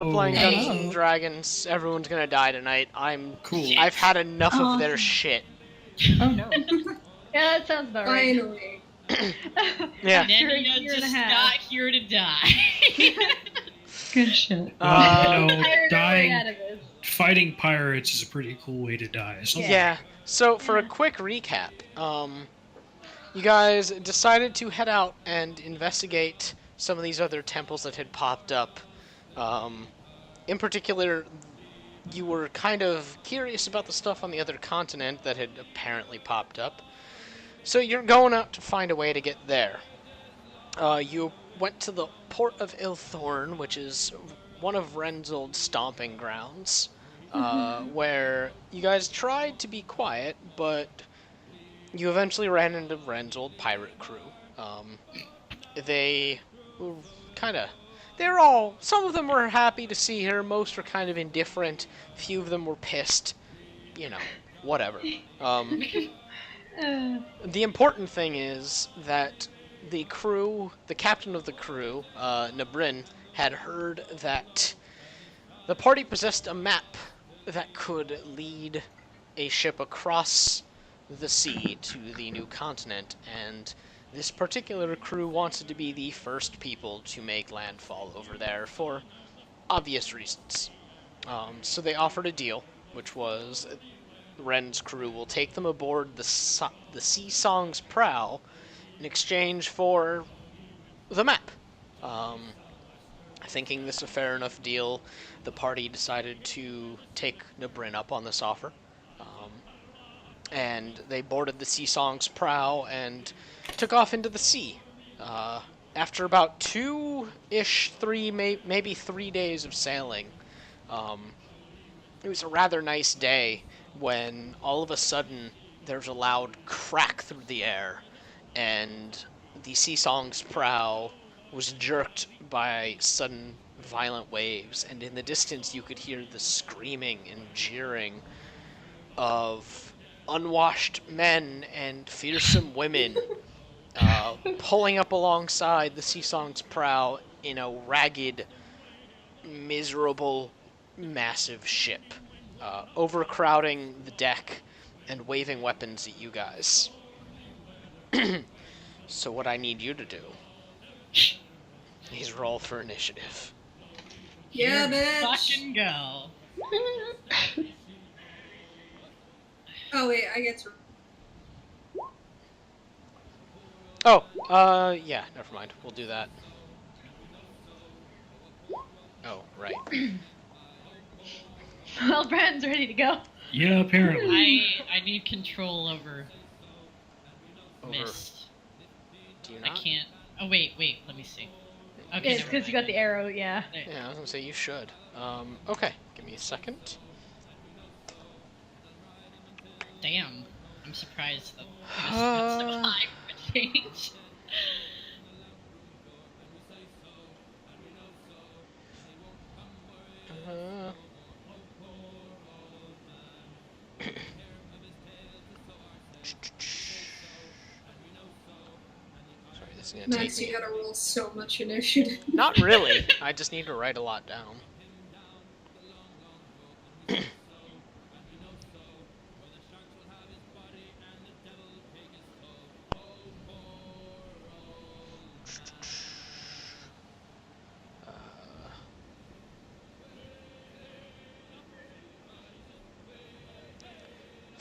playing Dungeons Oh, and Dragons. Everyone's gonna die tonight. cool. I've had enough of their Awesome. shit. Oh no. Yeah, that sounds about right. Finally. Yeah. After a Nenia year and a just half. not here to die. Good shit. Uh, Tired dying, out of this. fighting pirates is a pretty cool way to die. Yeah. So for a quick recap, you guys decided to head out and investigate some of these other temples that had popped up. In particular, you were kind of curious about the stuff on the other continent that had apparently popped up. So you're going out to find a way to get there. You went to the port of Ilthorn, which is one of Ren's old stomping grounds, where you guys tried to be quiet, but you eventually ran into Ren's old pirate crew. They were kind of... They're all... Some of them were happy to see her, most were kind of indifferent, few of them were pissed. You know, whatever. The important thing is that the crew, the captain of the crew, Nabrin, had heard that the party possessed a map that could lead a ship across the sea to the new continent, and this particular crew wanted to be the first people to make landfall over there for obvious reasons. So they offered a deal, which was Ren's crew will take them aboard the Sea Song's prow in exchange for the map. Thinking this a fair enough deal, the party decided to take Nabrin up on this offer. And they boarded the Sea Song's prow and took off into the sea. After about maybe 3 days of sailing, it was a rather nice day when all of a sudden there's a loud crack through the air, and the Sea Song's prow was jerked by sudden violent waves, and in the distance you could hear the screaming and jeering of unwashed men and fearsome women pulling up alongside the Sea Song's prow in a ragged, miserable, massive ship, overcrowding the deck and waving weapons at you guys. So what I need you to do is roll for initiative. Yeah, bitch. Fucking go. Oh wait, I get to. Oh, yeah, never mind. We'll do that. Oh, right. Well, Brandon's ready to go. Yeah, apparently. I need control over mist. Do you I not? can't. Oh wait, let me see. Okay, It's because you got the arrow, yeah. Yeah, I was gonna say you should. Okay, give me a second. Damn, I'm surprised that it was so high for a change. Sorry, this is gonna take Max, me. you gotta roll so much initiative. Not really. I just need to write a lot down.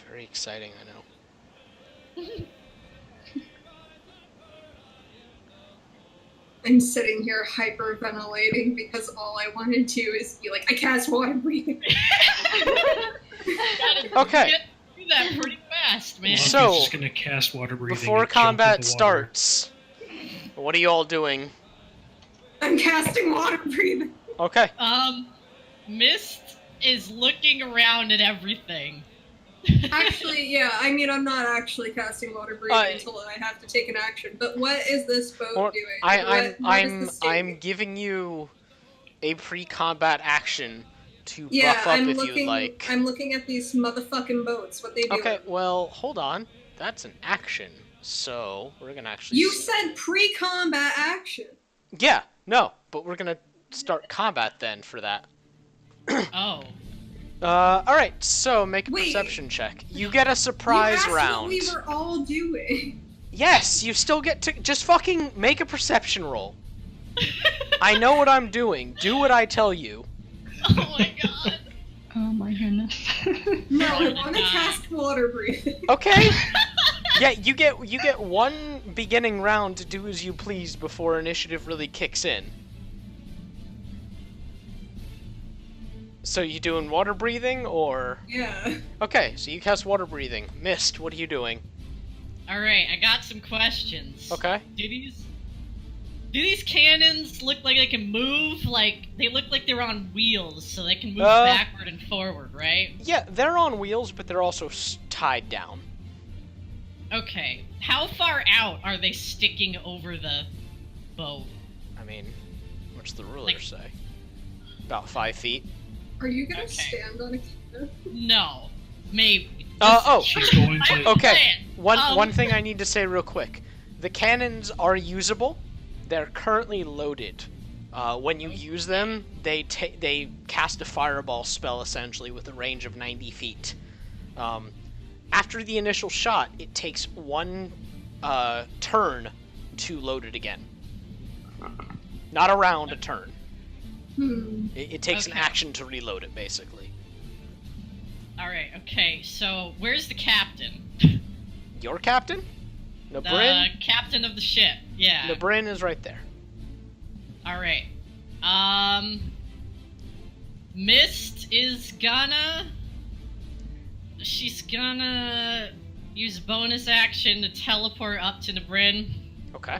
Very exciting, I know. I'm sitting here hyperventilating because all I want to do is be like, I cast water breathing. Okay. Get through that pretty fast, man. So, Well, I'm just gonna cast water breathing. Before and jump in combat the water. starts, what are you all doing? I'm casting water breathing. Okay. Mist is looking around at everything. Actually, yeah, I mean, I'm not actually casting water breathing until I have to take an action. But what is this boat doing? What is this doing? I'm giving you a pre-combat action to Yeah, buff up I'm if looking. you like. I'm looking at these motherfucking boats. What they do? Okay, well, hold on. That's an action, so we're gonna actually. You said pre-combat action. Yeah, no, but we're gonna start combat then for that. Oh. Alright, so make a perception check. You get a surprise you asked round. what we were all doing. Yes, you still get to just fucking make a perception roll. I know what I'm doing. Do what I tell you. Oh my god. Oh my goodness. No, I want to cast water breathing. Okay. Yeah, you get one beginning round to do as you please before initiative really kicks in. So you doing water breathing or? Yeah. Okay, so you cast water breathing. Mist, what are you doing? Alright, I got some questions. Okay. Do these cannons look like they can move? Like, they look like they're on wheels, so they can move backward and forward, right? Yeah, they're on wheels, but they're also tied down. Okay. How far out are they sticking over the boat? I mean, what's the ruler say? About 5 feet. Are you gonna stand on a cannon? No. Maybe. She's going to. Okay. One thing I need to say real quick. The cannons are usable. They're currently loaded. When you use them, they cast a fireball spell essentially with a range of 90 feet. After the initial shot, it takes one turn to load it again. Not a round, a turn. It takes an action to reload it, basically. Alright, okay, so where's the captain? Your captain? Nabrin? The captain of the ship, yeah. Nabrin is right there. Alright. Mist is gonna... She's gonna use bonus action to teleport up to Nabrin. Okay.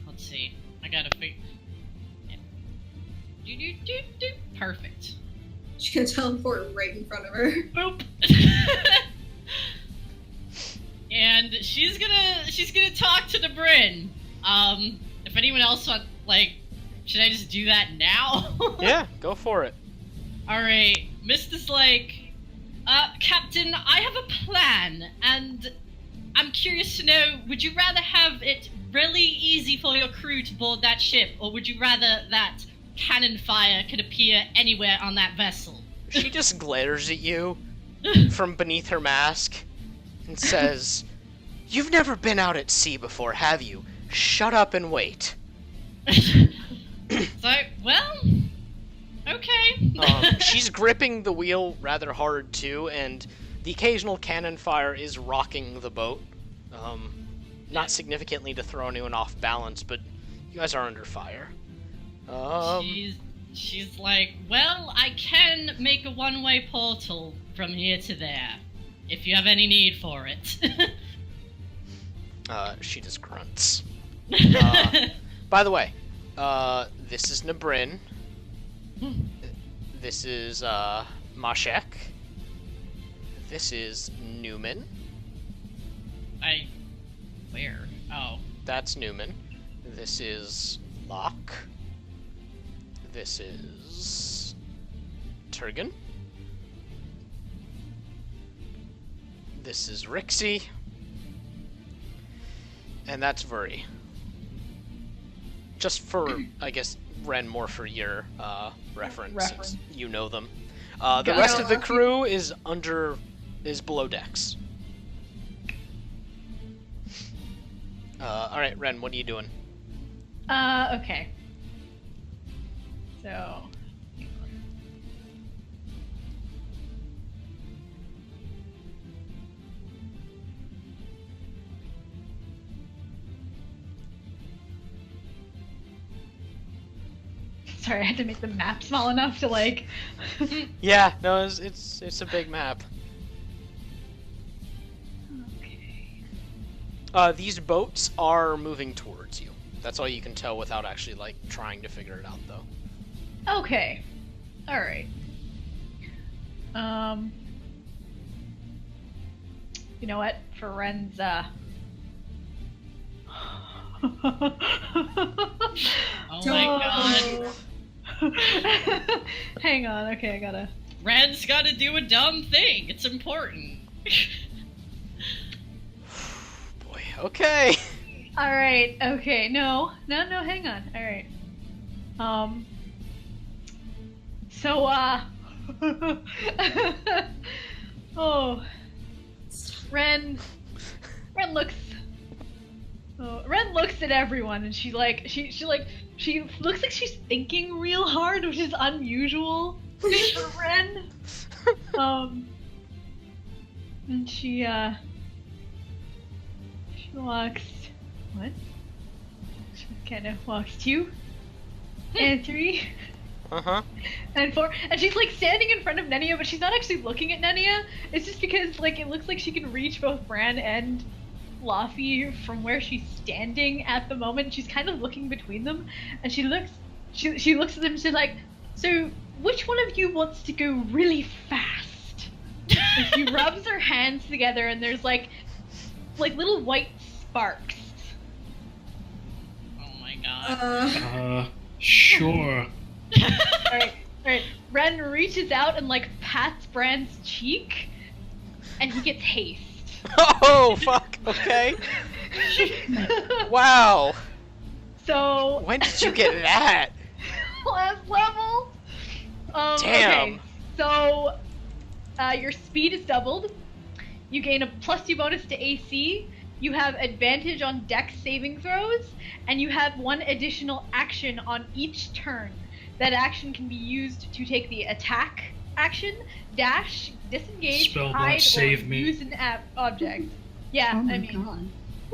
Let's see. I gotta figure... Yeah. Perfect. She can teleport right in front of her. Boop. And she's gonna talk to Nabrin. If anyone else want, like, should I just do that now? Yeah, go for it. Alright, Mist is like, Captain, I have a plan, and I'm curious to know, would you rather have it really easy for your crew to board that ship, or would you rather that cannon fire could appear anywhere on that vessel? She just glares at you from beneath her mask and says, "You've never been out at sea before, have you? Shut up and wait." So, well, okay. She's gripping the wheel rather hard too, and the occasional cannon fire is rocking the boat. Not significantly to throw anyone off balance, but you guys are under fire. She's like, well, I can make a one-way portal from here to there, if you have any need for it. She just grunts. By the way, this is Nabrin. This is, Mashek. This is Newman. Where? Oh. That's Newman. This is Locke. This is Turgan. This is Rixie. And that's Vuri. Just for, I guess, Ren, more for your reference, since you know them. The rest of the crew is below decks. Alright, Ren, what are you doing? Okay. So... Sorry, I had to make the map small enough to, like... Yeah, no, it's a big map. Okay. These boats are moving towards you. That's all you can tell without actually, like, trying to figure it out, though. Okay. Alright. You know what? For Ren's, Oh my god. Hang on, okay, I gotta... Ren's gotta do a dumb thing. It's important. Boy, okay. Alright, okay, no, hang on, alright. So, oh, Ren looks. Oh, Ren looks at everyone, and she looks like she's thinking real hard, which is unusual for Ren. And she walks. What? She kind of walks 2 and 3. And 4, and she's like standing in front of Nenia, but she's not actually looking at Nenia. It's just because like it looks like she can reach both Bran and Laufey from where she's standing at the moment. She's kind of looking between them, and she looks at them. And she's like, "So, which one of you wants to go really fast?" And she rubs her hands together, and there's like little white sparks. Oh my god. Sure. Alright. Ren reaches out and like pats Bran's cheek, and he gets haste. Oh, fuck. Okay. Wow. So. When did you get that? Last level. Damn. Okay. So, your speed is doubled. You gain a +2 bonus to AC. You have advantage on dex saving throws, and you have 1 additional action on each turn. That action can be used to take the attack action, dash, disengage, Spell hide, save or me. use an object. Yeah, Oh my I mean, god.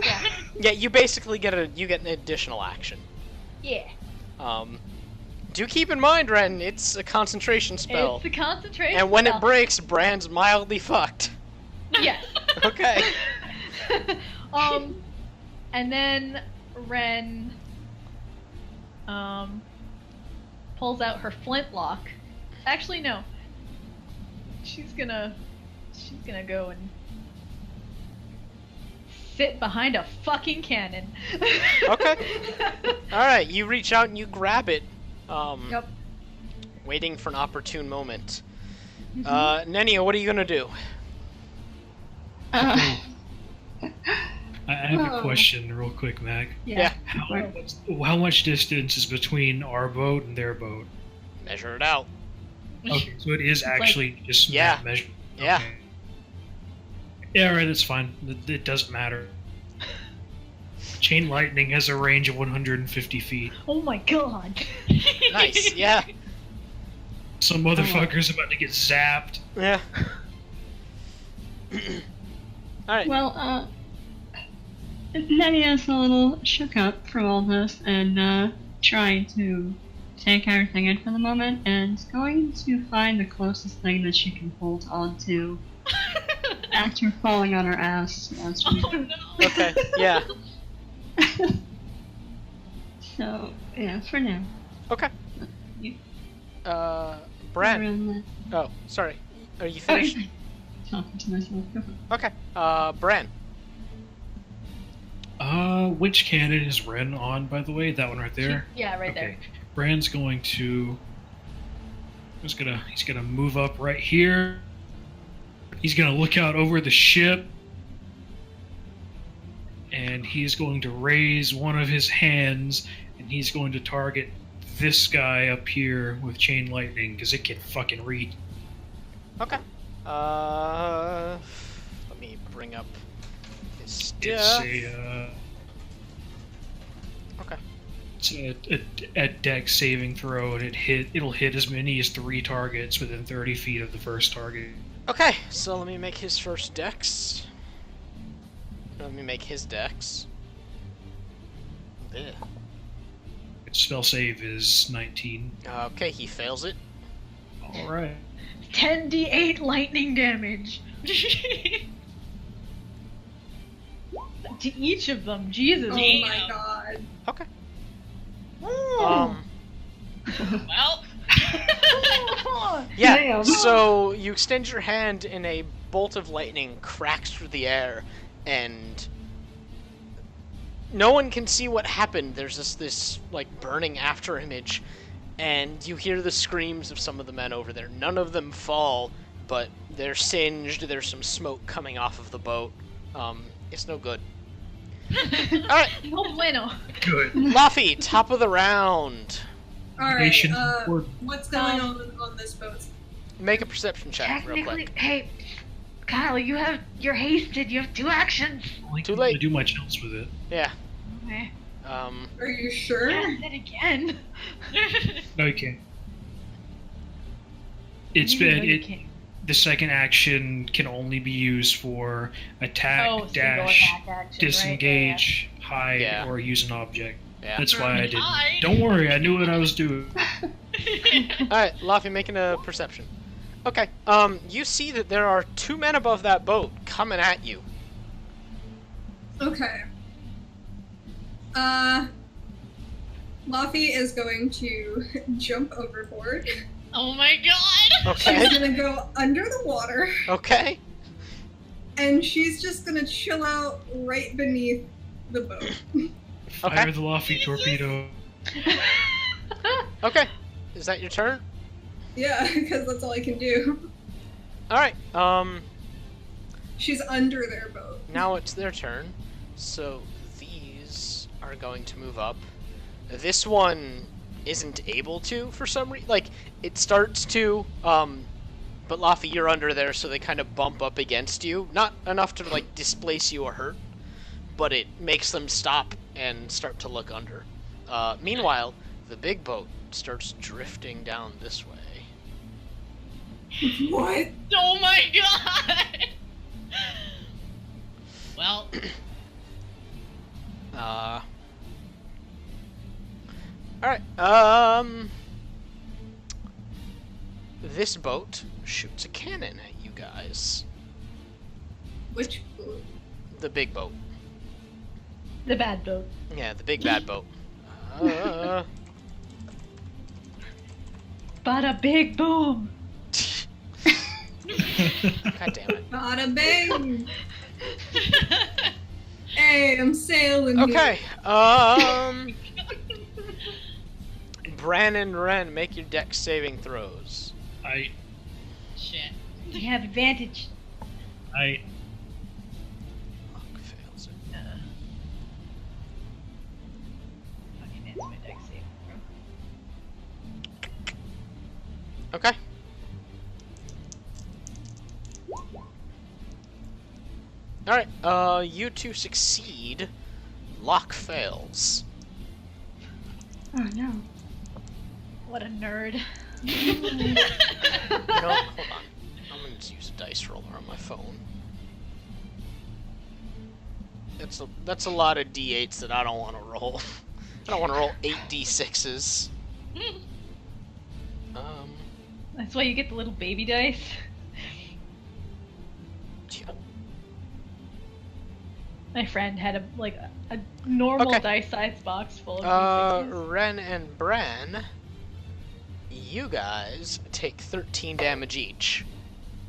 yeah, Yeah, you basically get an additional action. yeah. Do keep in mind, Ren, it's a concentration spell. It's the concentration. And when spell. it breaks, Bran's mildly fucked. Yes. Okay. And then Ren, pulls out her flintlock. Actually, no. She's gonna go and sit behind a fucking cannon. Okay. Alright, you reach out and you grab it. Yep. Waiting for an opportune moment. Nenia, what are you gonna do? Uh, I have a question real quick, Mac. Yeah. How much distance is between our boat and their boat? Measure it out. Okay, so it is actually just Yeah. measured. Yeah. Okay. Yeah, alright, that's fine. It doesn't matter. Chain lightning has a range of 150 feet. Oh my god. Nice, yeah. Some motherfucker's about to get zapped. Yeah. Alright. well, Nenia's a little shook up from all this and trying to take everything in for the moment and going to find the closest thing that she can hold on to after falling on her ass last week. Oh no. Okay, yeah. So, yeah, for now. Okay. You- Bran. Around Oh, sorry. Are you that. finished? Talking to myself. Okay. Bran. Which cannon is Ren on, by the way? That one right there? Yeah, right Okay. there. Bran's going to... He's gonna move up right here. He's gonna look out over the ship. And he's going to raise one of his hands, and he's going to target this guy up here with chain lightning, because it can fucking read. Okay. Let me bring up his stuff. Okay. It's a dex saving throw, and it'll hit as many as 3 targets within 30 feet of the first target. Okay, so let me make his first dex. Let me make his dex. Ugh. Spell save is 19. Okay, he fails it. Alright. 10d8 lightning damage. To each of them. Jesus. Oh my god. Okay. Well. Yeah, Damn. so you extend your hand and a bolt of lightning cracks through the air, and no one can see what happened. There's this like burning after image, and you hear the screams of some of the men over there. None of them fall, but they're singed. There's some smoke coming off of the boat. It's no good. Alright, No bueno. Good. Luffy, top of the round. Alright, what's going on this boat? Make a perception check real quick. Hey, Kyle, you're hasted. You have 2 actions. Too late. I do much else with it. Yeah. Okay. Are you sure? Cast it again. No, you can't. The second action can only be used for attack, dash, disengage, hide, or use an object. Yeah. That's why I didn't. Don't worry, I knew what I was doing. Alright, Laffy making a perception. Okay, you see that there are 2 men above that boat coming at you. Okay. Laffy is going to jump overboard. Oh my god! Okay. She's gonna go under the water. Okay. And she's just gonna chill out right beneath the boat. Fire the Laffy torpedo. Okay. Is that your turn? Yeah, because that's all I can do. Alright, She's under their boat. now it's their turn. So these are going to move up. This one isn't able to for some reason. Like, it starts to, but Laffy, you're under there, so they kind of bump up against you. Not enough to, like, displace you or hurt, but it makes them stop and start to look under. Meanwhile, the big boat starts drifting down this way. What? Oh my god! Well... Alright, this boat shoots a cannon at you guys. Which boat? The big boat. The bad boat. Yeah, the big bad boat. Bada big boom. God damn it. Bada bang! Hey, I'm sailing. Okay, Bran and Ren, make your dex saving throws. Shit. You have advantage. Luck fails it. Okay, that's my dex saving throw. Okay. Alright, you two succeed. Lock fails. Oh no. What a nerd. You know, hold on. I'm gonna use a dice roller on my phone. That's a lot of d8s that I don't want to roll. I don't want to roll 8 d6s. That's why you get the little baby dice. My friend had a normal dice-sized box full of D6s. Ren and Bran, you guys take 13 damage each.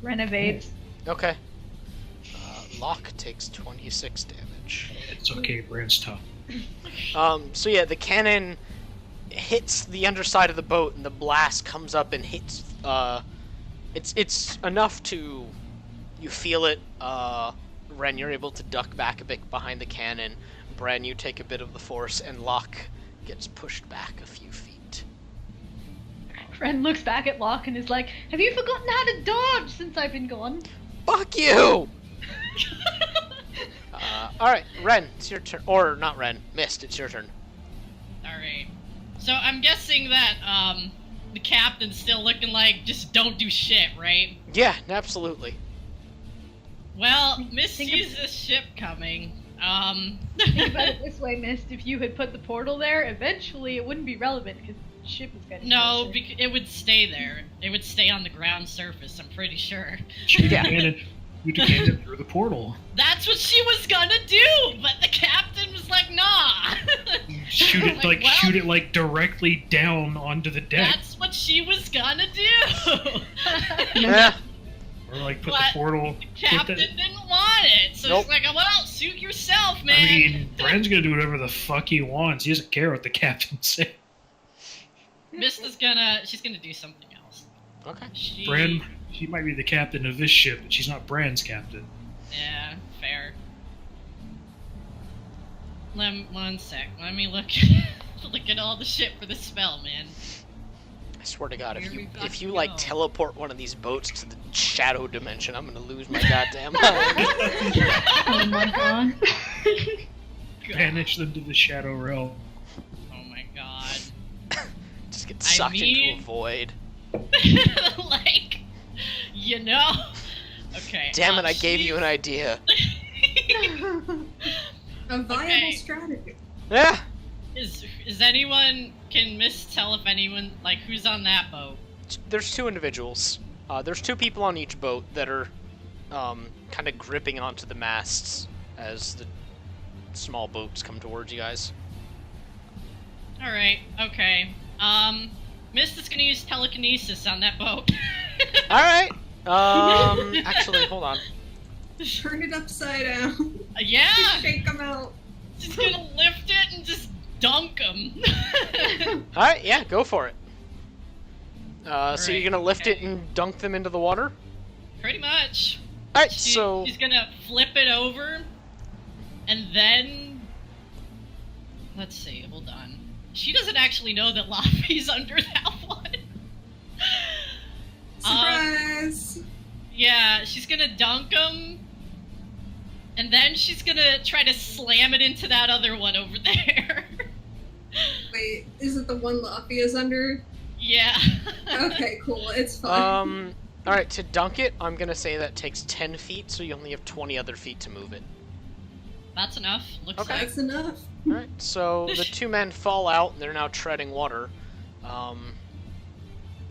Renovates. Okay. Locke takes 26 damage. It's okay, Bran's tough. So yeah, the cannon hits the underside of the boat, and the blast comes up and hits. It's enough to, you feel it. Ren, you're able to duck back a bit behind the cannon. Bran, you take a bit of the force, and Locke gets pushed back a few feet. Ren looks back at Locke and is like, "Have you forgotten how to dodge since I've been gone?" Fuck you! Alright, Ren, it's your turn. Or, not Ren, Mist, it's your turn. Alright. So I'm guessing that, the captain's still looking like, just don't do shit, right? Yeah, absolutely. Well, Mist sees this ship coming. Think about it this way, Mist. If you had put the portal there, eventually it wouldn't be relevant because the ship is getting No, it would stay there. It would stay on the ground surface, I'm pretty sure. You demanded through the portal. That's what she was gonna do, but the captain was like, nah. Shoot it directly down onto the deck. That's what she was gonna do. Yeah. Or put the portal. The captain didn't want it, so he's like, well, suit yourself, man. I mean, Bran's gonna do whatever the fuck he wants. He doesn't care what the captain says. She's gonna do something else. Okay. Bran, she might be the captain of this ship, but she's not Bran's captain. Yeah, fair. One sec. Let me look at all the shit for the spell, man. swear to God, if you like teleport one of these boats to the shadow dimension, I'm gonna lose my goddamn mind. Oh my God. Banish them to the shadow realm. Oh my God. Just get sucked into a void. Like, you know. Okay. Damn it! I gave you an idea. A viable strategy. Yeah. Is anyone, can Miss tell if anyone, like, who's on that boat? There's 2 individuals. There's 2 people on each boat that are kind of gripping onto the masts as the small boats come towards you guys. Alright, okay. Mist is gonna use telekinesis on that boat. Alright. Actually, hold on. Turn it upside down. Yeah! Shake them out. Just gonna lift it and just dunk them. Alright, yeah, go for it. So you're gonna lift it and dunk them into the water? Pretty much. Alright, she's gonna flip it over, and then... Let's see, hold on. She doesn't actually know that Laffy's under that one. Surprise! Yeah, she's gonna dunk him, and then she's gonna try to slam it into that other one over there. Wait, is it the one Laffy is under? Yeah. Okay, cool. It's fine. Alright, to dunk it, I'm gonna say that takes 10 feet, so you only have 20 other feet to move it. That's enough. Looks okay. like. That's enough. Alright, so the 2 men fall out, and they're now treading water.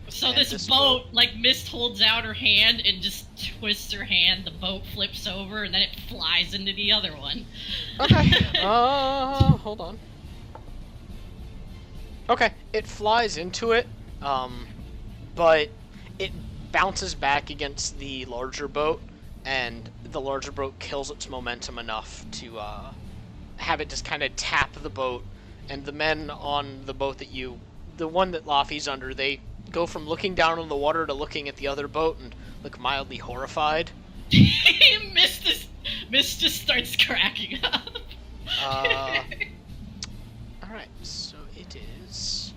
So this boat, like, Mist holds out her hand and just twists her hand, the boat flips over, and then it flies into the other one. Okay, hold on. Okay, it flies into it, but it bounces back against the larger boat, and the larger boat kills its momentum enough to, have it just kind of tap the boat, and the men on the boat the one that Laffy's under, they go from looking down on the water to looking at the other boat and look mildly horrified. Mist just starts cracking up. Alright, so it is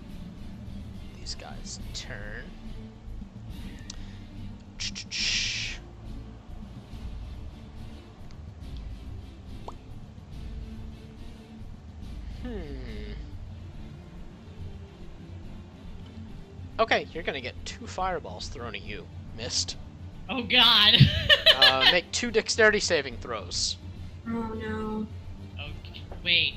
these guys' turn. Okay, you're gonna get 2 fireballs thrown at you, Mist. Oh God. Make 2 dexterity saving throws. Oh no. Okay, wait.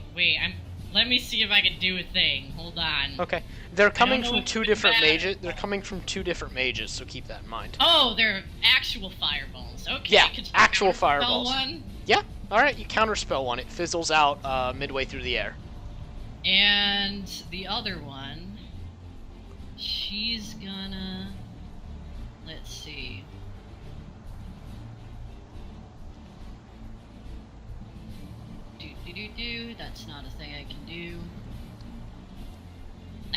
Let me see if I can do a thing. Hold on. Okay, they're coming from 2 different mages. They're coming from 2 different mages, so keep that in mind. Oh, they're actual fireballs. Okay. Yeah, actual fireballs. One? Yeah. All right, you counterspell one. It fizzles out midway through the air. And the other one, she's gonna... Let's see. That's not a thing I can do.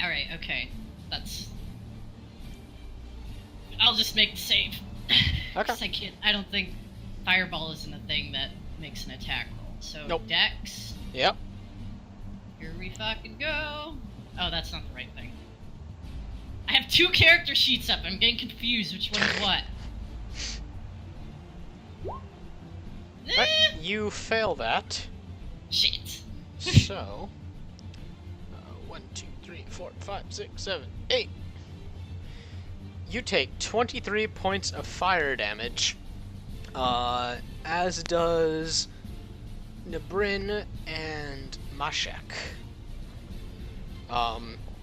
Alright, okay. I'll just make the save. Okay. I don't think Fireball isn't a thing that makes an attack roll. So, nope. Dex. Yep. Here we fucking go. Oh, that's not the right thing. I have 2 character sheets up. I'm getting confused which one is what. You fail that. Shit. So, 1, 2, 3, 4, 5, 6, 7, 8. You take 23 points of fire damage, as does Nabrin and Mashek.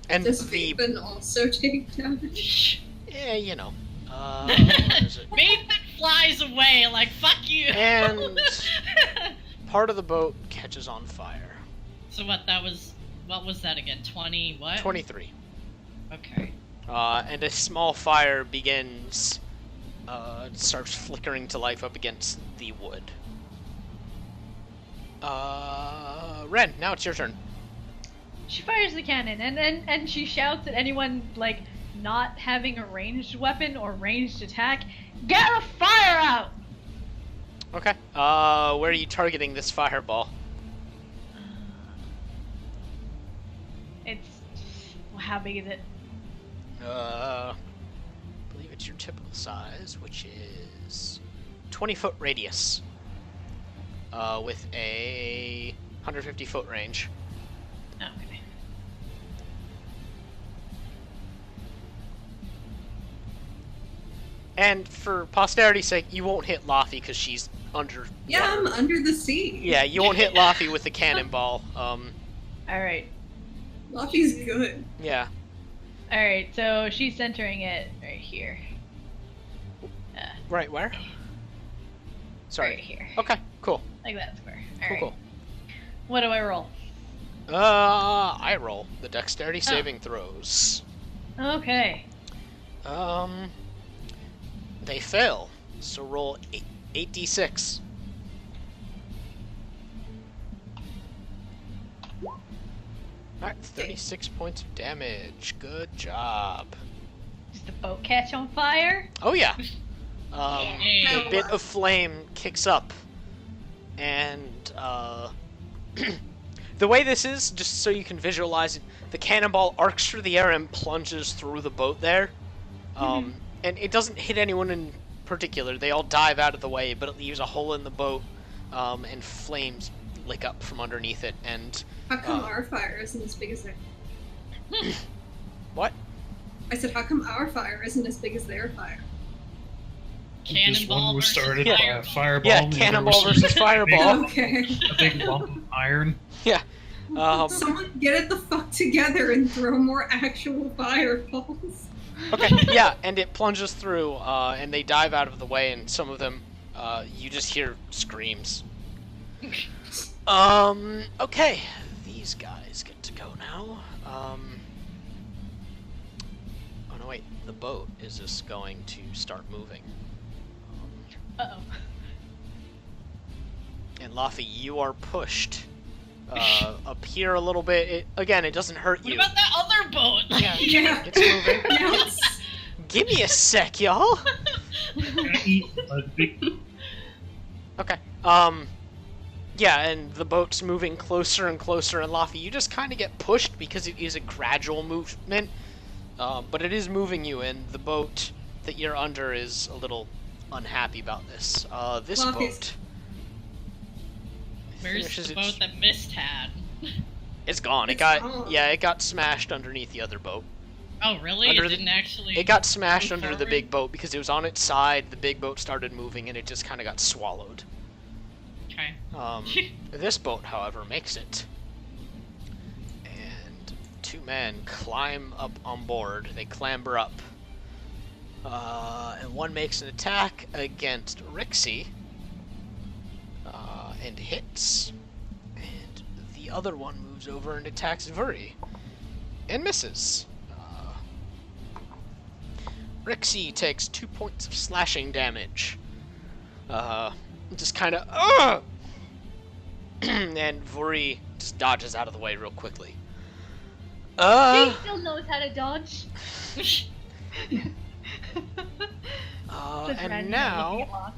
And does Vapen also take damage? Yeah, you know. Vapen flies away like, fuck you! And part of the boat catches on fire. So what was that again? 20 what? 23. Okay. And a small fire starts flickering to life up against the wood. Ren, now it's your turn. She fires the cannon, and she shouts at anyone, like, not having a ranged weapon or ranged attack, get a fire out! Okay. Where are you targeting this fireball? It's... how big is it? I believe it's your typical size, which is 20-foot radius, with a 150-foot range. Okay. And for posterity's sake, you won't hit Laffy because she's under. Yeah, I'm under the sea. Yeah, you won't hit Laffy with the cannonball. All right. Laffy's good. Yeah. All right, so she's centering it right here. Right where? Sorry. Right here. Okay, cool. Like that square. Cool. What do I roll? I roll the dexterity saving throws. Okay. They fail. So roll 8d6. Alright, 36 points of damage. Good job. Does the boat catch on fire? Oh yeah. A bit of flame kicks up, and the way this is, just so you can visualize it, the cannonball arcs through the air and plunges through the boat there. And it doesn't hit anyone in particular. They all dive out of the way, but it leaves a hole in the boat, and flames lick up from underneath it. And how come our fire isn't as big as theirs? What? I said, how come our fire isn't as big as their fire? This one was started by a fireball. Yeah, cannonball versus fireball. Okay. A big lump of iron. Yeah. Someone get it the fuck together and throw more actual fireballs. Okay, yeah, and it plunges through, and they dive out of the way, and some of them, you just hear screams. Okay, these guys get to go now. Oh no, wait, the boat is just going to start moving. Uh-oh. And Laffy, you are pushed up here a little bit. It doesn't hurt you. What about that other boat? Yeah, it's moving. Give me a sec, y'all. Okay. Yeah, and the boat's moving closer and closer, and Laffy, you just kind of get pushed because it is a gradual movement, but it is moving you, and the boat that you're under is a little unhappy about this. This boat. Where's the boat that Mist had? It's gone. It got smashed underneath the other boat. Oh, really? It got smashed under the big boat because it was on its side. The big boat started moving, and it just kind of got swallowed. Okay. This boat, however, makes it. And two men climb up on board. They clamber up. And one makes an attack against Rixie. And hits. And the other one moves over and attacks Vuri. And misses. Rixie takes 2 points of slashing damage. Just kind of, and Vuri just dodges out of the way real quickly. She still knows how to dodge. And now,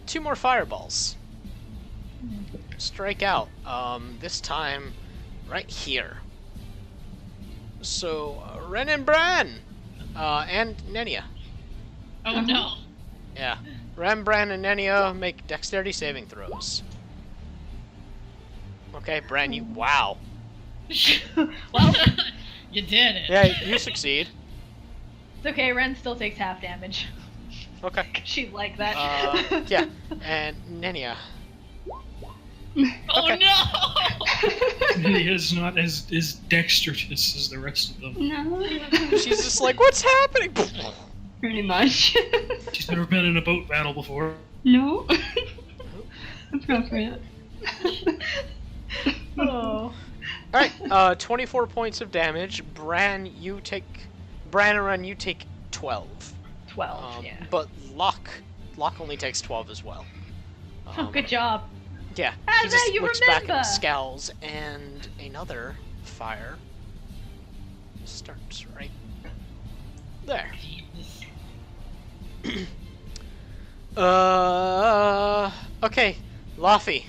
2 more fireballs. Strike out. This time, right here. So, Ren and Bran, and Nenia. Oh no. Yeah. Ren, Bran, and Nenia make dexterity saving throws. Okay, Bran, you... Wow. Well, you did it. Yeah, you succeed. It's okay, Ren still takes half damage. Okay. She'd like that. Yeah, and Nenia. Oh okay. no! Nenia is not as dexterous as the rest of them. No. She's just like, what's happening? Pretty much. She's never been in a boat battle before. No. Appropriate. Oh. Alright, 24 points of damage. Bran and Ren, you take 12. 12, yeah. But Locke only takes 12 as well. Oh, good job. Yeah, How he just you looks back remember? and scowls, and another fire starts right there. Okay, Laffy.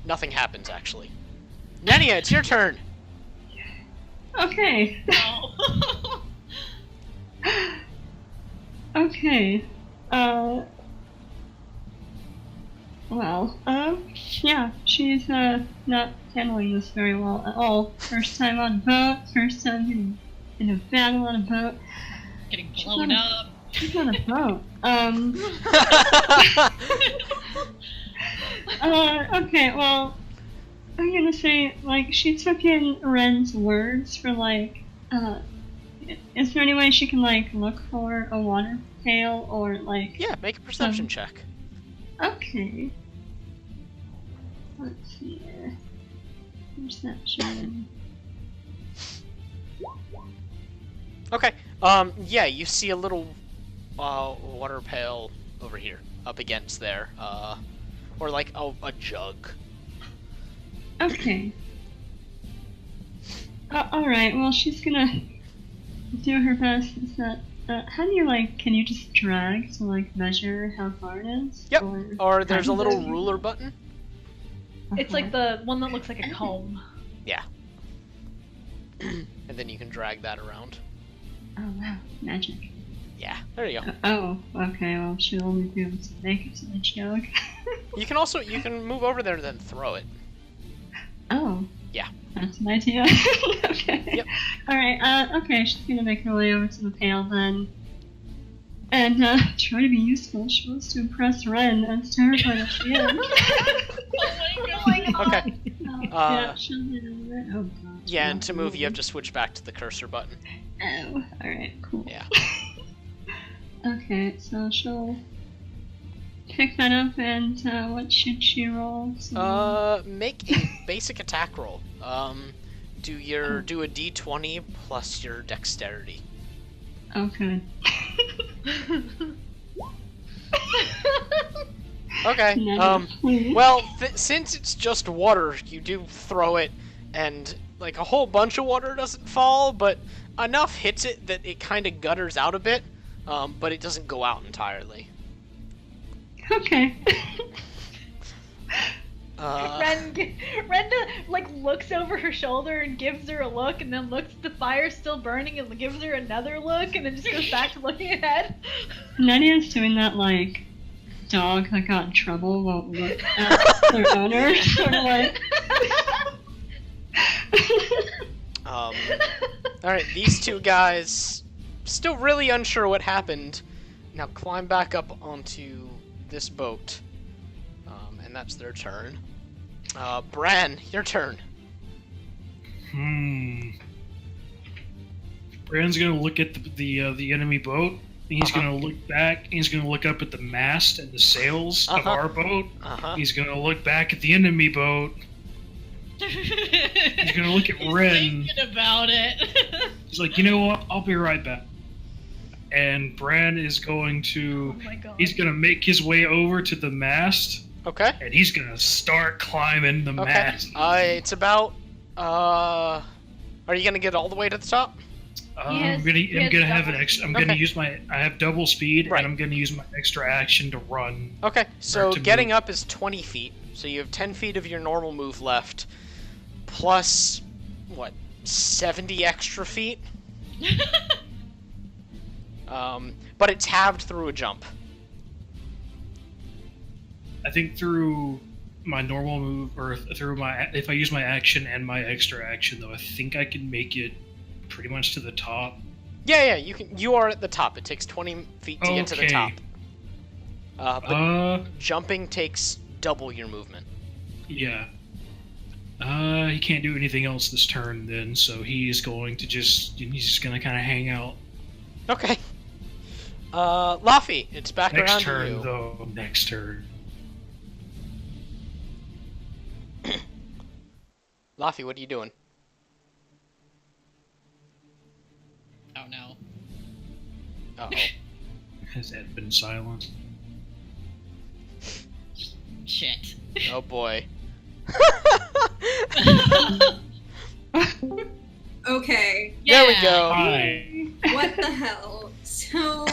Nothing happens, actually. Nenia, it's your turn. Okay. No. Okay. Well, yeah, she's, not handling this very well at all. First time on a boat, first time getting in a battle on a boat. Getting blown up. She's on a boat. Okay, well, I'm gonna say, like, she took in Ren's words for, like, is there any way she can, like, look for a water pail or, like... Yeah, make a perception check. Okay. Let's see here. Perception. Okay. Yeah, you see a little water pail over here, up against there. Or like a jug. Okay. Alright, well, she's gonna do her best. Is that, how do you, like, can you just drag to, like, measure how far it is? Yep. Or there's a little ruler button. It's like the one that looks like a comb. Yeah. And then you can drag that around. Oh, wow. Magic. Yeah, there you go. Oh, okay, well, she'll only be able to make it to the jug. You can move over there and then throw it. Oh. Yeah. That's an idea. Okay. Yep. Alright, okay, she's gonna make her way over to the pail then. And, try to be useful. She wants to impress Ren. That's terrified as she is. Oh my god. Okay. Yeah, she'll get over it. Oh god. Yeah, and to move you have to switch back to the cursor button. Oh, alright, cool. Yeah. Okay, so she'll pick that up, and what should she roll? Make a basic attack roll. Do a d20 plus your dexterity. Okay. Okay. No. Well, since it's just water, you do throw it, and like a whole bunch of water doesn't fall, but enough hits it that it kind of gutters out a bit, but it doesn't go out entirely. Okay. Renda like looks over her shoulder and gives her a look, and then looks at the fire still burning and gives her another look, and then just goes back to looking ahead. Nadia's doing that like dog that got in trouble won't look at their owner, sort of like. Alright, these two guys still really unsure what happened. Now climb back up onto this boat. And that's their turn. Bran, your turn. Bran's gonna look at the enemy boat. He's gonna look back. He's gonna look up at the mast and the sails of our boat. He's gonna look back at the enemy boat. He's gonna look at Ren. Thinking about it. He's like, you know what? I'll be right back. And Bran is going to. Oh my God. He's gonna make his way over to the mast. Okay. And he's gonna start climbing the mast. It's about. Are you gonna get all the way to the top? I'm gonna have an extra. I'm gonna use my. I have double speed, and I'm gonna use my extra action to run. Okay, so getting up is 20 feet. So you have 10 feet of your normal move left, plus what, 70 extra feet. But it's halved through a jump. I think through my normal move, or through my, if I use my action and my extra action, though, I think I can make it pretty much to the top. Yeah, you can. You are at the top. It takes 20 feet to get to the top. But jumping takes double your movement. Yeah. He can't do anything else this turn then, so he's going to he's just gonna kind of hang out. Okay. Laffy, it's back around to you. Next turn. Laffy, what are you doing? Oh no. Uh-oh. Has Ed been silent? Shit. Oh boy. Okay. Yeah. There we go. Hi. What the hell? So,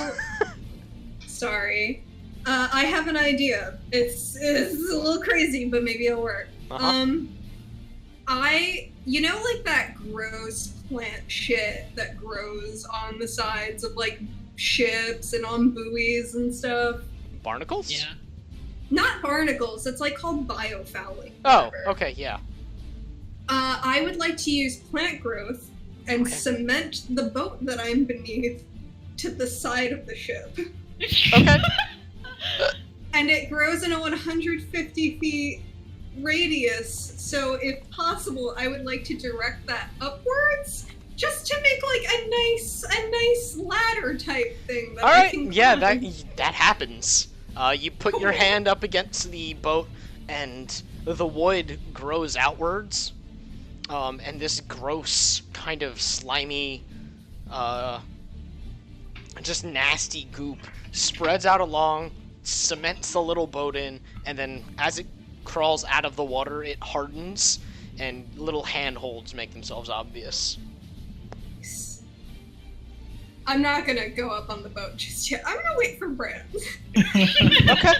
sorry. I have an idea. It's a little crazy, but maybe it'll work. I you know, like that gross plant shit that grows on the sides of like ships and on buoys and stuff? Barnacles? Yeah. Not barnacles. It's like called biofouling. Oh, okay, yeah. I would like to use plant growth and cement the boat that I'm beneath to the side of the ship. Okay. And it grows in a 150 feet radius, so if possible, I would like to direct that upwards, just to make like a nice ladder type thing. That I can that happens. You put your hand up against the boat, and the wood grows outwards, and this gross kind of slimy, just nasty goop spreads out along, cements the little boat in, and then as it crawls out of the water, it hardens, and little handholds make themselves obvious. I'm not gonna go up on the boat just yet. I'm gonna wait for Brand. Okay.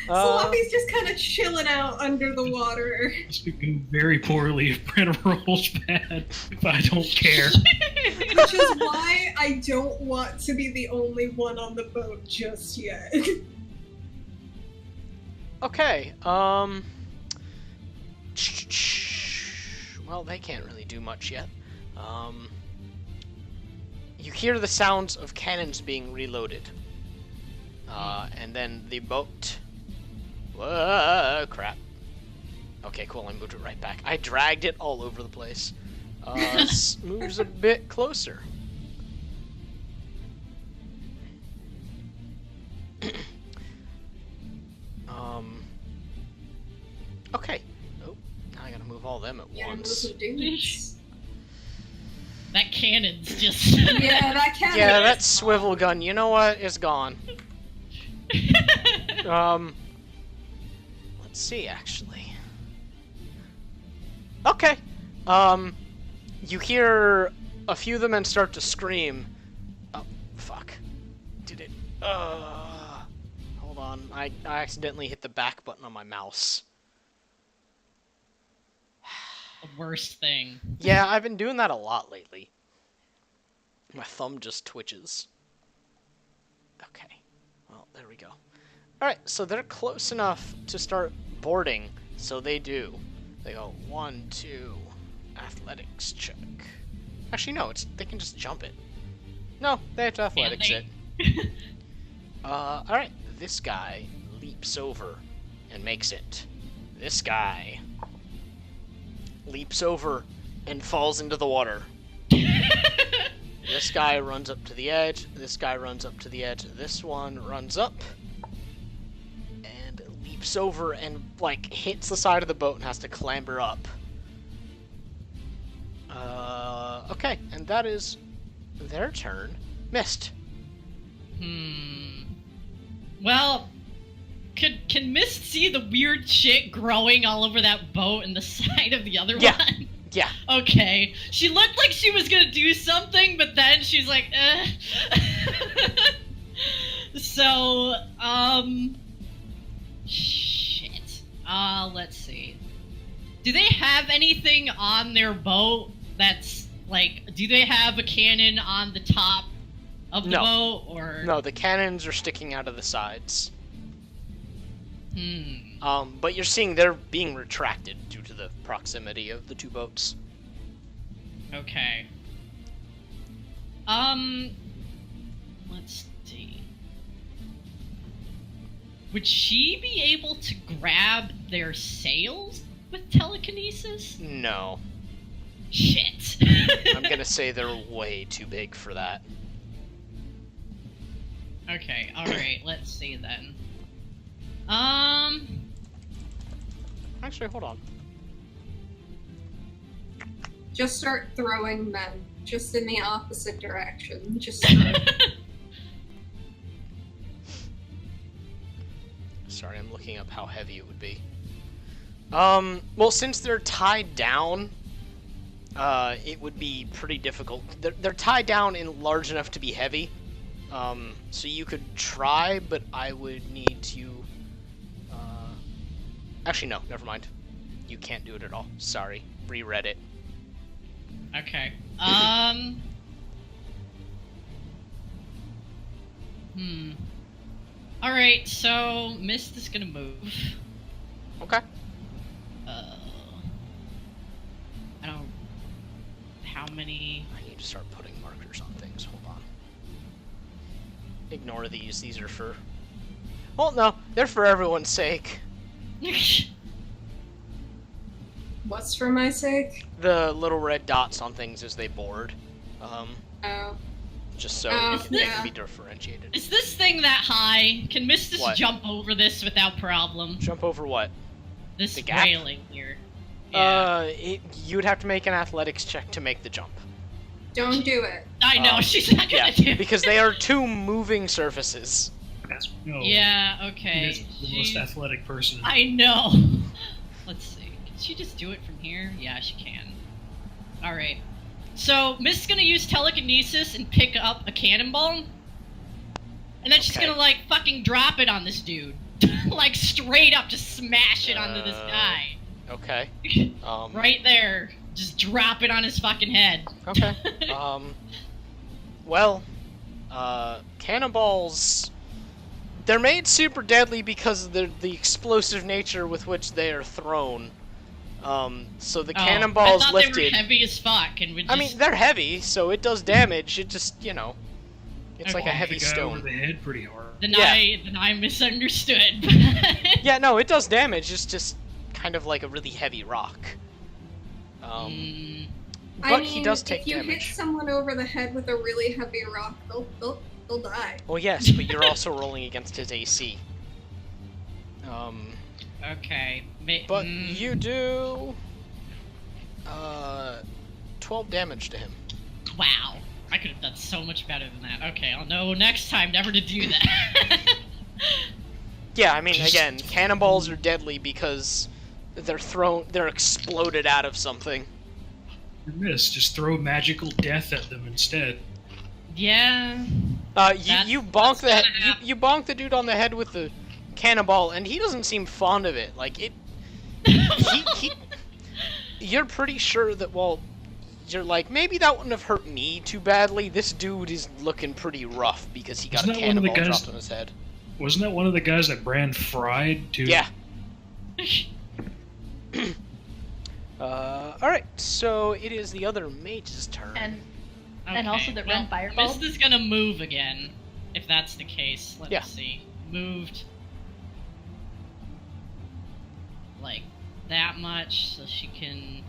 Sloppy's just kind of chilling out under the water. This could go very poorly if Brand rolls bad, but I don't care. Which is why I don't want to be the only one on the boat just yet. Okay, well, they can't really do much yet. You hear the sounds of cannons being reloaded. And then the boat... Whoa, crap. Okay, cool, I moved it right back. I dragged it all over the place. Moves a bit closer. Okay. Oh, now I gotta move all them at once. That cannon's just... Yeah, that cannon. Yeah, that swivel gun, you know what? It's gone. Let's see, actually. Okay. You hear a few of the men start to scream. Oh, fuck. Did it... Hold on. I accidentally hit the back button on my mouse. The worst thing. Yeah, I've been doing that a lot lately. My thumb just twitches. Okay. Well, there we go. Alright, so they're close enough to start boarding, so they do. They go, 1, 2, athletics check. Actually, no, they can just jump it. No, they have to athletics it. Alright, this guy leaps over and makes it. This guy leaps over and falls into the water. This guy runs up to the edge. This guy runs up to the edge. This one runs up and leaps over and, like, hits the side of the boat and has to clamber up. Okay, and that is their turn. Mist. Well, can Mist see the weird shit growing all over that boat and the side of the other one? Yeah. Okay. She looked like she was gonna do something, but then she's like, So, shit. Let's see. Do they have anything on their boat that's, like, do they have a cannon on the top of the boat, or? No, the cannons are sticking out of the sides. But you're seeing they're being retracted due to the proximity of the two boats. Okay. Let's see. Would she be able to grab their sails with telekinesis? No. Shit. I'm gonna say they're way too big for that. Okay, alright, let's see then. Actually, hold on. Just start throwing men. Just in the opposite direction. Just start. Sorry, I'm looking up how heavy it would be. Well, since they're tied down, it would be pretty difficult. They're tied down in large enough to be heavy. So you could try, but I would need to... Actually, no, never mind. you can't do it at all. Sorry. Reread it. Okay. Alright, so Mist is gonna move. Okay. I don't... How many... I need to start putting markers on things. Hold on. Ignore these. These are for... Well, no. They're for everyone's sake. What's for my sake? The little red dots on things as they board. Oh. Just so they can be differentiated. Is this thing that high? Can Mist just What? jump over this without problem? Jump over what? This The gap? railing here. Yeah. You would have to make an athletics check to make the jump. Don't do it. I know, she's not gonna do it. Because they are two moving surfaces. Yeah, okay. She's the most athletic person. I know. Let's see. Can she just do it from here? Yeah, she can. Alright. So, Mist's gonna use telekinesis and pick up a cannonball. And then she's gonna, like, fucking drop it on this dude. Like, straight up, just smash it onto this guy. Okay. Right there. Just drop it on his fucking head. Okay. Well, cannonballs... They're made super deadly because of the explosive nature with which they are thrown. So the cannonballs I thought lifted... they were heavy as fuck and would just... I mean, they're heavy, so it does damage. It just, you know... It's like a heavy the guy stone. over the head pretty hard. Then I misunderstood. Yeah, no, it does damage. It's just kind of like a really heavy rock. But he does take if you damage. hit someone over the head with a really heavy rock, they'll die. Well, yes, but you're also rolling against his AC. Okay. But you do... 12 damage to him. Wow. I could have done so much better than that. Okay, I'll know next time never to do that. Yeah, I mean, again, cannonballs are deadly because they're exploded out of something. You miss. Just throw magical death at them instead. Yeah. You bonk the dude on the head with the cannonball, and he doesn't seem fond of it. Like it. You're pretty sure that you're like, maybe that wouldn't have hurt me too badly. This dude is looking pretty rough because he got a cannonball dropped on his head. Wasn't that one of the guys that Bran fried too? Yeah. Alright, so it is the other mage's turn. And also the red fireball. Mist is gonna move again, if that's the case. Let me see. Moved. Like, that much, so she can...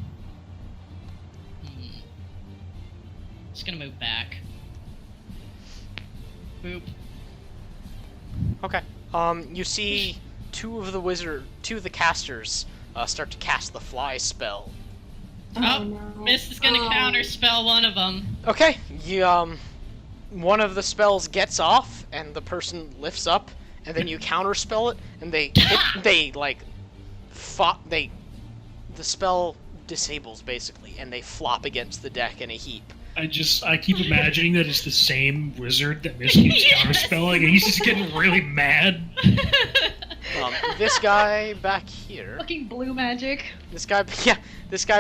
Just gonna move back. Boop. Okay. You see two of the casters start to cast the fly spell. Oh, Mist is gonna counter spell one of them. Okay. One of the spells gets off, and the person lifts up, and then you counter spell it, and the spell disables basically, and they flop against the deck in a heap. I keep imagining that it's the same wizard that Mist keeps counterspelling, and he's just getting really mad. This guy back here. Fucking blue magic. This guy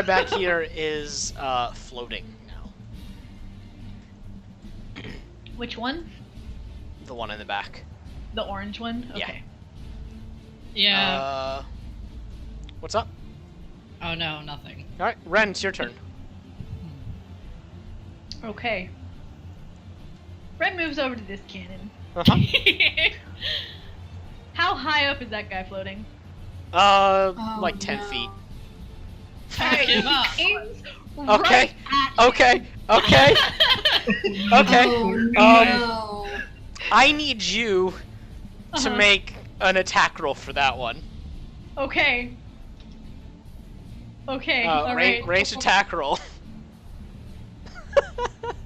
back here is floating now. Which one? The one in the back. The orange one? Okay. Yeah. What's up? Oh no, nothing. Alright, Ren, it's your turn. Okay. Ren moves over to this cannon. How high up is that guy floating? Like 10 feet. Give up. Okay. Okay. Okay. No. I need you to make an attack roll for that one. Okay. Okay. Alright. Range attack roll.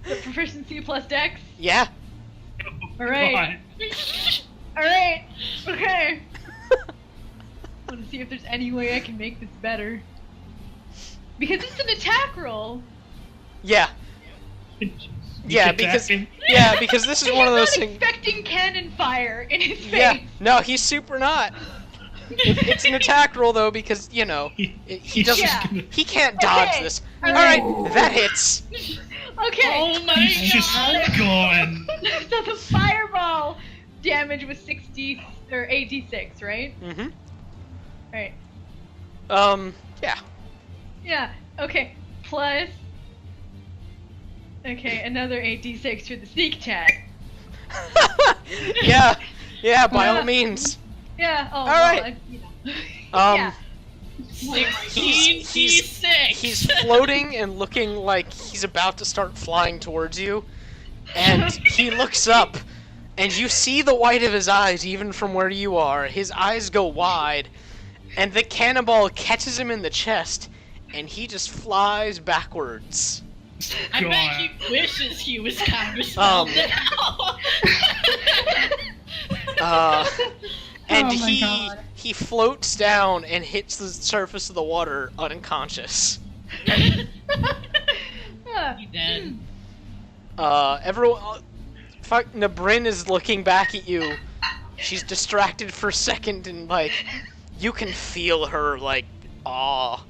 The proficiency plus dex? Yeah. Alright. Alright. Okay. I want to see if there's any way I can make this better. Because it's an attack roll. Yeah. Yeah, because this is one of those things. Expecting cannon fire in his face. Yeah. No, he's super not. It's an attack roll though, because he doesn't. Yeah. He can't dodge this. All right, that hits. Okay. Oh my He's just gone. So the fireball damage was 60 or 86, right? Mm-hmm. Right. Yeah. Yeah. Okay. Plus. Okay, another 8d6 for the sneak attack. Yeah. By all means. Yeah. Oh. All right. Yeah. 16d6. He's floating and looking like he's about to start flying towards you, and he looks up, and you see the white of his eyes even from where you are. His eyes go wide, and the cannonball catches him in the chest, and he just flies backwards. I bet he wishes he was counterspelled now. And Oh my God. he floats down and hits the surface of the water unconscious. He dead. Everyone, Bryn is looking back at you. She's distracted for a second, and you can feel her awe.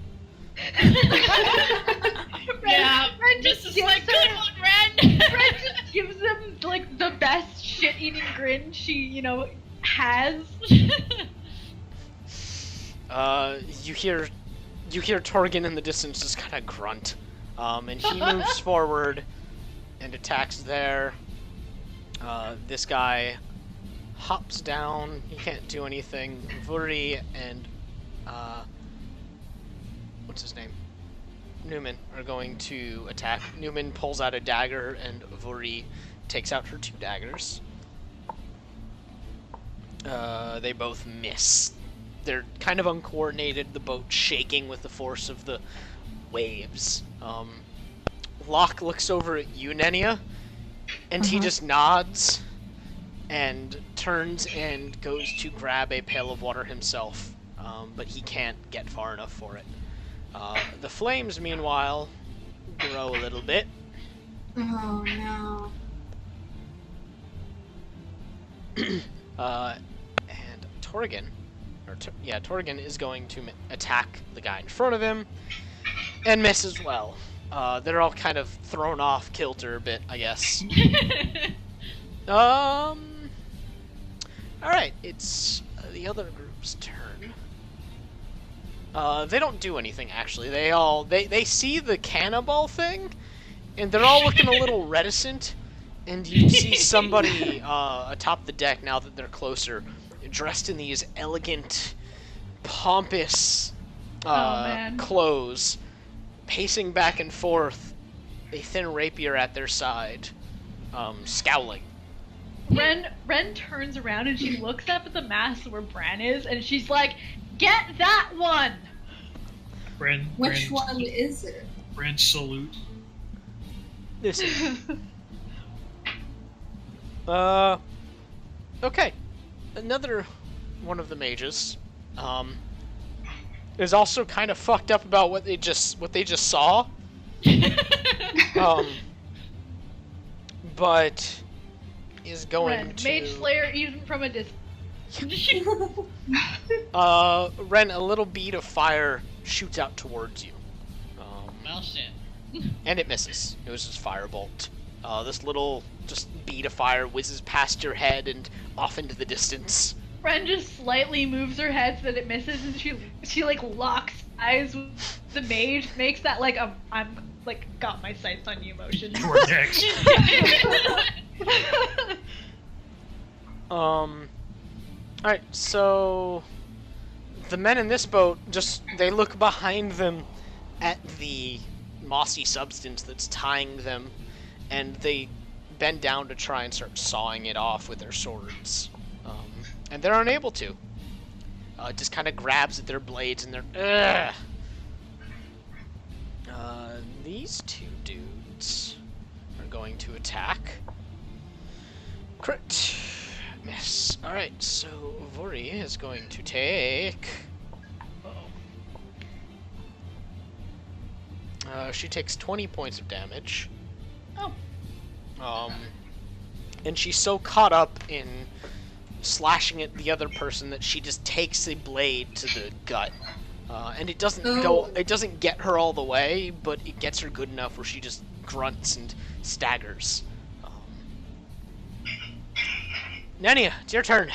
Yeah, Ren this just is like, gives good her- one, Ren! Ren just gives them the best shit-eating grin she has. You hear Torgan in the distance just kind of grunt, and he moves forward and attacks there. This guy hops down. He can't do anything. Vuri and what's his name? Newman are going to attack. Newman pulls out a dagger, and Vuri takes out her 2 daggers. They both miss. They're kind of uncoordinated, the boat shaking with the force of the waves. Locke looks over at you, Nenia, and he just nods and turns and goes to grab a pail of water himself, but he can't get far enough for it. The flames, meanwhile, grow a little bit. Oh no. And Torgan, Torgan is going to attack the guy in front of him, and miss as well. They're all kind of thrown off kilter a bit, I guess. Alright, it's the other group's turn. They don't do anything, actually. They see the cannonball thing, and they're all looking a little reticent, and you see somebody atop the deck, now that they're closer, dressed in these elegant, pompous clothes, pacing back and forth, a thin rapier at their side, scowling. Ren turns around and she looks up at the mast where Bran is, and she's like, "Get that one!" Which one is it? Brand salute. This is... Okay. Another one of the mages, is also kind of fucked up about what they just saw. But is going to... Mage Slayer even from a distance. Ren, a little bead of fire shoots out towards you. Well, shit. And it misses. It was just firebolt. This little bead of fire whizzes past your head and off into the distance. Ren just slightly moves her head so that it misses, and she locks eyes with the mage, makes that I'm got my sights on you motion. Vortex. Alright, so the men in this boat they look behind them at the mossy substance that's tying them, and they bend down to try and start sawing it off with their swords. And they're unable to. It just kind of grabs at their blades and they're... These 2 dudes are going to attack. Crit. Miss. Alright, so Vuri is going to take... she takes 20 points of damage. Oh. And she's so caught up in slashing at the other person that she just takes a blade to the gut. And it doesn't get her all the way, but it gets her good enough where she just grunts and staggers. Nania, it's your turn.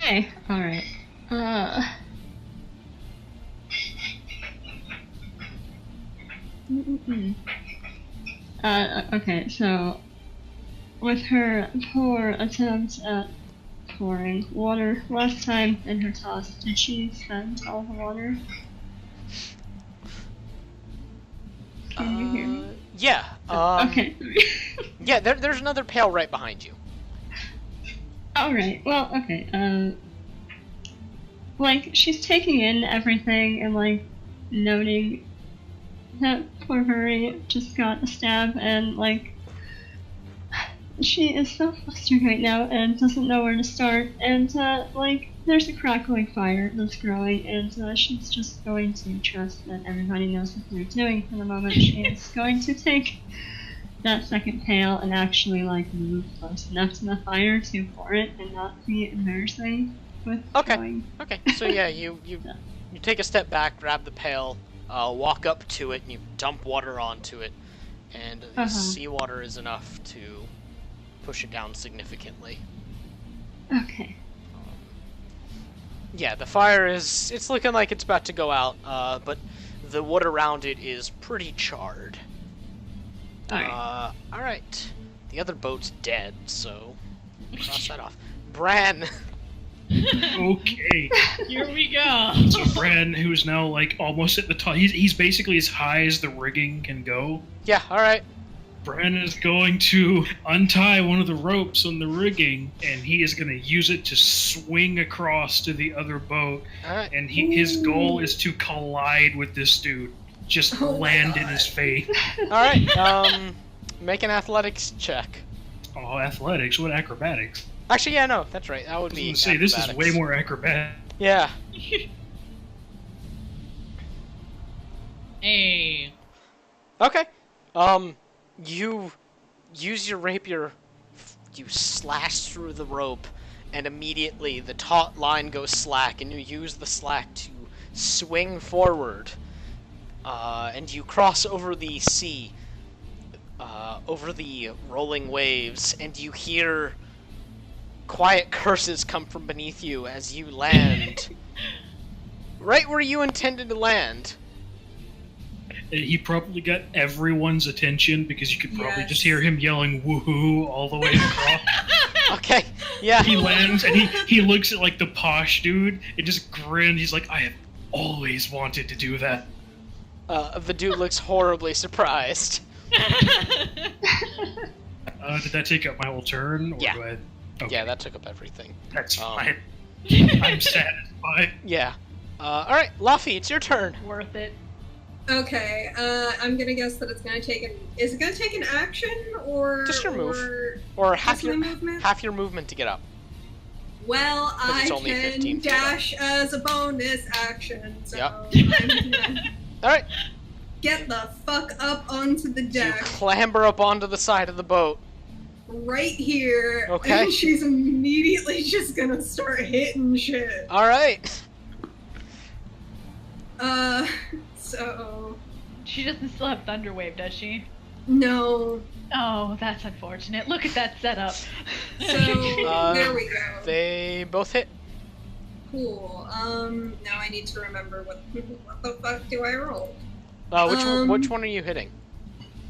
Okay, alright. Okay, so with her poor attempt at pouring water last time in her toss, did she spend all the water? Can you hear me? Yeah. Okay. Yeah, there's another pail right behind you. Alright, well, okay, like, she's taking in everything and, like, noting that poor Hurry just got a stab, and, like, she is so flustered right now and doesn't know where to start, and, like, there's a crackling fire that's growing, and, she's just going to trust that everybody knows what they're doing for the moment. She is going to take that second pail and actually, like, move close enough to the fire to pour it and not be embarrassing with going. Okay, so yeah, you take a step back, grab the pail, walk up to it, and you dump water onto it, and the seawater is enough to push it down significantly. Okay. Yeah, the fire it's looking like it's about to go out, but the wood around it is pretty charred. Alright. The other boat's dead, so cross that off. Bran! Okay. Here we go. So Bran, who's now like almost at the top, he's basically as high as the rigging can go. Yeah, alright. Bran is going to untie one of the ropes on the rigging, and he is going to use it to swing across to the other boat. Alright. And his goal is to collide with this dude. Just land in his face. Alright, make an athletics check. Oh, athletics? What acrobatics? Actually, yeah, no, that's right. That would be say this is way more acrobatic. Yeah. Hey. Okay. You use your rapier, you slash through the rope, and immediately the taut line goes slack, and you use the slack to swing forward, and you cross over the sea, over the rolling waves, and you hear quiet curses come from beneath you as you land right where you intended to land. He probably got everyone's attention because you could probably just hear him yelling woohoo all the way across. Okay, yeah. He lands and he looks at like the posh dude and just grins. He's like, I have always wanted to do that. The dude looks horribly surprised. Did that take up my whole turn? Or yeah. Do I... Okay. Yeah, that took up everything. That's fine. I'm satisfied. Yeah. Alright, Luffy, it's your turn. Worth it. Okay, I'm gonna guess that it's gonna take an... Is it gonna take an action, or... Just your move. Or half your movement to get up. Well, I can dash as a bonus action, so I'm gonna Alright. get the fuck up onto the deck. You clamber up onto the side of the boat. Right here. Okay. And she's immediately just gonna start hitting shit. Alright. So... She doesn't still have Thunderwave, does she? No. Oh, that's unfortunate. Look at that setup. So, there we go. They both hit. Cool. Now I need to remember what the fuck do I roll? Which one are you hitting?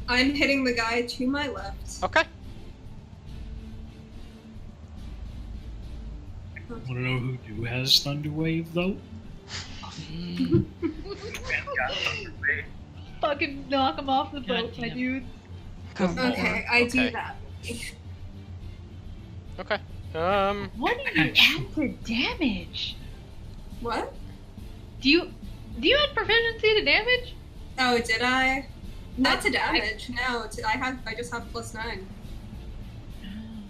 I'm hitting the guy to my left. Okay. Want to know who has Thunderwave, though? Fucking knock him off the boat, my dude. Okay, I do that. Okay. What do you add to damage? What? Do you add proficiency to damage? Oh, did I? Not to damage. No, I just have +9.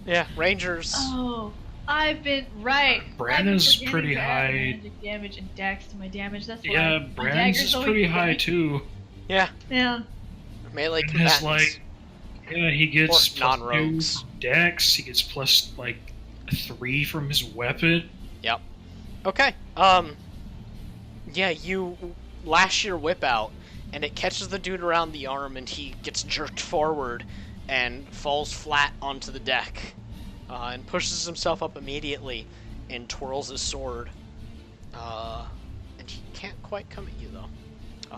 Yeah, Rangers. Oh, I've been right. Brandon's pretty high. Magic damage and dex to my damage. That's why. Yeah, Brandon's is pretty high too. Yeah. Yeah. Melee combatants. Yeah, he gets or non-rogues. Dex. He gets plus like 3 from his weapon. Yep. Okay. Yeah, you lash your whip out, and it catches the dude around the arm, and he gets jerked forward and falls flat onto the deck, and pushes himself up immediately and twirls his sword. And he can't quite come at you, though.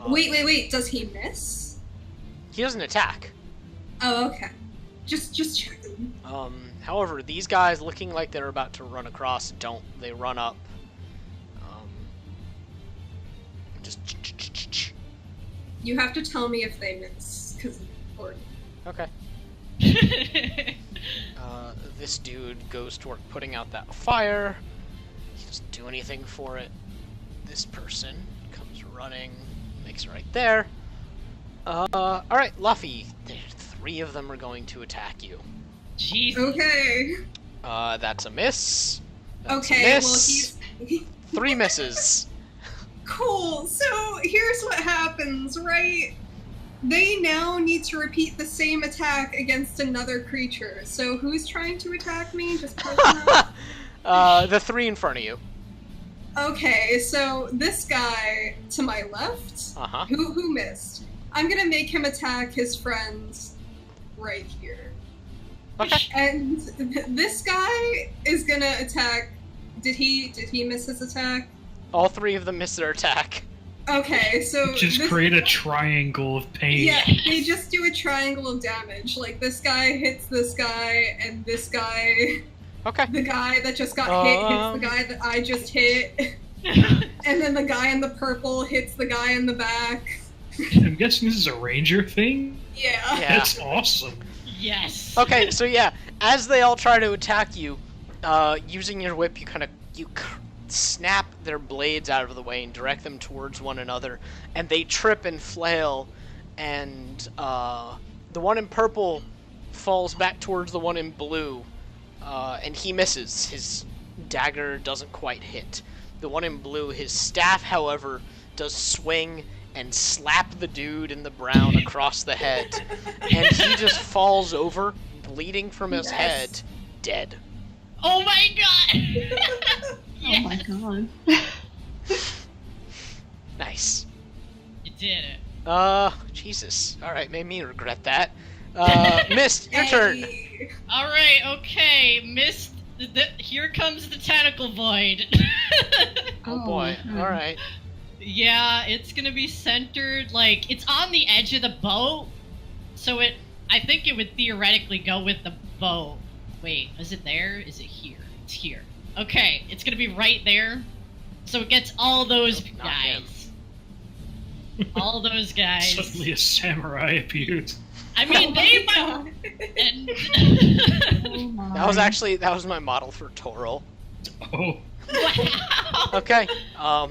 Wait. Does he miss? He doesn't attack. Oh, okay. Just checking. However, these guys looking like they're about to run across don't. They run up. Just. You have to tell me if they miss, because it's important. Okay. This dude goes to work putting out that fire. He doesn't do anything for it. This person comes running, makes it right there. Alright, Luffy. 3 of them are going to attack you. Jeez. Okay. That's a miss. That's okay, a miss. Well, he's... 3 misses. Cool, so here's what happens, right? They now need to repeat the same attack against another creature. So who's trying to attack me? Just the 3 in front of you. Okay, so this guy to my left, who missed? I'm gonna make him attack his friends right here. Okay. And this guy is gonna attack. Did he miss his attack? All 3 of them miss their attack. Okay, so just create a triangle of pain. Yeah, they just do a triangle of damage. Like this guy hits this guy, and this guy. Okay. The guy that just got hit hits the guy that I just hit, and then the guy in the purple hits the guy in the back. I'm guessing this is a ranger thing? Yeah. That's awesome. Yes. Okay, so yeah, as they all try to attack you, using your whip, you snap their blades out of the way and direct them towards one another, and they trip and flail, and the one in purple falls back towards the one in blue, and he misses. His dagger doesn't quite hit. The one in blue, his staff, however, does swing and slap the dude in the brown across the head, and he just falls over, bleeding from his head, dead. Oh my god! Oh my god. Nice. You did it. Jesus. Alright, made me regret that. Mist, your turn. Alright, okay. Mist, here comes the tentacle void. Oh boy, alright. Yeah, it's gonna be centered, like, it's on the edge of the boat, so I think it would theoretically go with the boat. Wait, is it there? Is it here? It's here. Okay, it's gonna be right there, so it gets all those guys. All those guys. Suddenly a samurai appears. I mean, they might... That was my model for Toro. Oh. Wow! Okay,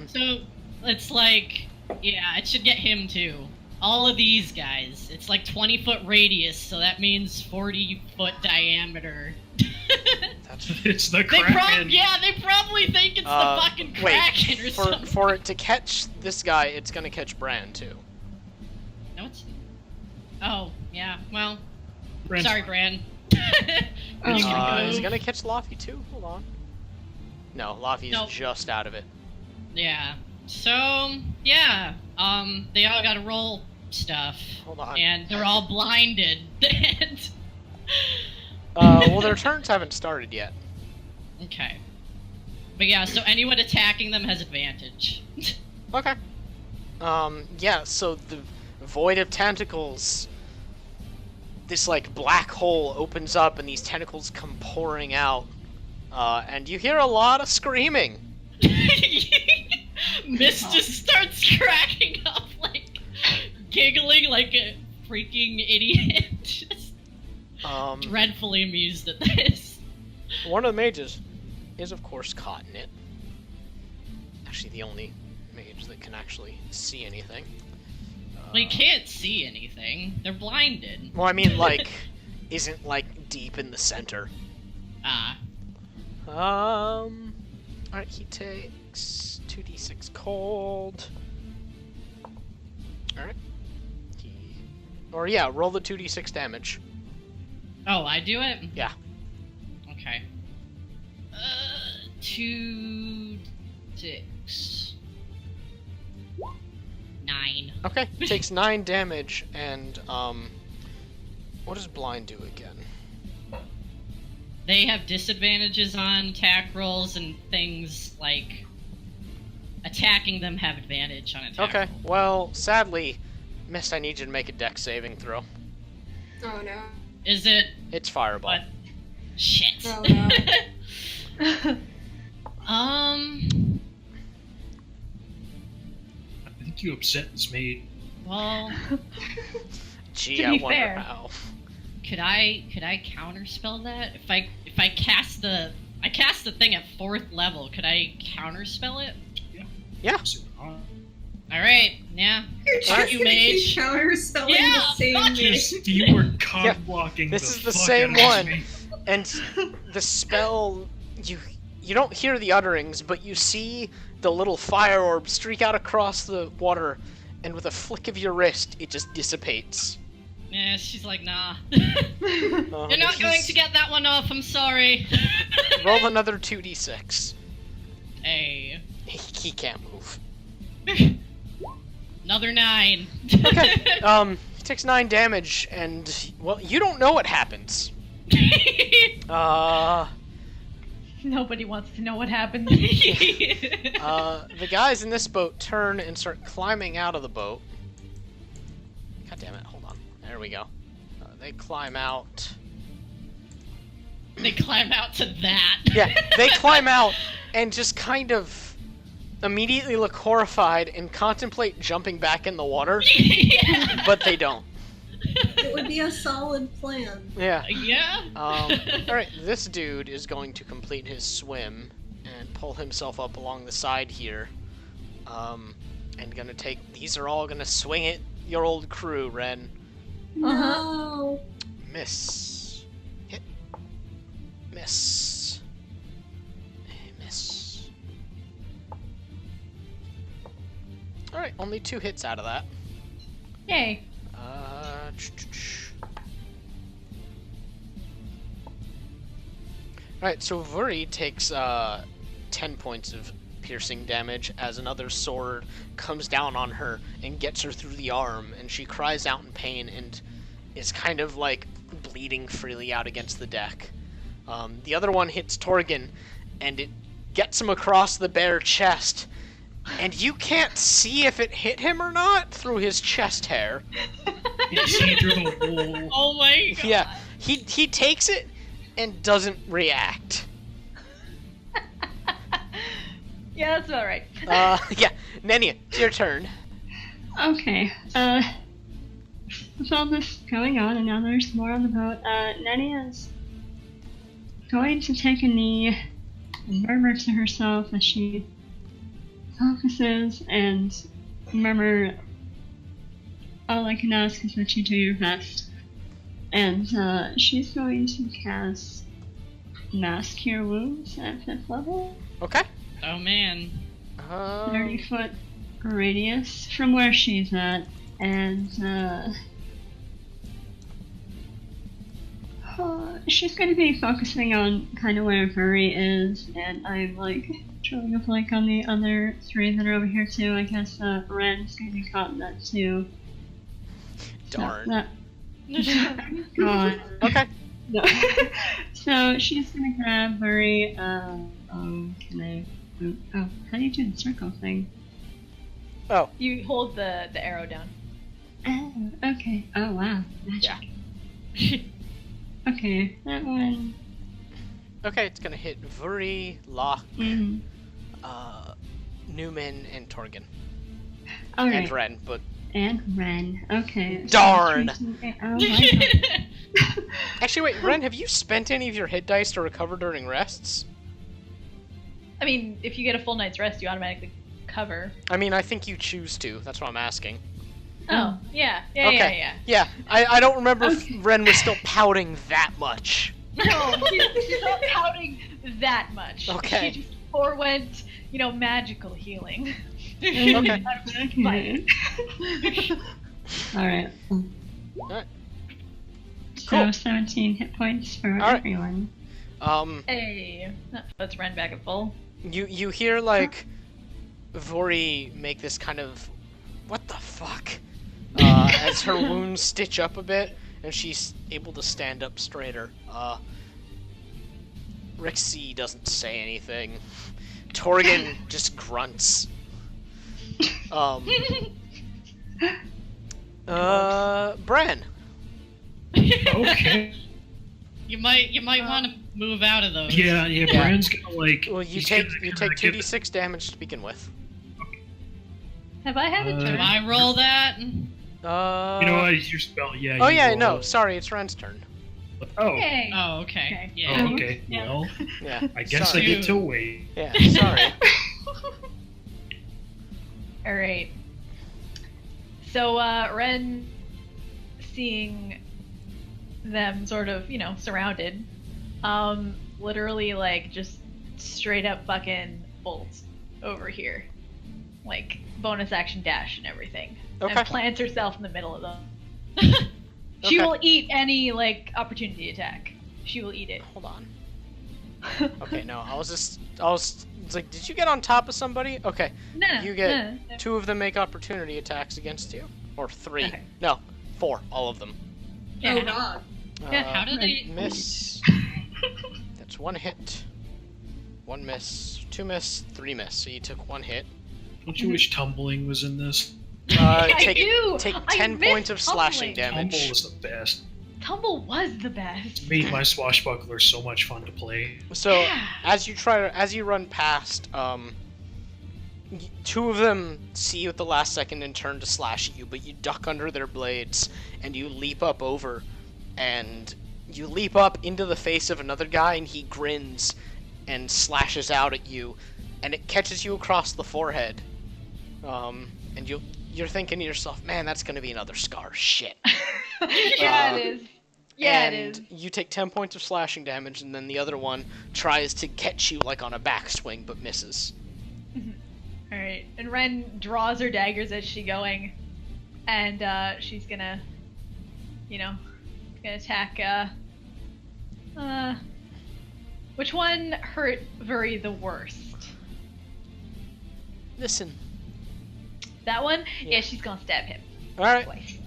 So, it's like, yeah, it should get him too. All of these guys. It's like 20-foot radius, so that means 40-foot diameter. It's the Kraken. They probably think it's the fucking Kraken or something. For it to catch this guy, it's gonna catch Bran too. No, it's... Oh, yeah, well... Bran's... Sorry, Bran. Is it gonna catch Luffy too? Hold on. No, Luffy's just out of it. Yeah. So, yeah. They all gotta roll stuff. Hold on. And they're all blinded. Well, their turns haven't started yet. Okay. But yeah, so anyone attacking them has advantage. Okay. Yeah, so the void of tentacles, this, like, black hole opens up and these tentacles come pouring out. And you hear a lot of screaming. Mist just starts cracking up, like, giggling like a freaking idiot. Just dreadfully amused at this. One of the mages is, of course, caught in it. Actually, the only mage that can actually see anything. Well, you can't see anything. They're blinded. Well, I mean, like, isn't, like, deep in the center. Ah. Alright, he takes 2d6 cold. Alright. Roll the 2d6 damage. Oh, I do it? Yeah. Okay. 2, 6, 9. Okay, takes 9 damage, and, what does blind do again? They have disadvantages on attack rolls and things like attacking them have advantage on attack rolls. Well, sadly, Mist, I need you to make a dex saving throw. Oh no. Is it? It's fireball. What? Shit. Oh no. I think you upset this maid. Well, Gee, To I be wonder fair. how. could I counterspell that? If I cast the thing at 4th level, could I counterspell it? Yeah. All right, yeah. You're just Fuck you, gonna keep mage. counterspelling Yeah, the same fuck it. Just, you were cock blocking This the is the fuck same out of one. me. And the spell, you don't hear the utterings, but you see the little fire orb streak out across the water, and with a flick of your wrist, it just dissipates. Yeah, she's like, nah. You're not going to get that one off, I'm sorry. Roll another 2d6. Hey. He can't move. Another 9. Okay, he takes 9 damage, and, well, you don't know what happens. Nobody wants to know what happened. The guys in this boat turn and start climbing out of the boat. God damn it, hold on. There we go. They climb out. They climb out to that. Yeah, they climb out and just kind of immediately look horrified and contemplate jumping back in the water, but they don't. It would be a solid plan. Yeah. Yeah. Alright, this dude is going to complete his swim and pull himself up along the side here. And gonna take. These are all gonna swing at your old crew, Ren. No. Miss. Hit. Miss. Miss. Alright, only 2 hits out of that. Yay. Alright, so Vuri takes 10 points of piercing damage as another sword comes down on her and gets her through the arm, and she cries out in pain and is kind of like bleeding freely out against the deck. The other one hits Torgan, and it gets him across the bare chest, and you can't see if it hit him or not through his chest hair. You see through the wool. Oh my god. Yeah, he takes it and doesn't react. Yeah, that's about right. Yeah, Nenia, it's your turn. Okay, with all this going on, and now there's more on the boat, Nenia's going to take a knee and murmur to herself as she focuses and murmur, all I can ask is that you do your best. And she's going to cast Mass Cure Wounds at 5th level. Okay. Oh man. 30-foot radius from where she's at. And she's going to be focusing on kind of where Vuri is. And I'm like drawing a blank on the other 3 that are over here too. I guess Ren's going to be caught in that too. Darn. God. Okay. No. So she's gonna grab Vuri. Can I? Oh, how do you do the circle thing? Oh. You hold the arrow down. Oh, okay. Oh wow, magic. Yeah. Okay, that one. Okay, it's gonna hit Vuri, Locke, Mm-hmm. Newman, and Torgan. All right. And Ren, but... And Ren. Okay. Darn! So oh my god. Actually, wait, Ren, have you spent any of your hit dice to recover during rests? I mean, if you get a full night's rest, you automatically cover. I mean, I think you choose to. That's what I'm asking. Oh, yeah. Yeah, Okay. yeah. Yeah, I don't remember Okay. if Ren was still pouting that much. No, she's not pouting that much. Okay. She just forewent, magical healing. Okay. Okay. Alright. Alright. So 17 hit points for everyone. Hey, let's run back at full. You hear like Vori make this kind of what the fuck as her wounds stitch up a bit and she's able to stand up straighter. Rixie doesn't say anything. Torgan just grunts. Bran. Okay. You might want to move out of those. Yeah. Bran's gonna like. Well, you take 2d6 damage to begin with. Have I had a turn? Can I roll that? You know what? It's your spell. Yeah. Oh yeah, no. Sorry, it's Ren's turn. Oh. Hey. Oh, okay. Yeah. Oh, okay. Yeah. Well, Yeah. I guess sorry. I get to wait. Yeah. Sorry. All right. So Ren, seeing them sort of, surrounded, literally like just straight up fucking bolts over here, like bonus action dash and everything, and plants herself in the middle of them. She will eat any like opportunity attack. She will eat it. Hold on. Okay, no, I was it's like, did you get on top of somebody? Okay. No. You get 2 of them make opportunity attacks against you, or 3. Okay. No, 4, all of them. Yeah. Oh god. How do they miss? That's 1 hit. 1 miss, 2 miss, 3 miss. So you took 1 hit. Don't you wish tumbling was in this? Take I do. 10 points of slashing Tumble damage. was the best. Tumble was the best. It made my swashbuckler so much fun to play. So as you run past, 2 of them see you at the last second and turn to slash at you, but you duck under their blades and you leap up over, and you leap up into the face of another guy, and he grins and slashes out at you, and it catches you across the forehead. And you're thinking to yourself, man, that's gonna be another scar. Shit. Yeah, it is. Yeah, it is. You take 10 points of slashing damage, and then the other one tries to catch you like on a backswing, but misses. Alright, and Ren draws her daggers as she's going, and she's gonna attack, which one hurt Vuri the worst? Listen. That one? Yeah, she's gonna stab him. Alright. Twice.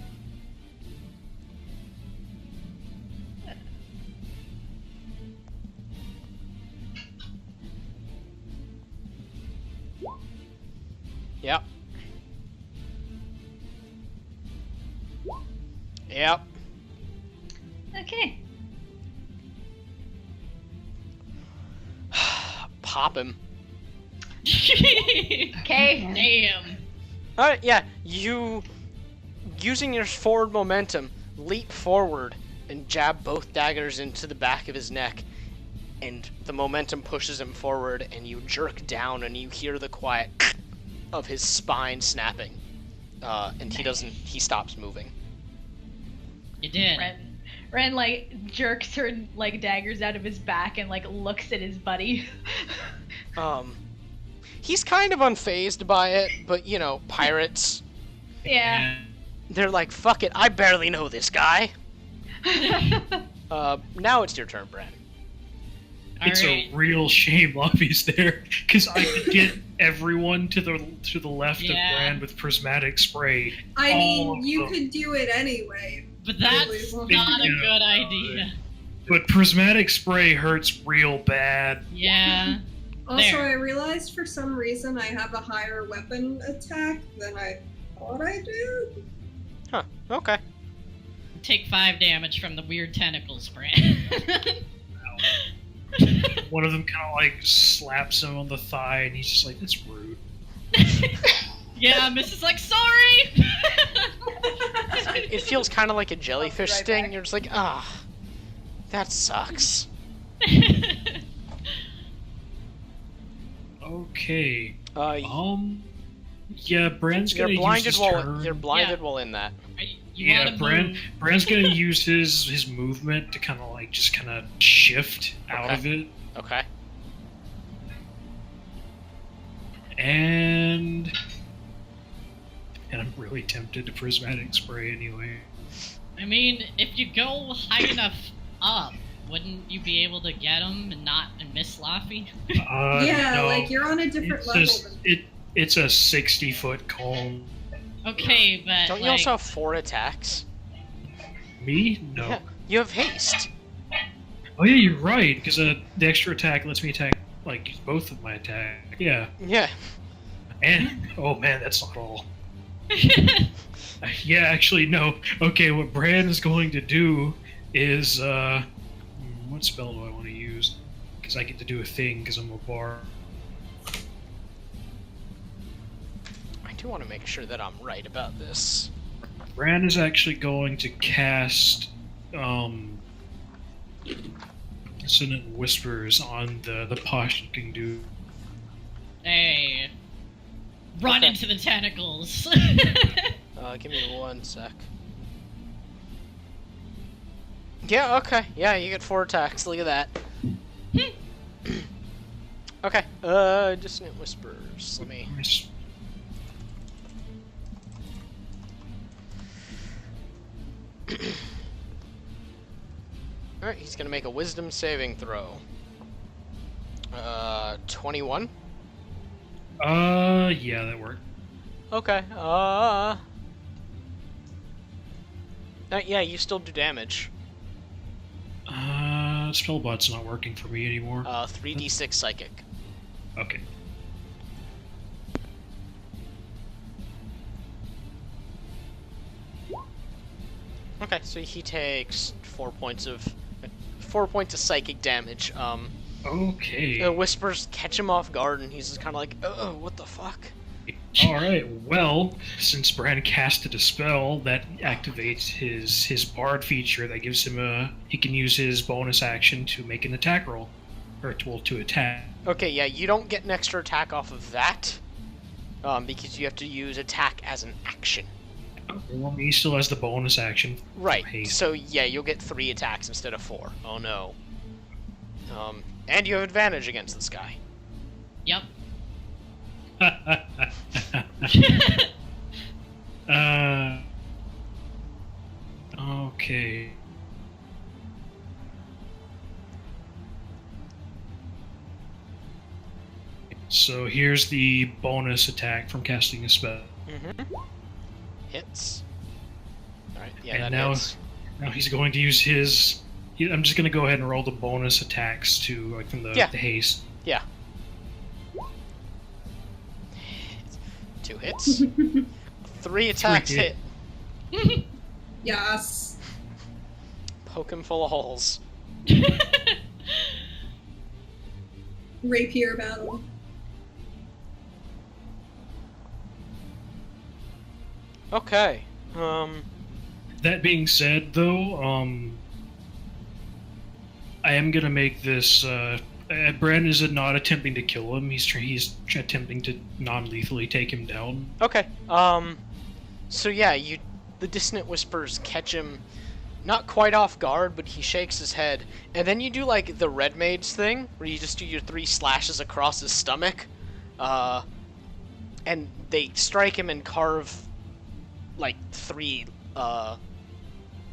Yep. Yep. Okay. Pop him. Okay. Damn. Alright, yeah. You, using your forward momentum, leap forward and jab both daggers into the back of his neck, and the momentum pushes him forward, and you jerk down, and you hear the quiet of his spine snapping, and he stops moving. You did. Ren like jerks her like daggers out of his back and like looks at his buddy. He's kind of unfazed by it, but pirates. Yeah. They're like, fuck it, I barely know this guy. Now it's your turn, Bran. It's a real shame Lobby's there, because I could get everyone to the left of Bran with prismatic spray. I mean, you could do it anyway. But that's not a good idea. But prismatic spray hurts real bad. Yeah. Also, I realized for some reason I have a higher weapon attack than I thought I did. Huh, okay. Take 5 damage from the weird tentacles, Bran. One of them kind of like slaps him on the thigh, and he's just like, "That's rude." Yeah, Mrs. like, sorry. It feels kind of like a jellyfish sting. Back. You're just like, that sucks. Okay. Yeah, Bran's gonna use his turn. You're blinded while in that. Bran's gonna use his movement to kind of shift out of it. Okay. And I'm really tempted to prismatic spray anyway. I mean, if you go high enough up, wouldn't you be able to get him and miss Laffy? Yeah, no. like you're on a different level. It's a 60-foot cone. Okay, but don't you also have 4 attacks? Me? No. Yeah, you have haste. Oh yeah, you're right. Because the extra attack lets me attack like both of my attack. Yeah. Yeah. And oh man, that's not all. Yeah, actually no. Okay, what Bran is going to do is what spell do I want to use? Because I get to do a thing because I'm a bard. I do want to make sure that I'm right about this. Bran is actually going to cast Dissonant Whispers on the posh-looking dude. Hey. Run into the tentacles. Give me 1 sec. Yeah, okay. Yeah, you get 4 attacks. Look at that. Okay. Dissonant Whispers. Let me... Alright, he's gonna make a wisdom saving throw. 21? Yeah, that worked. Okay, yeah, you still do damage. Spellbot's not working for me anymore. 3d6 psychic. Okay. Okay, so he takes 4 points of psychic damage. Okay. The whispers catch him off guard, and he's just kind of like, "Oh, what the fuck?" Alright, well, since Bran casted a spell, that activates his bard feature that gives him he can use his bonus action to make an attack roll. Or to attack. Okay, yeah, you don't get an extra attack off of that, because you have to use attack as an action. Well, he still has the bonus action. Right, so yeah, you'll get 3 attacks instead of 4. Oh no. And you have advantage against this guy. Yep. Okay. So here's the bonus attack from casting a spell. Mm-hmm. Hits. Alright, yeah, and that now, hits. Now he's going to use his... I'm just going to go ahead and roll the bonus attacks from the haste. Yeah. 2 hits. 3 attacks hit. Yes. Poke him full of holes. Rapier battle. Okay. That being said, though, I am gonna make this. Bran is not attempting to kill him. He's attempting to non-lethally take him down. Okay. So yeah, the dissonant whispers catch him, not quite off guard, but he shakes his head, and then you do like the Red Mage thing, where you just do your 3 slashes across his stomach, and they strike him and carve like 3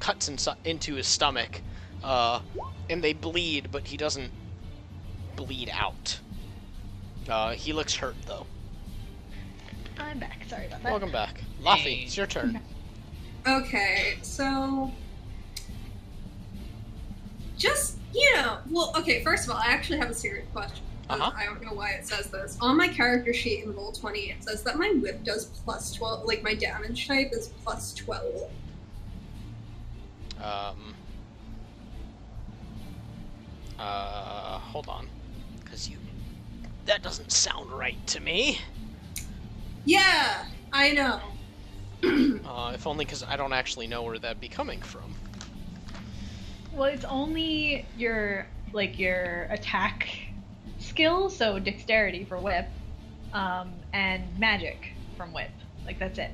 cuts into his stomach, and they bleed, but he doesn't bleed out. He looks hurt though. I'm back. Sorry about that. Welcome back. Laffy, it's your turn. Okay, so... Just, okay, first of all, I actually have a serious question. I don't know why it says this. On my character sheet in Roll20, it says that my whip does plus 12, like my damage type is plus 12. Hold on. Because that doesn't sound right to me. Yeah, I know. If only because I don't actually know where that'd be coming from. Well, it's only your attack skill, so dexterity for whip, and magic from whip. Like, that's it.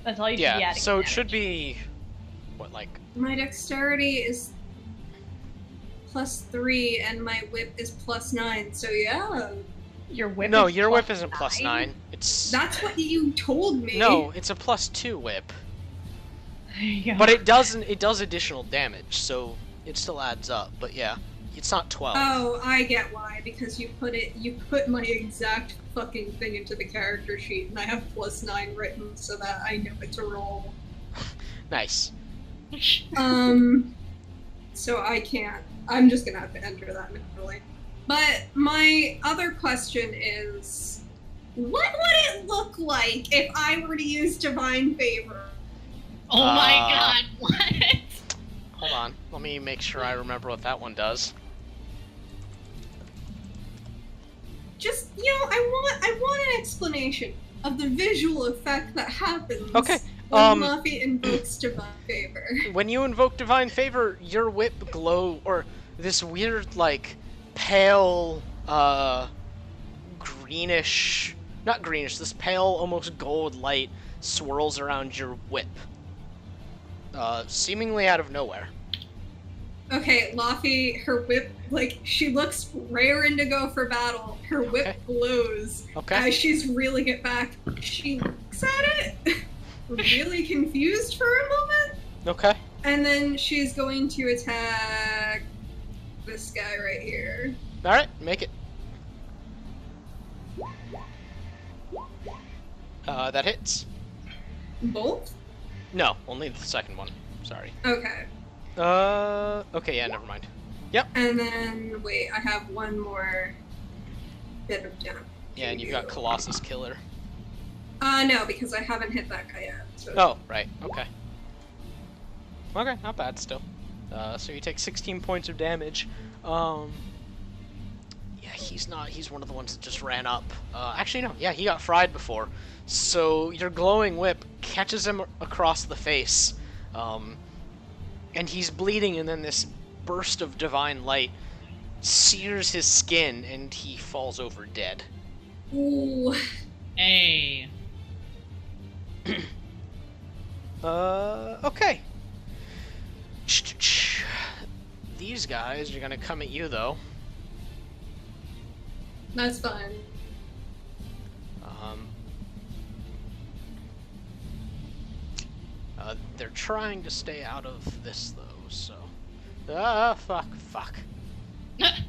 That's all you should be adding. So it should be... What, like... My dexterity is plus 3, and my whip is plus 9, so yeah. Your whip No, is your plus whip isn't plus 9. It's... That's what you told me. No, it's a plus 2 whip. But it does additional damage, so it still adds up. But yeah, it's not 12. Oh, I get why. Because you put my exact fucking thing into the character sheet, and I have +9 written so that I know what to roll. Nice. So I can't. I'm just gonna have to enter that manually. But my other question is, what would it look like if I were to use Divine Favor? Oh my god, what? Hold on, let me make sure I remember what that one does. Just, I want an explanation of the visual effect that happens when Luffy invokes Divine Favor. When you invoke Divine Favor, your whip or this weird, like, pale, greenish, not greenish, this pale, almost gold light swirls around your whip. Seemingly out of nowhere. Okay, Luffy, her whip, like, she looks raring to go for battle. Her whip glows as she's reeling it back. She looks at it, really confused for a moment. Okay. And then she's going to attack this guy right here. Alright, make it. That hits. Both? No, only the second one. Sorry. Okay. Okay, yeah, never mind. Yep. And then, wait, I have one more bit of damage. Yeah, and you've got Colossus Killer. No, because I haven't hit that guy yet. So. Oh, right, okay. Okay, not bad still. So you take 16 points of damage. Yeah, he's one of the ones that just ran up. Actually, no, yeah, he got fried before. So your glowing whip catches him across the face. And he's bleeding, and then this burst of divine light sears his skin, and he falls over dead. Ooh. Hey. Okay. These guys are gonna come at you, though. That's fine. They're trying to stay out of this, though, so... fuck.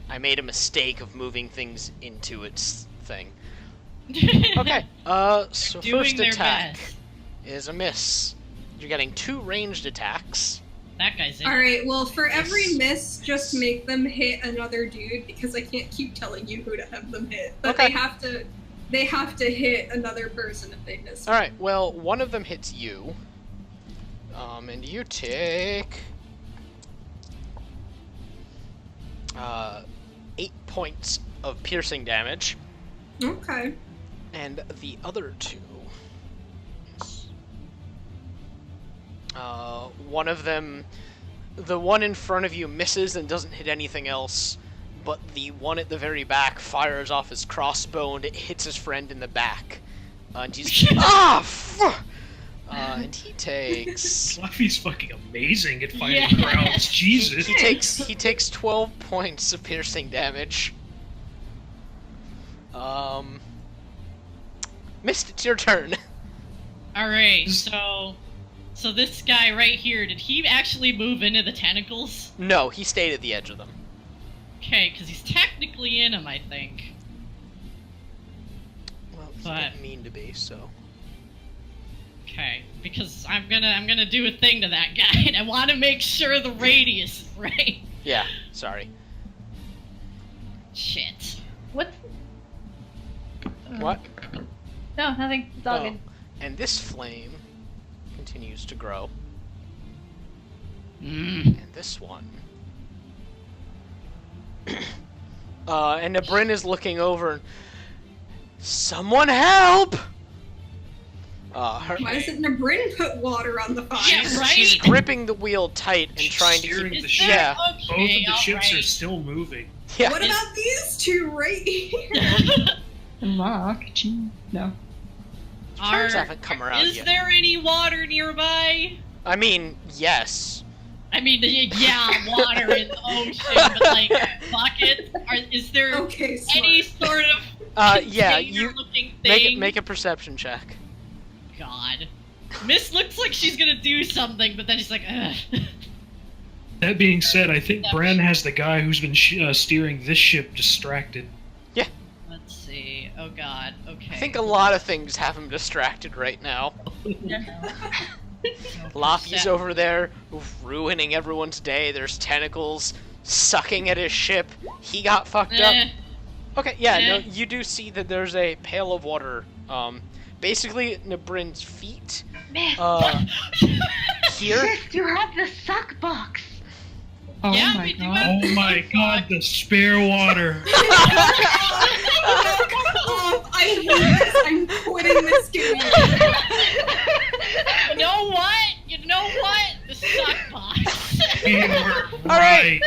I made a mistake of moving things into its thing. Okay, so first attack is a miss. You're getting 2 ranged attacks. That guy's in. Alright, well, for every miss, just make them hit another dude, because I can't keep telling you who to have them hit. But they have to hit another person if they miss. Alright, well, one of them hits you. And you take... 8 points of piercing damage. Okay. And the other 2... one of them... The one in front of you misses and doesn't hit anything else, but the one at the very back fires off his crossbow and it hits his friend in the back. And he's... and he takes... Fluffy's fucking amazing at fighting crowds, Jesus. He takes 12 points of piercing damage. Mist, it's your turn. Alright, so this guy right here, did he actually move into the tentacles? No, he stayed at the edge of them. Okay, because he's technically in them, I think. Well, he didn't mean to be, so... Okay, because I'm gonna do a thing to that guy, and I want to make sure the radius is right. Yeah, sorry. Shit. What? What? No, nothing. It's all good. And this flame continues to grow. And this one. And Bryn is looking over and... Someone help! Why doesn't Nabrin put water on the fire? Yeah, right? She's gripping the wheel tight and trying to keep the ship. Yeah. Okay, both of the ships are still moving. Yeah. What about these two right here? Lock. No. Haven't come around Is yet. there any water nearby? I mean, yes. I mean, yeah, water in the ocean, but like buckets. Is there any sort of yeah, you looking thing? make a perception check. God. Miss looks like she's gonna do something, but then she's like, ugh. That being said, I think Bran has the guy who's been steering this ship distracted. Yeah. Let's see. Oh god. Okay. I think a lot of things have him distracted right now. Laffy's over there ruining everyone's day. There's tentacles sucking at his ship. He got fucked up. Okay, yeah, no, you do see that there's a pail of water. Basically, Nabrin's feet. Here. You have the suck box. Oh yeah, my we do god. have Oh my god, the spare water. I hate this. I'm quitting this game. You know what? You know what? The suck box. You were Alright,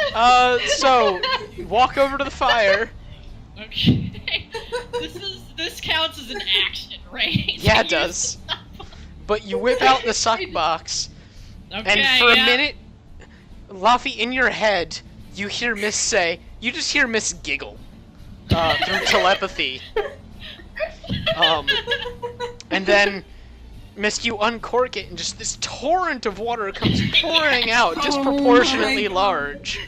so, walk over to the fire. Okay. This counts as an action, right? Yeah, it does. But you whip out the suck box, Okay, and for yeah. a minute, Laffy, in your head, you hear Miss say, you just hear Miss giggle, through telepathy. And then, Miss, you uncork it, and just this torrent of water comes pouring out, disproportionately large.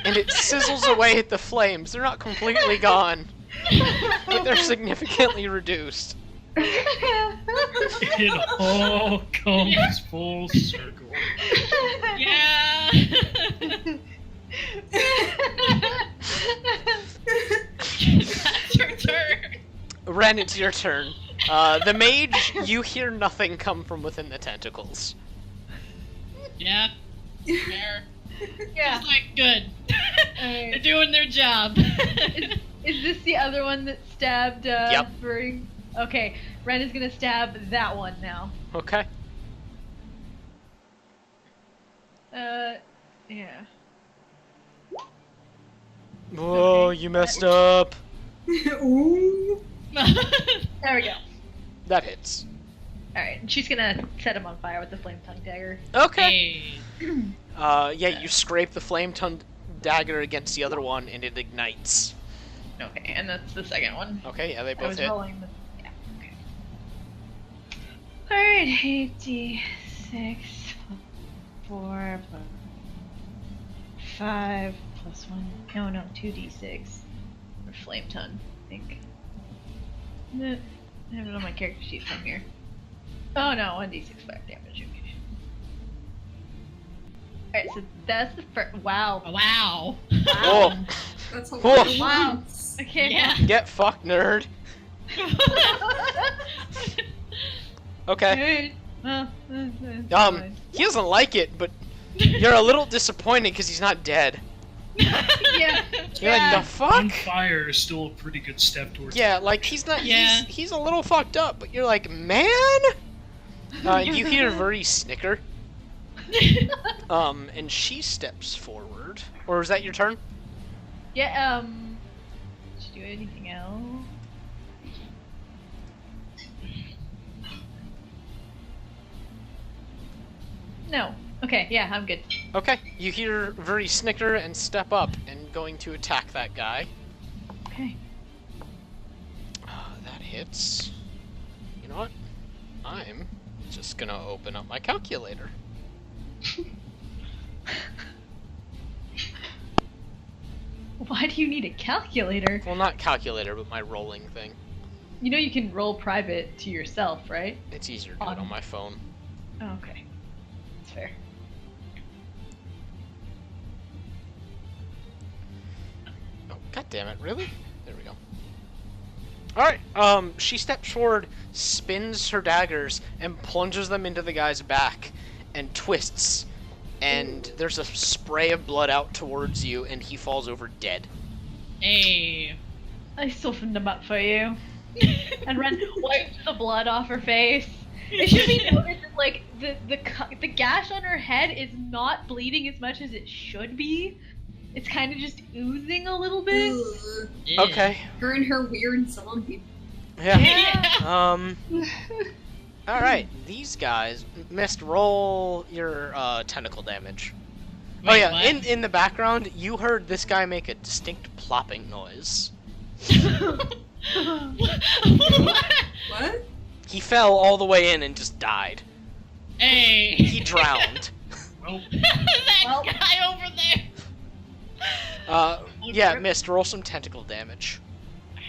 And it sizzles away at the flames. They're not completely gone, but they're significantly reduced. It all comes full circle. Yeah. That's your turn. Ren, it's your turn. The mage, you hear nothing come from within the tentacles. Yeah. Fair. Yeah. It's like, good. They're doing their job. Is this the other one that stabbed, Yep. Bring? Okay, Ren is gonna stab that one now. Okay. Yeah. Whoa, you messed up. Ooh. There we go. That hits. Alright, she's gonna set him on fire with the flame tongue dagger. Okay. Hey. Yeah, you scrape the flame tongue dagger against the other one, and it ignites. Okay, and that's the second one. Okay, yeah, they I both was hit. rolling the... Yeah, okay. Alright, 86 4 plus 5 plus 1. No, 2d6. Or flame tongue, I think. No, I have it on my character sheet from here. Oh no, 1d6 fire damage. Okay. Alright, so that's the first. Wow. Wow. Whoa. That's a Whoa. lot of Wow. ones. Okay. Yeah. Get fucked, nerd. Okay. Well, that's fine. He doesn't like it, but you're a little disappointed because he's not dead. Yeah. You're like, the On fuck? fire is still a pretty good step towards Yeah, like, he's not, Yeah. he's a little fucked up, but you're like, man? You hear Vuri snicker. And she steps forward. Or is that your turn? Yeah, should you do anything else? No. Okay, yeah, I'm good. Okay, you hear Vuri snicker and step up and going to attack that guy. Okay. That hits. You know what? I'm just gonna open up my calculator. Why do you need a calculator? Well, not calculator, but my rolling thing. You know you can roll private to yourself, right? It's easier to do it on my phone. Oh, okay. That's fair. Oh, god damn it, really? There we go. Alright, she steps forward, spins her daggers, and plunges them into the guy's back, and twists. And there's a spray of blood out towards you, and he falls over dead. Hey. I softened them up for you. And Ren wiped the blood off her face. It should be noted that, like, the gash on her head is not bleeding as much as it should be. It's kind of just oozing a little bit. Ugh. Okay. Her and her weird zombie. Yeah. Alright, these guys missed roll your tentacle damage. Wait, oh yeah, what? in the background, you heard this guy make a distinct plopping noise. What? What? He fell all the way in and just died. Hey! He drowned. That guy over there! Yeah, missed. Roll some tentacle damage.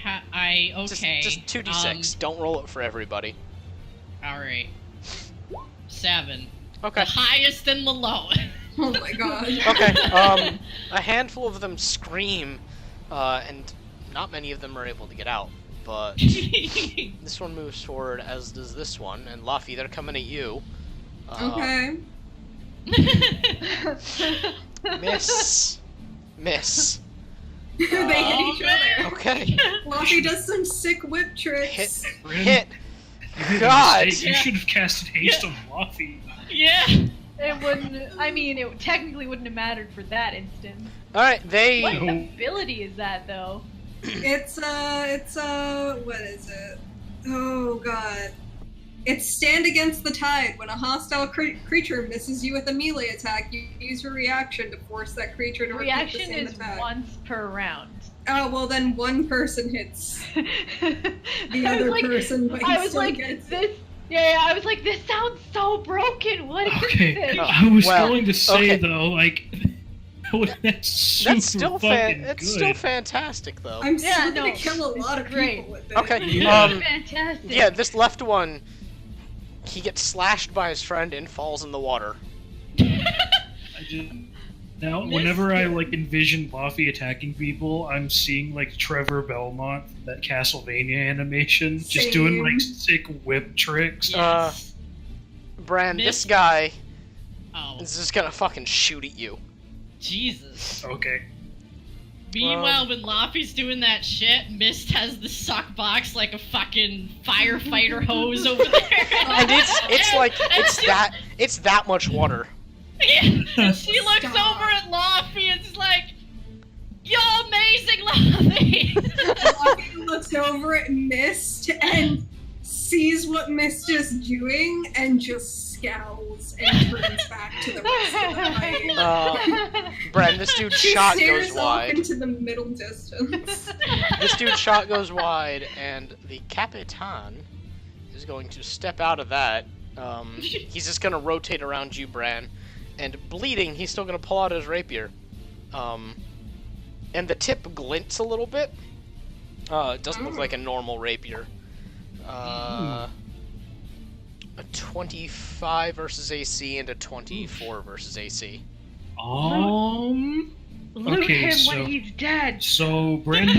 Okay. Just 2d6. Don't roll it for everybody. Alright. 7. Okay. The highest and the lowest. Oh my god. Okay, a handful of them scream, and not many of them are able to get out, but this one moves forward, as does this one, and Luffy, they're coming at you. Okay. Miss. They hit each other. Okay. Luffy does some sick whip tricks. Hit. You God! You should have casted haste on Luffy. Yeah! It wouldn't. I mean, it technically wouldn't have mattered for that instance. Alright, What ability is that, though? It's what is it? Oh god. It's Stand Against the Tide. When a hostile creature misses you with a melee attack, you use your reaction to force that creature to repeat the same Reaction is attack. once per round. Oh, well then one person hits the other person, but he still gets it. Yeah, I was like, this sounds so broken. What is this? I was going to say though, like, that's still still fantastic though. I'm still gonna kill a lot of people with it. Okay, fantastic. Yeah, this left one, he gets slashed by his friend and falls in the water. Whenever I like envision Luffy attacking people, I'm seeing like Trevor Belmont, that Castlevania animation, just doing like sick whip tricks. Yes. Bran, this guy is just gonna fucking shoot at you. Jesus. Okay. Meanwhile, when Luffy's doing that shit, Mist has the suck box like a fucking firefighter hose over there. And it's that much water. Yeah. And she looks over at Luffy and is like, "You're amazing, Luffy." Luffy looks over at Mist and sees what Mist is doing and just scowls and turns back to the rest of the fight. Bren, this dude's shot goes wide. Into the middle distance. This dude's shot goes wide, and the Capitan is going to step out of that. He's just gonna rotate around you, Bran. And bleeding, he's still gonna pull out his rapier. And the tip glints a little bit. It doesn't look like a normal rapier. A 25 versus AC and a 24 versus AC. Loot Okay, him so, when he's dead. So Bran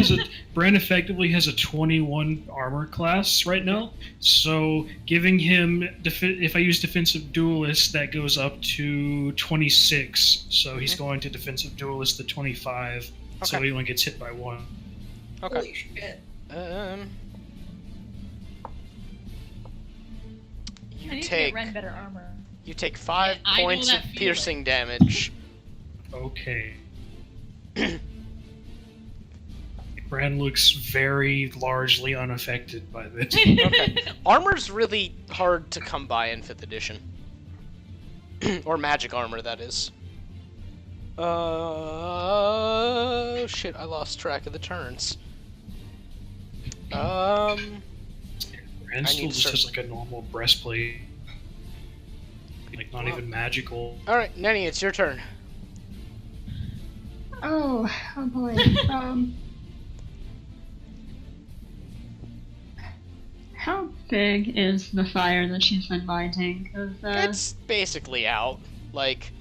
effectively has a 21 armor class right now. So giving him if I use defensive duelist, that goes up to 26. So he's going to defensive duelist to 25. So he only gets hit by 1. Okay. Holy shit. I need to get Ren better armor. You take 5 points of piercing damage. Okay. Bran looks very largely unaffected by this. Okay. Armor's really hard to come by in 5th edition. Or magic armor, that is. Shit, I lost track of the turns. Bran still just has like a normal breastplate. Like, not even magical. Alright, Nenny, it's your turn. Oh boy. How big is the fire that she's been lighting? It's basically out. Like,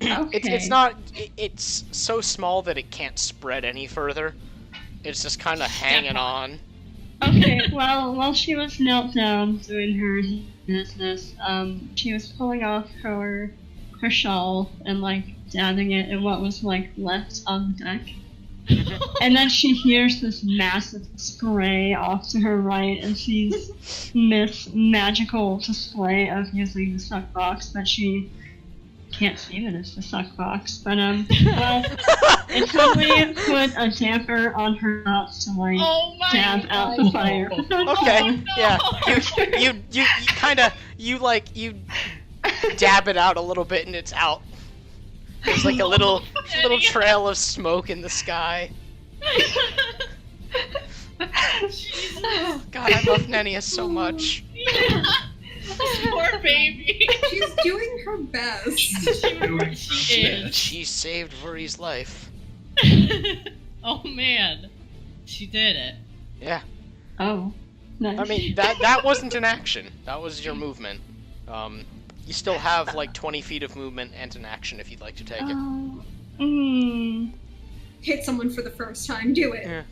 okay. it's not. It's so small that it can't spread any further. It's just kind of hanging on. Okay, well, while she was knelt down doing her business, she was pulling off her shawl and like dabbing it in what was like left on the deck. And then she hears this massive spray off to her right and sees this magical display of using the suck box, but she can't see that it's the suck box. But well, it totally put a damper on her thoughts to like dab out the fire. Okay, yeah. You kind of you dab it out a little bit and it's out. There's like a little trail of smoke in the sky. Oh, God, I love Nenia so much. Poor baby. She's doing her best. She is. She saved Vuri's life. Oh man, she did it. Yeah. Oh. Nice. I mean, that wasn't an action. That was your movement. You still have like 20 feet of movement and an action if you'd like to take it. Hit someone for the first time. Do it. Yeah.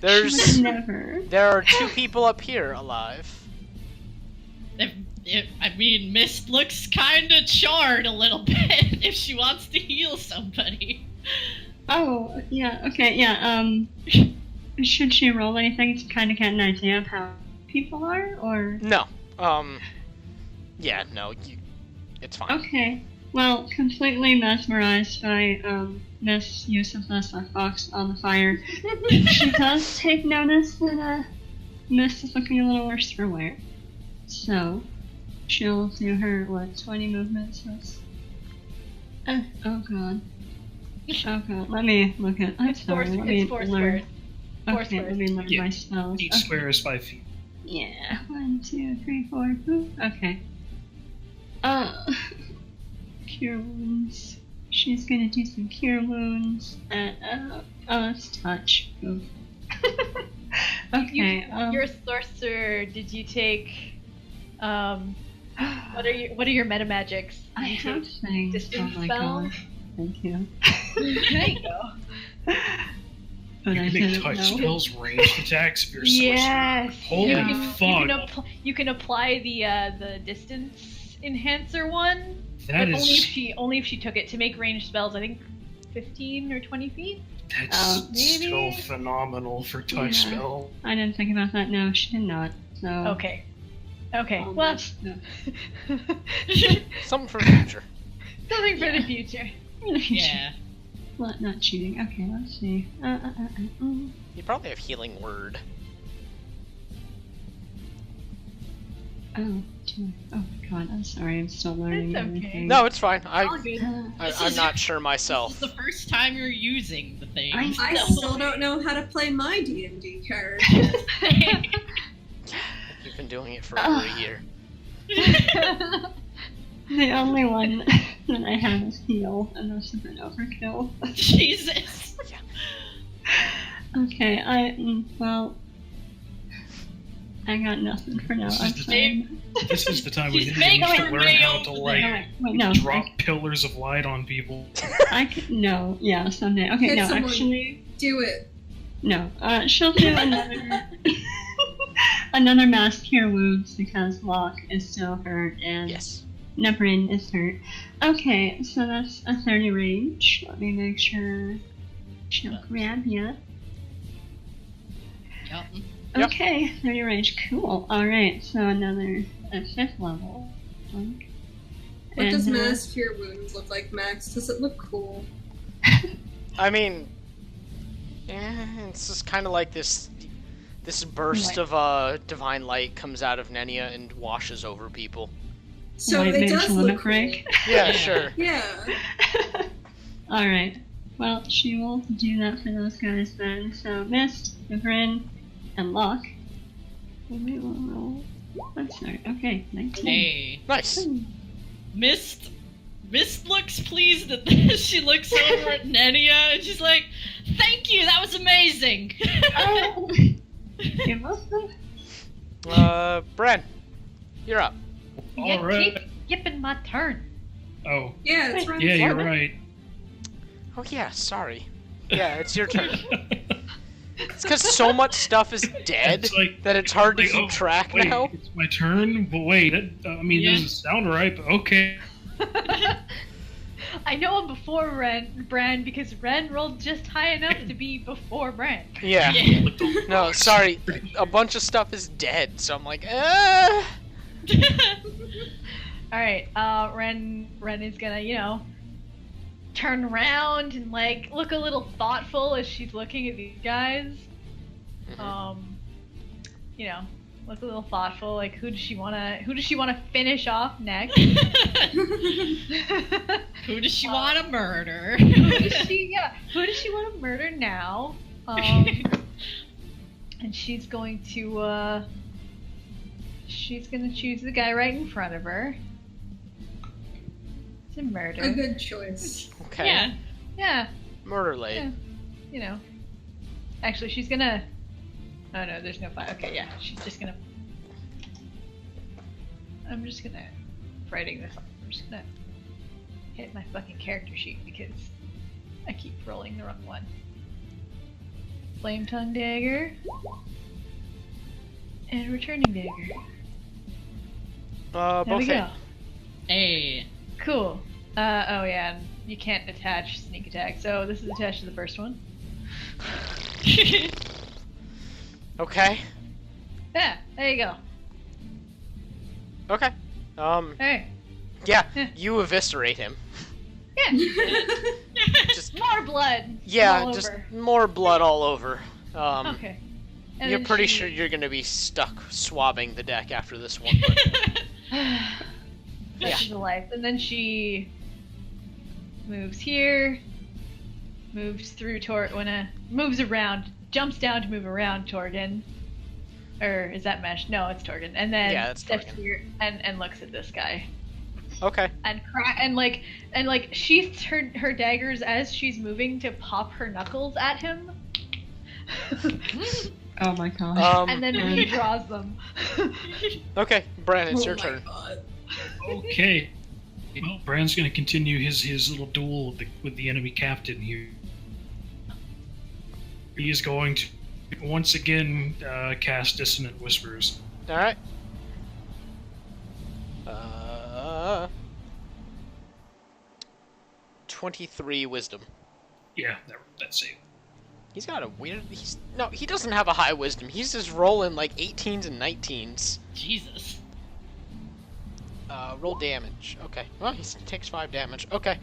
There are 2 people up here alive. I mean, Mist looks kinda charred a little bit if she wants to heal somebody. Oh, yeah, okay, yeah, should she roll anything to kind of get an idea of how people are, or? No. Yeah, no, it's fine. Okay. Well, completely mesmerized by, Miss use of the fox on the fire, she does take notice that, Miss is looking a little worse for wear. So, she'll do her, 20 movements? Oh god. Oh god, let me look at. I'm sorry, let me learn. Okay, let me learn my spells. Each square is 5 feet. Yeah, 1, 2, 3, 4. Ooh, okay. Cure wounds. She's gonna do some cure wounds. Let's touch. Ooh. Okay. You're a sorcerer. Did you take? What are your meta magics? I have things. Distance oh my spell? god. Thank you. There you go. But you can make touch spells ranged attacks if you're a sorcerer. Yes. Holy fuck. You can apply the distance enhancer one. That but is only if she took it to make ranged spells. I think 15 or 20 feet. That's still phenomenal for touch spell. I didn't think about that. No, she did not. So okay. Well, Something for the future. Something for the future. Yeah. Well, not cheating. Okay, let's see. You probably have healing word. Oh my god, I'm sorry, I'm still learning It's okay. everything. No, it's fine. All good. I'm not sure myself. This is the first time you're using the thing. I still don't know how to play my D&D character. You've been doing it for over a year. The only one that I have is heal, and those have been overkill. Jesus. Okay, I got nothing for now. This is the time when you She's need to making learn how to Wait, drop pillars of light on people. Yeah, someday. Okay, Hit no, someone. actually, Do it. no. She'll do another mass cure wounds because Locke is still hurt and Nebrin is hurt. Okay, so that's a 30 range. Let me make sure she'll grab you. Yep. Okay, 30 range. Cool. Alright, so another 5th level. What does mass cure wounds look like, Max? Does it look cool? I mean, it's just kind of like this burst of divine light comes out of Nenia and washes over people. So it does look cool. Yeah, sure. Yeah. Alright. Well, she will do that for those guys then. So, Mist, Nebrin, and Locke. I'm sorry. Okay, 19. Hey. Nice. Mist looks pleased at this. She looks over at Nenia and she's like, "Thank you, that was amazing." You're welcome. Bren, you're up. All right. Keep skipping my turn. Oh. Yeah, that's right. Yeah, you're right. Oh yeah, sorry. Yeah, it's your turn. It's because so much stuff is dead that it's hard to keep track now. It's my turn, but wait, that doesn't sound right, but okay. I know I'm before Bran because Ren rolled just high enough to be before Bran. Yeah. No, sorry. A bunch of stuff is dead, so I'm like, Alright, Ren is gonna, turn around and look a little thoughtful as she's looking at these guys. Look a little thoughtful. Like, who does she wanna finish off next? Who does she want to murder? Who does she want to murder now? And she's going to choose the guy right in front of her. To murder. A good choice. Okay. Yeah. Yeah. Murder lady. Yeah. You know. Actually, she's gonna. Oh no, there's no fire. Okay, yeah, she's just gonna. I'm just gonna. Writing this. I'm just gonna hit my fucking character sheet because I keep rolling the wrong one. Flame tongue dagger. And returning dagger. There Both we hit. go. Hey. Cool. Oh yeah, and you can't attach sneak attack, so this is attached to the first one. Okay. Yeah, there you go. Okay. Hey. Yeah, Yeah. you eviscerate him. Yeah. Just More blood. yeah, all just over. more blood all over. Okay. And You're then pretty she- sure you're gonna be stuck swabbing the deck after this one. But Such is the life. And then she moves here, moves through moves around, jumps down to move around Torgan. Or is that Mesh? No, it's Torgan. And then Yeah, it's steps Torgan. here and looks at this guy. okay. And sheaths her daggers as she's moving to pop her knuckles at him. Oh my god. And then he draws them. Okay, Bran, it's Oh your my turn. God. Okay. Well, Bran's going to continue his little duel with the enemy captain here. He is going to once again cast Dissonant Whispers. All right. 23 wisdom. Yeah, that's it. He's got a weird. He doesn't have a high wisdom. He's just rolling like 18s and 19s. Jesus. Roll damage. Okay. Well, he takes 5 damage. Okay.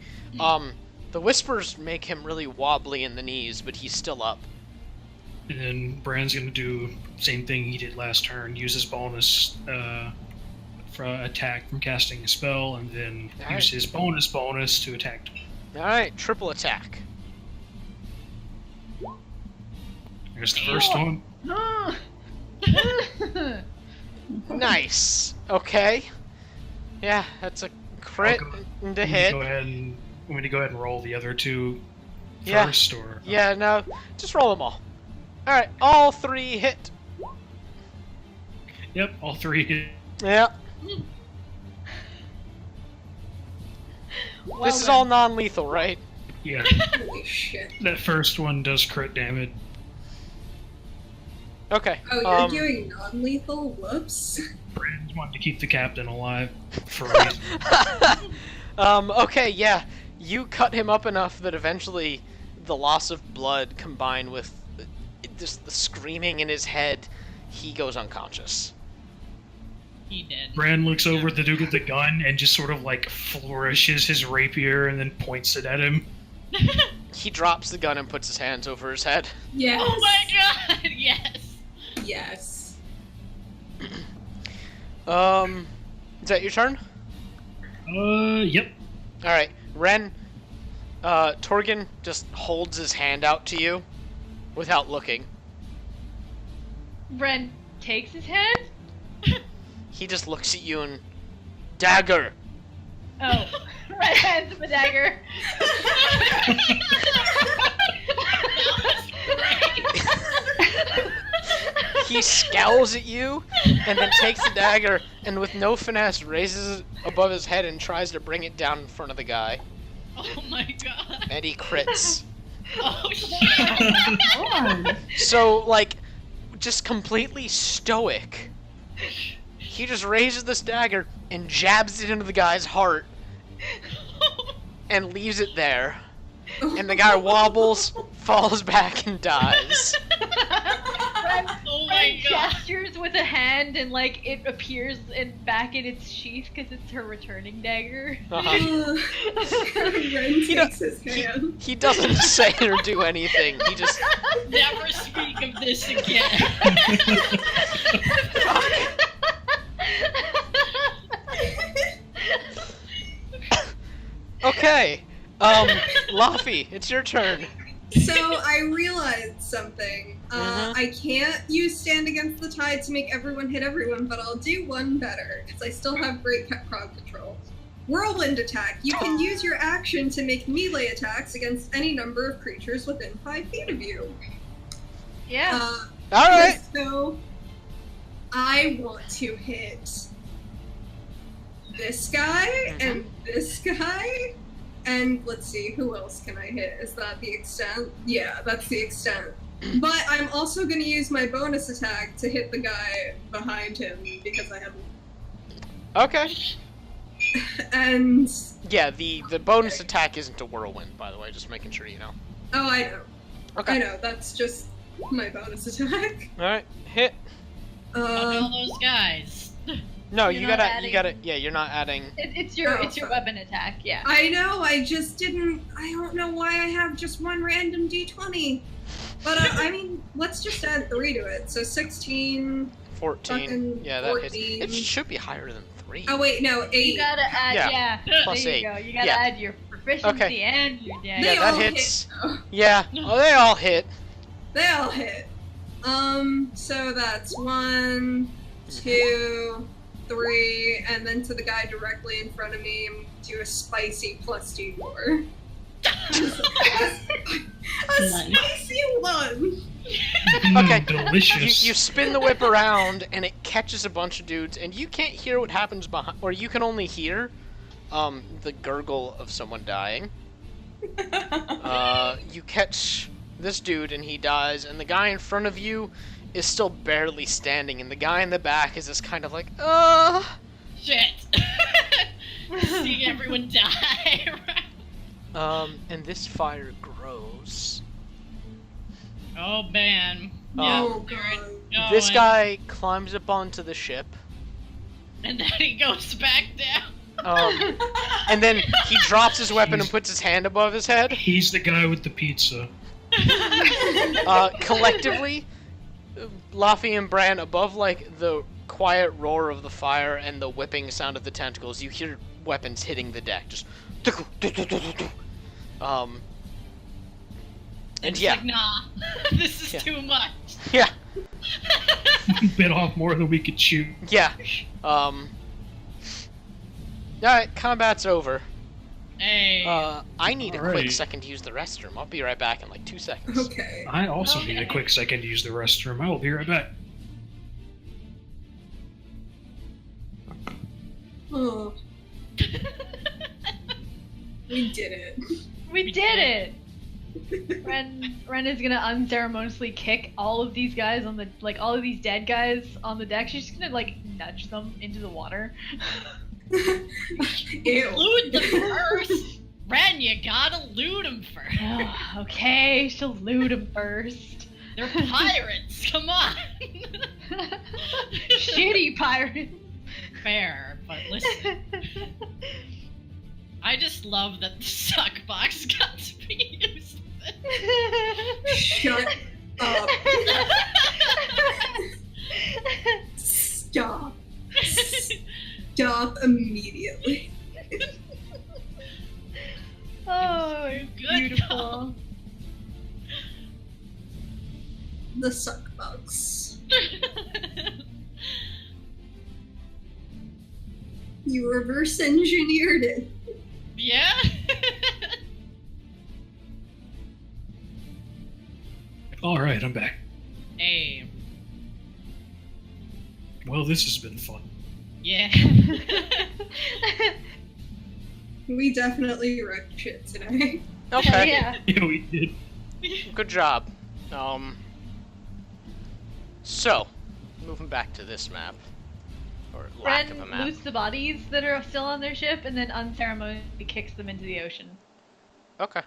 The whispers make him really wobbly in the knees, but he's still up. And then Bran's going to do the same thing he did last turn. Use his bonus for attack from casting a spell, and then Alright. use his bonus to attack. All right, triple attack. There's the first one. Nice. Okay. Yeah, that's a crit into hit. Want me to go ahead and roll the other two Yeah. first, or Yeah, no, just roll them all. All right, all 3 hit. Yep, all 3 hit. Yeah. Well This is done. all non-lethal, right? Yeah, Holy shit. that first one does crit damage. Okay. Oh, you're doing non-lethal? Whoops. Brand wanted to keep the captain alive for a reason. Okay, yeah. You cut him up enough that eventually the loss of blood combined with just the screaming in his head, he goes unconscious. He did. Bran looks over at the dude with the gun and just sort of like flourishes his rapier and then points it at him. He drops the gun and puts his hands over his head. Yes. Oh my god! Yes. Yes. Is that your turn? Yep. Alright, Ren, Torgan just holds his hand out to you without looking. Ren takes his hand. He just looks at you and... Dagger! Oh, Ren hands him a dagger. He scowls at you and then takes the dagger and with no finesse raises it above his head and tries to bring it down in front of the guy. Oh my god. And he crits. Oh shit. God. So, like, just completely stoic. He just raises this dagger and jabs it into the guy's heart and leaves it there. And the guy wobbles, falls back, and dies. Oh Ren my god. gestures with a hand and like it appears back in its sheath because it's her returning dagger. Uh-huh. Ren takes his hand. He doesn't say or do anything. He just... Never speak of this again. Okay. Laffy, it's your turn. So I realized something. I can't use Stand Against the Tide to make everyone hit everyone, but I'll do one better, because I still have great crowd control. Whirlwind attack. You can use your action to make melee attacks against any number of creatures within 5 feet of you. Yeah. Alright! So, I want to hit this guy, and this guy, and let's see, who else can I hit? Is that the extent? Yeah, that's the extent. But I'm also going to use my bonus attack to hit the guy behind him, because I have... Okay. And... Yeah, the bonus attack isn't a whirlwind, by the way, just making sure you know. Oh, I know. Okay. I know, that's just my bonus attack. Alright, hit. All those guys. No, you gotta, yeah, you're not adding... It's your weapon attack, yeah. I know, I just didn't... I don't know why I have just one random d20. But, I mean, let's just add 3 to it. So 16... 14. Yeah, that 14. hits. It should be higher than 3. Oh, wait, no, 8. You gotta add, Plus there 8. You go. You gotta add your proficiency and your damage. They Yeah, that all hits. hit, Yeah, oh, they all hit. They all hit. So that's 1, 2, 3, and then to the guy directly in front of me, I'm do a spicy plus d4. a spicy 1! Okay, delicious. you spin the whip around, and it catches a bunch of dudes, and you can't hear what happens behind, or you can only hear the gurgle of someone dying. You catch this dude, and he dies, and the guy in front of you is still barely standing, and the guy in the back is just kind of like, Shit! Seeing everyone die. And this fire grows. Oh man. Oh Yeah, god. This guy climbs up onto the ship. And then he goes back down. And then he drops his weapon and puts his hand above his head. He's the guy with the pizza. Collectively, Laffy and Bran, above like the quiet roar of the fire and the whipping sound of the tentacles, you hear weapons hitting the deck. Just and yeah. Like, nah, this is too much. Yeah. Bit off more than we could chew. Yeah. Alright, combat's over. Hey. I need a quick Alright. second to use the restroom. I'll be right back in like 2 seconds. Okay. I also need a quick second to use the restroom. I will be right back. Oh. We did it. We did it! Ren is gonna unceremoniously kick all of these guys on the, like, all of these dead guys on the deck. She's just gonna, like, nudge them into the water. Ew. Loot them first! Ren, you gotta loot them first. Oh, okay, she'll loot them first. They're pirates, come on! Shitty pirates. Fair, but listen. I just love that the suck box got to be used. Shut up. Stop. Stop immediately. Oh, Good beautiful. The suck box. You reverse engineered it. Yeah? Alright, I'm back. Hey. Well, this has been fun. Yeah. We definitely wrecked shit today. Okay. Yeah. Yeah, we did. Good job. So, moving back to this map. Or lack of a Ren map. loots the bodies that are still on their ship and then unceremoniously kicks them into the ocean. Okay.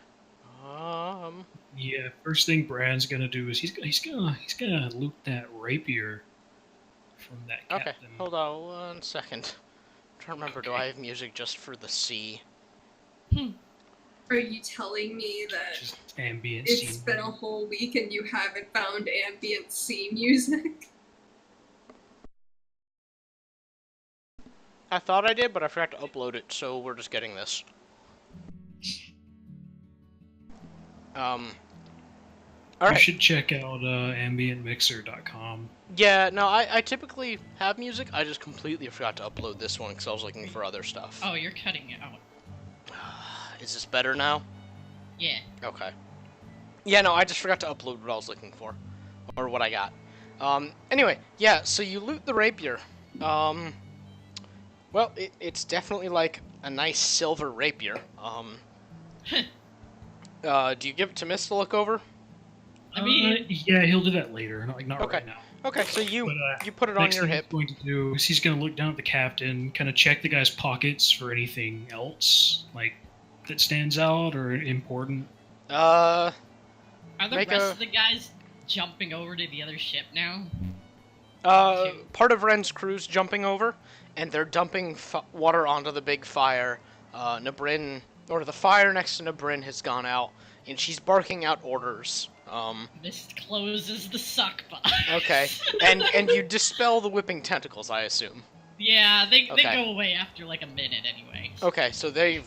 Yeah, first thing Bran's gonna do is he's gonna loot that rapier from that Okay, captain. hold on 1 second. I'm trying to remember, do I have music just for the sea? Are you telling me that Just ambient it's scene. been a whole week and you haven't found ambient sea music? I thought I did, but I forgot to upload it, so we're just getting this. All right. You should check out ambientmixer.com. Yeah, no, I typically have music. I just completely forgot to upload this one because I was looking for other stuff. Oh, you're cutting it out. Is this better now? Yeah. Okay. Yeah, no, I just forgot to upload what I was looking for. Or what I got. Anyway, yeah, so you loot the rapier. Well, it's definitely like a nice silver rapier. Do you give it to Mist to look over? I mean... yeah, he'll do that later, not okay. right now. Okay, so you put it on your hip. What he's going to do is he's going to look down at the captain, kind of check the guy's pockets for anything else, like, that stands out or important. Are the rest of the guys jumping over to the other ship now? Part of Ren's crew's jumping over, and they're dumping water onto the big fire. The fire next to Nabrin has gone out, and she's barking out orders. Mist closes the suck box. Okay, and you dispel the whipping tentacles, I assume. Yeah, they go away after like a minute anyway. Okay, so they...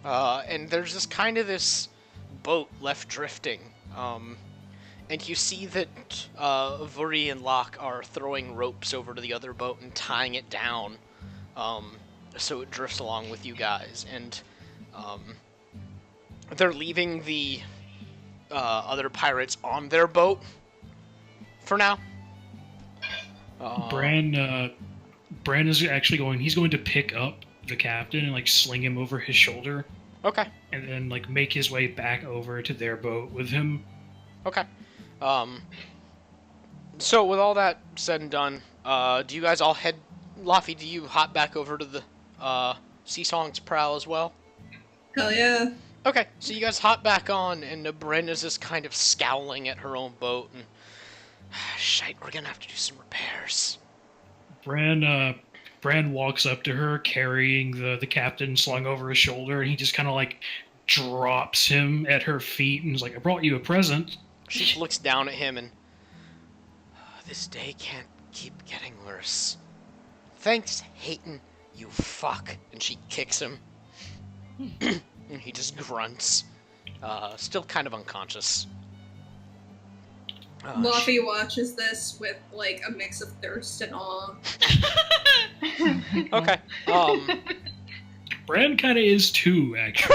and there's this boat left drifting. And you see that Vuri and Locke are throwing ropes over to the other boat and tying it down, so it drifts along with you guys. And they're leaving the other pirates on their boat for now. Bran is actually he's going to pick up the captain and like sling him over his shoulder. Okay. And then like make his way back over to their boat with him. Okay. So with all that said and done, do you guys all head... Laffy, do you hop back over to the Sea Song's prow as well? Hell yeah. Okay, so you guys hop back on, and Bren is just kind of scowling at her own boat, and... shite, we're gonna have to do some repairs. Bran walks up to her, carrying the captain slung over his shoulder, and he just kind of, like, drops him at her feet, and is like, I brought you a present. She looks down at him, and... this day can't keep getting worse. Thanks, Hayton, you fuck. And she kicks him. And he just grunts. Still kind of unconscious. Luffy watches this with, like, a mix of thirst and awe. Okay. Bran kind of is too, actually.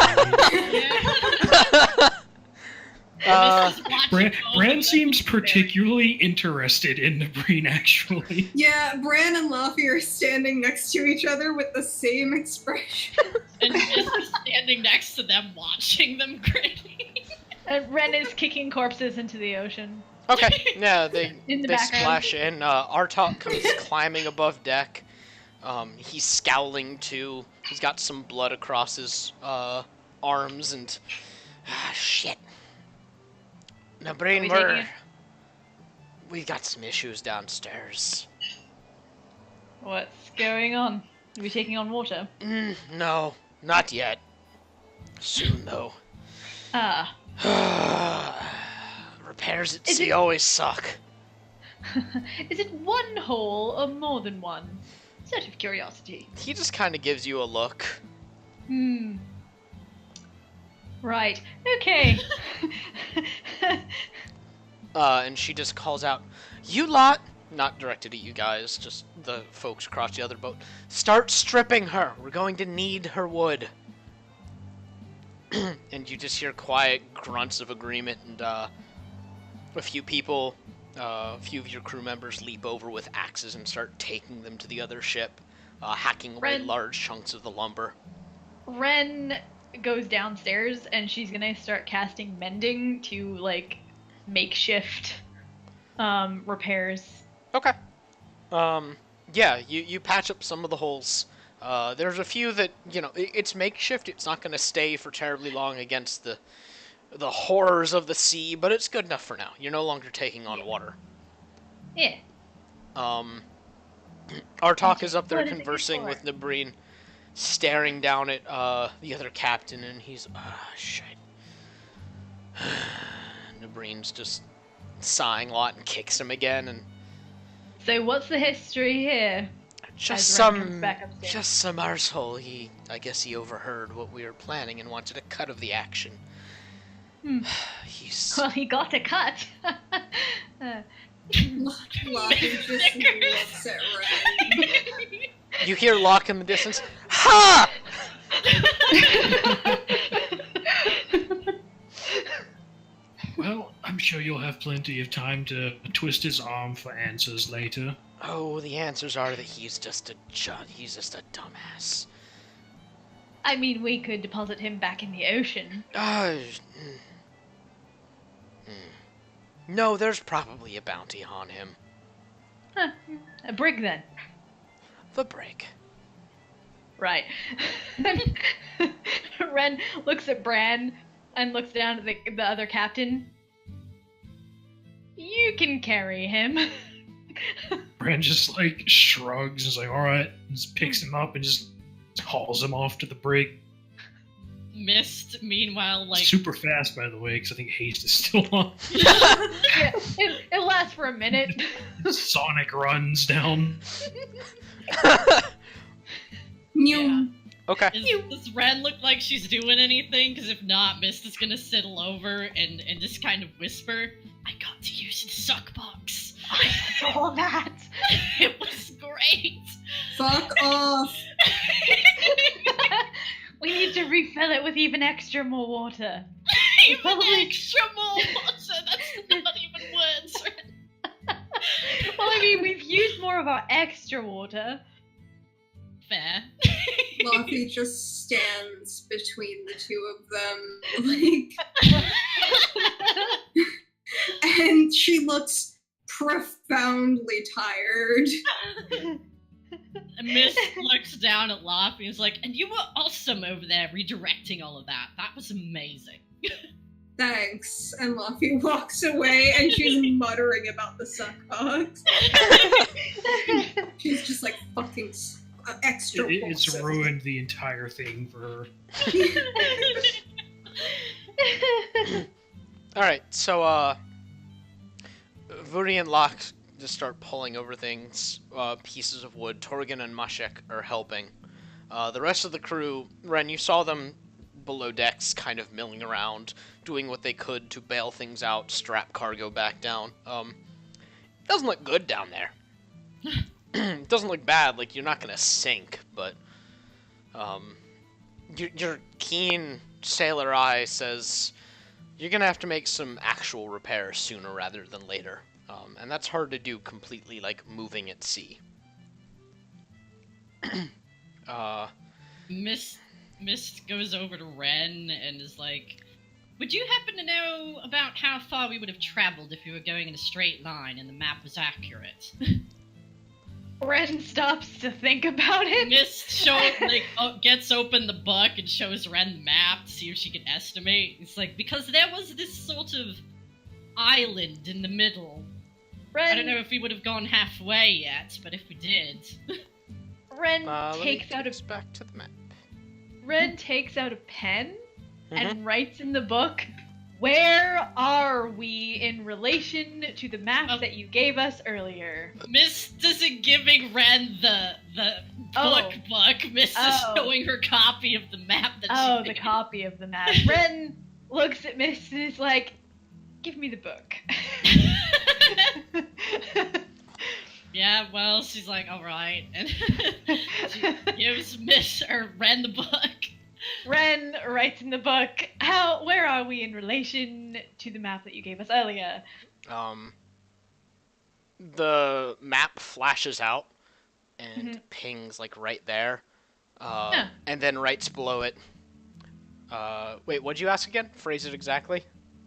Bran seems particularly interested in Nabrin, actually. Yeah, Bran and Luffy are standing next to each other with the same expression. And Mist is standing next to them, watching them grinning. And Ren is kicking corpses into the ocean. Okay, yeah, they background. splash in. Artok comes climbing above deck. He's scowling too. He's got some blood across his arms and... shit. Nabrin, we've got some issues downstairs. What's going on? Are we taking on water? No, not yet. Soon, though. Repairs at sea always suck. Is it one hole or more than one? Just out of curiosity. He just kind of gives you a look. Right. Okay. And she just calls out, "You lot," not directed at you guys, just the folks across the other boat, "start stripping her. We're going to need her wood." And you just hear quiet grunts of agreement, and a few people, a few of your crew members leap over with axes and start taking them to the other ship, hacking away large chunks of the lumber. Ren goes downstairs and she's gonna start casting mending to like makeshift repairs. Okay. Yeah, you patch up some of the holes. There's a few that, you know, it's makeshift. It's not going to stay for terribly long against the horrors of the sea, but it's good enough for now. You're no longer taking on water. Yeah. Artok is up there conversing with Nabrin, staring down at the other captain, and he's, shit. Nabrin's just sighing a lot and kicks him again, and... So what's the history here? Just some arsehole. I guess he overheard what we were planning and wanted a cut of the action. Well, he got a cut. Lockie just looks at Ren. You hear Locke in the distance. Ha! Well, I'm sure you'll have plenty of time to twist his arm for answers later. Oh, the answers are that he's just a dumbass. I mean, we could deposit him back in the ocean. No, there's probably a bounty on him. Huh. A brig, then. The brig. Right. Ren looks at Bran and looks down at the other captain. You can carry him. Bran just, like, shrugs and is like, alright, just picks him up and just hauls him off to the brig. Mist, meanwhile, like... Super fast, by the way, because I think haste is still on. Yeah, it lasts for a minute. Sonic runs down. Yeah. Okay. Does Ren look like she's doing anything? Because if not, Mist is gonna sidle over and just kind of whisper, I got to use the suck box. I saw that. It was great. Fuck off. We need to refill it with even extra more water. Even extra more water? That's not even words. Well, I mean, we've used more of our extra water. Fair. Lockie just stands between the two of them, like... and she looks profoundly tired. Mist looks down at Laffy and is like, and you were awesome over there redirecting all of that. That was amazing. Thanks. And Laffy walks away and she's muttering about the suck box. She's just like, fucking extra It's ruined the entire thing for her. Alright, so, Vuri and Locke just start pulling over things, pieces of wood. Torgan and Mashek are helping. The rest of the crew, Ren, you saw them below decks kind of milling around, doing what they could to bail things out, strap cargo back down. It doesn't look good down there. It doesn't look bad, like you're not gonna sink, but your keen sailor eye says you're gonna have to make some actual repairs sooner rather than later. And that's hard to do completely, like, moving at sea. Mist goes over to Ren and is like, would you happen to know about how far we would have traveled if we were going in a straight line and the map was accurate? Ren stops to think about it. Mist gets open the book and shows Ren the map to see if she can estimate. It's like, because there was this sort of island in the middle. Ren, I don't know if we would have gone halfway yet, but if we did... Ren takes out back to the map. Ren takes out a pen and writes in the book, where are we in relation to the map that you gave us earlier? Mist isn't giving Ren the book. Mist is showing her copy of the map that she made. Copy of the map. Ren looks at Mist and is like, give me the book. Yeah, well, she's like, alright. And she gives Ren the book. Ren writes in the book, where are we in relation to the map that you gave us earlier? The map flashes out and pings, like, right there. And then right below it. Wait, what'd you ask again? Phrase it exactly.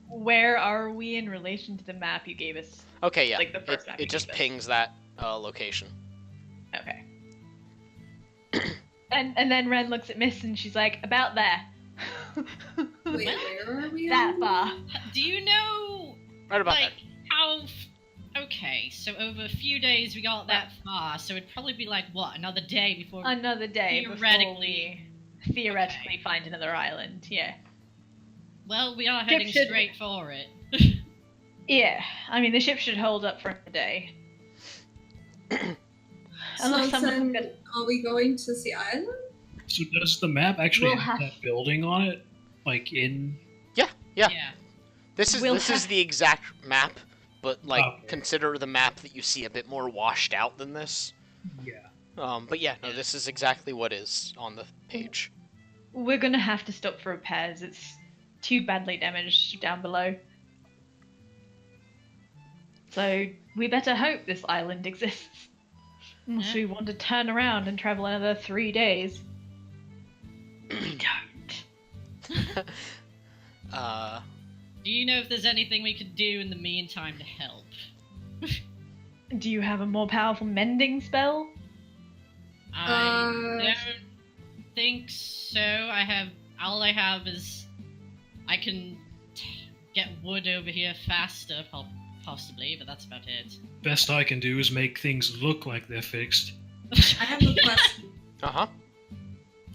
Where are we in relation to the map you gave us? Okay, yeah. Like the first map it just pings that location. Okay. And then Ren looks at Mist and she's like, about there. Wait, where are we? That far. Do you know, right about like, how... Okay, so over a few days we got that far, so it'd probably be like, what, another day before... Another day before we theoretically find another island, yeah. Well, we are heading straight for it. Yeah, I mean, the ship should hold up for a day. Unless are we going to the island? So does the map actually have that building on it? Like in... Yeah. This is the exact map, but like consider the map that you see a bit more washed out than this. Yeah. But yeah, no, this is exactly what is on the page. We're gonna have to stop for repairs. It's too badly damaged down below. So we better hope this island exists. Unless we want to turn around and travel another 3 days. We don't. Do you know if there's anything we could do in the meantime to help? Do you have a more powerful mending spell? I don't think so. All I have is I can get wood over here faster, possibly, but that's about it. Best I can do is make things look like they're fixed. I have a question. Uh-huh.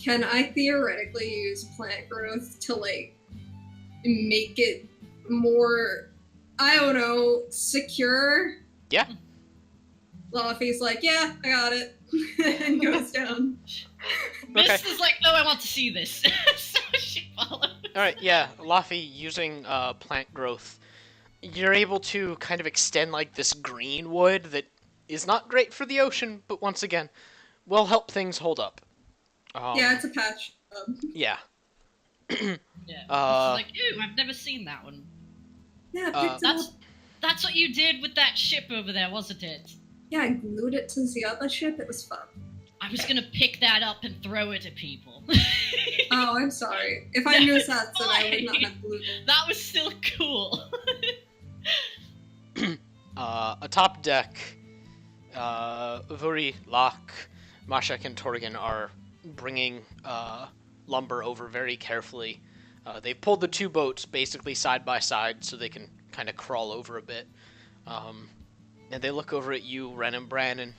Can I theoretically use plant growth to, like, make it more, I don't know, secure? Yeah. Luffy's like, yeah, I got it. And goes down. Mist is like, no, I want to see this. So she follows. Alright, yeah, Luffy using plant growth, you're able to kind of extend like this green wood that is not great for the ocean, but once again, will help things hold up. Yeah, it's a patch. Yeah. Yeah. Like, ooh, I've never seen that one. Yeah, that's what you did with that ship over there, wasn't it? Yeah, I glued it to the other ship. It was fun. I was gonna pick that up and throw it at people. Oh, I'm sorry. If I knew that, then I would not have glued it. That was still cool. Atop deck, Vuri, Locke, Mashek, and Torgan are bringing lumber over very carefully. They've pulled the two boats basically side by side so they can kind of crawl over a bit. And they look over at you, Ren and Bran, and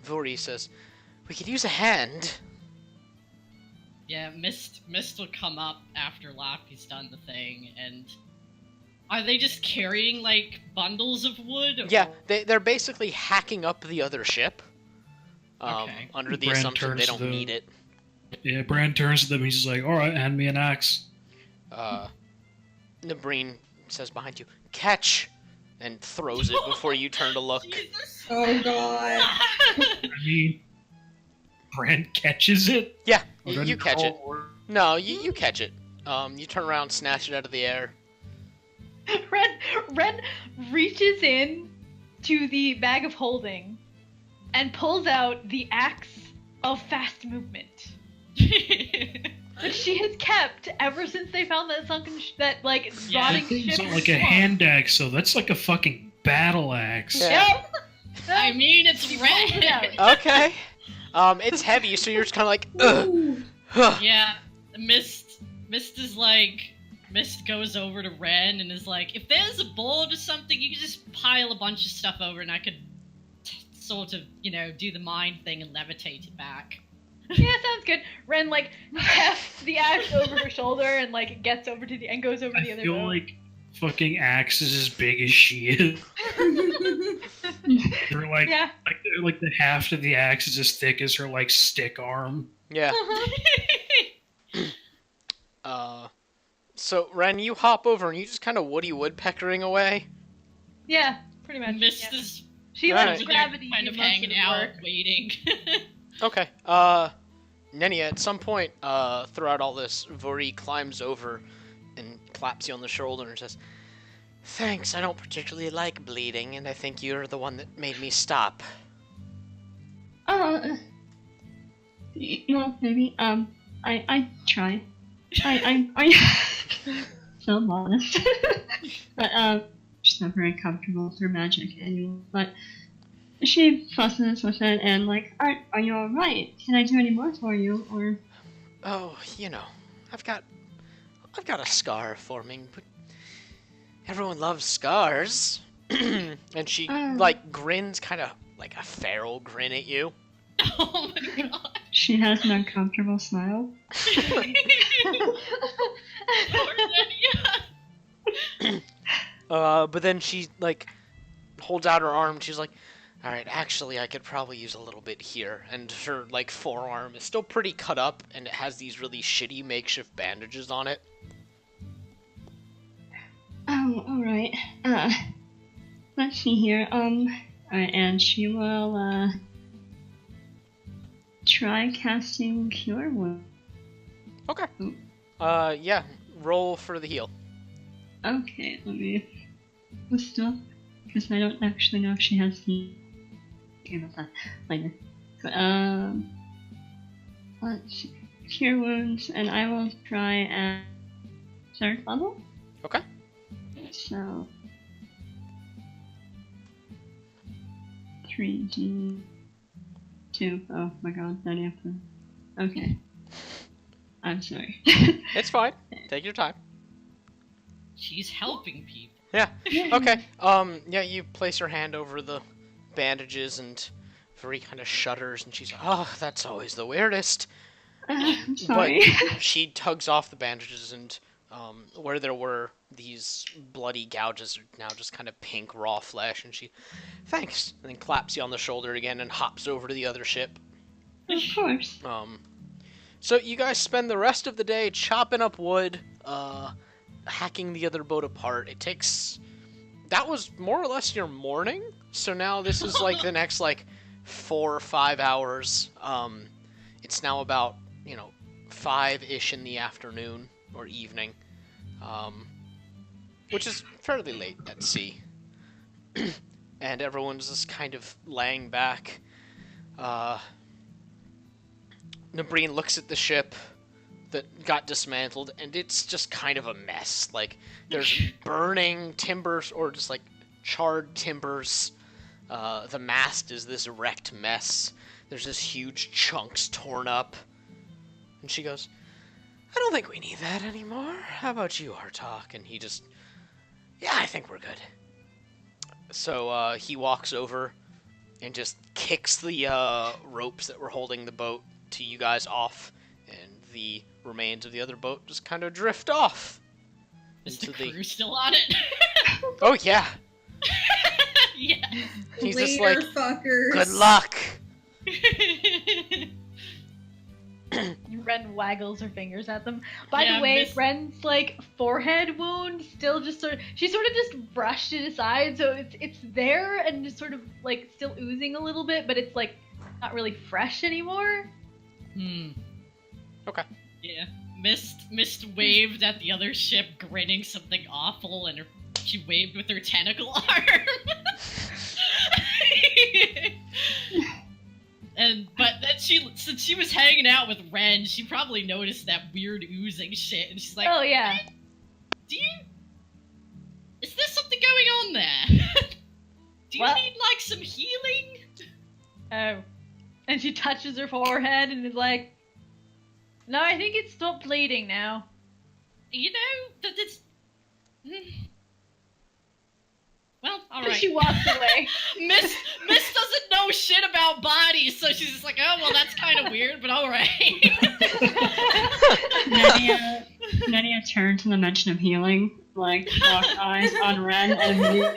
Vuri says, "We could use a hand." Yeah, Mist will come up after Laffy's done the thing, and are they just carrying, like, bundles of wood? Or... Yeah, they're basically hacking up the other ship, Okay. under the Bran assumption they don't need it. Yeah, Bran turns to them, he's like, alright, hand me an axe. Nabreen says behind you, "Catch!" and throws it before you turn to look. Jesus. Oh, God. I mean, Bran catches it? Yeah, you catch it. No, you catch it. You turn around, snatch it out of the air. Ren reaches in to the bag of holding and pulls out the axe of fast movement that she has kept ever since they found that sunken, rotting That thing's ship. not like a hand axe, though. That's like a fucking battle axe. Yeah. I mean, it's red. Okay. It's heavy, so you're just kind of like, ugh. Yeah, Mist is like, Mist goes over to Ren and is like, if there's a board or something, you can just pile a bunch of stuff over and I could sort of, do the mind thing and levitate it back. Yeah, sounds good. Ren, hefts the axe over her shoulder and, gets over to and goes over the other I feel boat. like fucking axe is as big as she is. They're like the haft of the axe is as thick as her, stick arm. Yeah. So, Ren, you hop over and you just kind of Woody Woodpeckering away? Yeah, pretty much. Mist is she lets gravity kind of hanging out, waiting. Okay. Nenia, at some point, throughout all this, Vuri climbs over and claps you on the shoulder and says, "Thanks, I don't particularly like bleeding, and I think you're the one that made me stop." Well, maybe, I try. I so modest. But, she's not very comfortable with her magic anymore, but she fusses with it and are you alright? Can I do any more for you, or? Oh, I've got a scar forming, but everyone loves scars. And she, grins kind of like a feral grin at you. Oh my god. She has an uncomfortable smile. But then she, holds out her arm. She's like, "Alright, actually, I could probably use a little bit here." And her, forearm is still pretty cut up, and it has these really shitty makeshift bandages on it. alright. Let's see here. Alright, and she will, try casting Cure Wounds. Okay. Yeah, roll for the heal. Okay, let me list up, because I don't actually know if she has the... Okay, about that later. But, let's see. Cure Wounds, and I will try at 3rd level. Okay. So... 3d2. Oh my god, that happened. Okay. I'm sorry. It's fine. Take your time. She's helping people. Yeah. Okay. Yeah, you place her hand over the bandages and Vri kind of shudders and she's, oh, that's always the weirdest. I'm sorry. But she tugs off the bandages and where there were these bloody gouges are now just kind of pink raw flesh and she, thanks, and then claps you on the shoulder again and hops over to the other ship. Of course. So you guys spend the rest of the day chopping up wood, hacking the other boat apart. That was more or less your morning, so now this is like the next 4 or 5 hours. It's now about 5-ish in the afternoon or evening, which is fairly late at sea. And everyone's just kind of laying back. Nabreen looks at the ship that got dismantled, and it's just kind of a mess. There's burning timbers, or just charred timbers. The mast is this wrecked mess. There's this huge chunks torn up. And she goes, I don't think we need that anymore. How about you, Artok? And he just, yeah, I think we're good. So he walks over and just kicks the ropes that were holding the boat to you guys off, and the remains of the other boat just kind of drift off. Is the crew still on it? Oh, yeah. Yeah. He's Later, just like, fuckers. Good luck. Ren waggles her fingers at them. By the way, Ren's forehead wound still just she sort of just brushed it aside, so it's there and just sort of still oozing a little bit, but it's not really fresh anymore. Okay. Yeah. Mist waved at the other ship, grinning something awful, and she waved with her tentacle arm. But then since she was hanging out with Ren, she probably noticed that weird oozing shit, and she's like, "Oh yeah, is there something going on there? Do you need some healing?" Oh, and she touches her forehead and is like, "No, I think it's stopped bleeding now." That it's. Well, alright. She walks away. Miss doesn't know shit about bodies, so she's just like, oh, well, that's kind of weird, but alright. Nadia turns to the mention of healing, locked eyes on Ren, and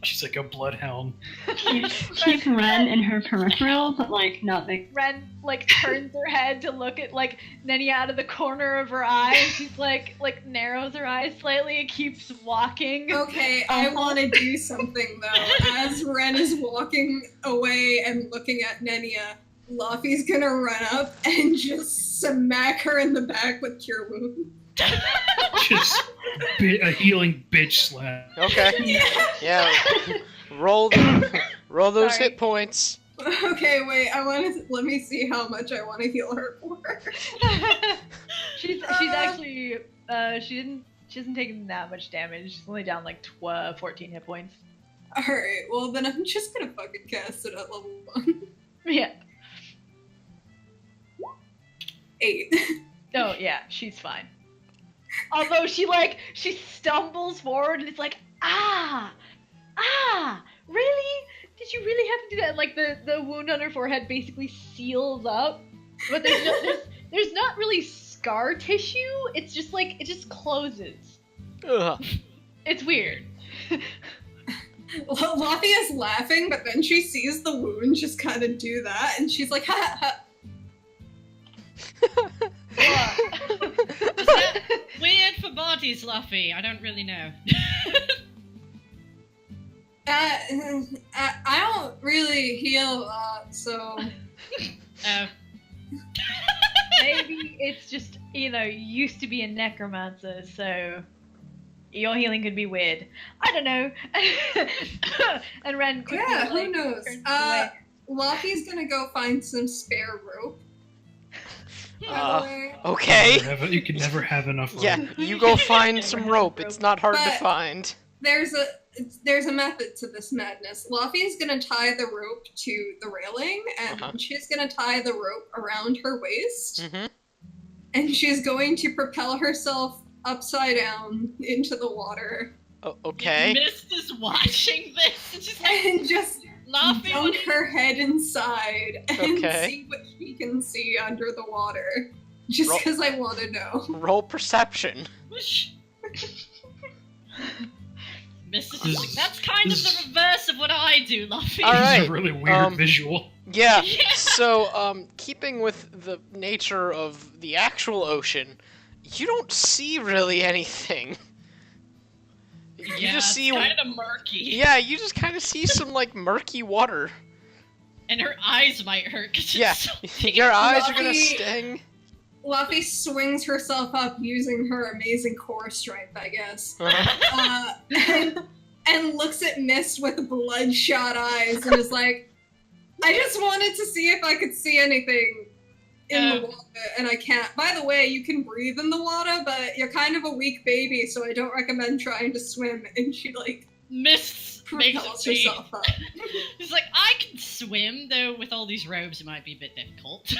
she's like a bloodhound. Keep Ren in her peripheral, but not big. Ren turns her head to look at Nenny out of the corner of her eye, and she's narrows her eyes slightly and keeps walking. Okay, I want to do something though. As Ren is walking away and looking at Nenia, Luffy's gonna run up and just smack her in the back with Cure Wounds. Just a healing bitch slap. Okay. Yeah. Roll those hit points. Okay, wait. Let me see how much I want to heal her for. she's actually she hasn't taken that much damage. She's only down 14 hit points. All right. Well, then I'm just gonna fucking cast it at level 1. Yeah. 8. Oh yeah, she's fine. Although she stumbles forward and it's really? Did you really have to do that? The wound on her forehead basically seals up, but there's not really scar tissue. It's just it just closes. Ugh. It's weird. Luffy is laughing, but then she sees the wound just kind of do that, and she's like, ha ha ha. Is that weird for both bodies, Luffy? I don't really know. I don't really heal, so... Oh. Maybe it's just, you used to be a necromancer, so your healing could be weird. I don't know. And Ren quickly, yeah, who knows? turns away. Luffy's gonna go find some spare rope. Okay. You can never have enough rope. Yeah, you go find some rope. It's not hard to find. There's a method to this madness. Luffy's gonna tie the rope to the railing, and she's gonna tie the rope around her waist, and she's going to propel herself upside down into the water. Okay. Mist is watching this, and she's like, and just Luffy, dunk her head inside and see what she can see under the water. Just because I want to know. Roll perception. Mist is like, that's kind of the reverse of what I do, Luffy. All right. This is a really weird visual. Yeah. So, keeping with the nature of the actual ocean, you don't see really anything. You just see kind of murky. Yeah, you just kind of see some like murky water. And her eyes might hurt because it's so your eyes are gonna sting. Luffy swings herself up using her amazing core strength, I guess, and looks at Mist with bloodshot eyes and is like, "I just wanted to see if I could see anything in the water, and I can't. By the way, you can breathe in the water, but you're kind of a weak baby, so I don't recommend trying to swim." And she Mist propels herself up. She's like, "I can swim, though with all these robes it might be a bit difficult."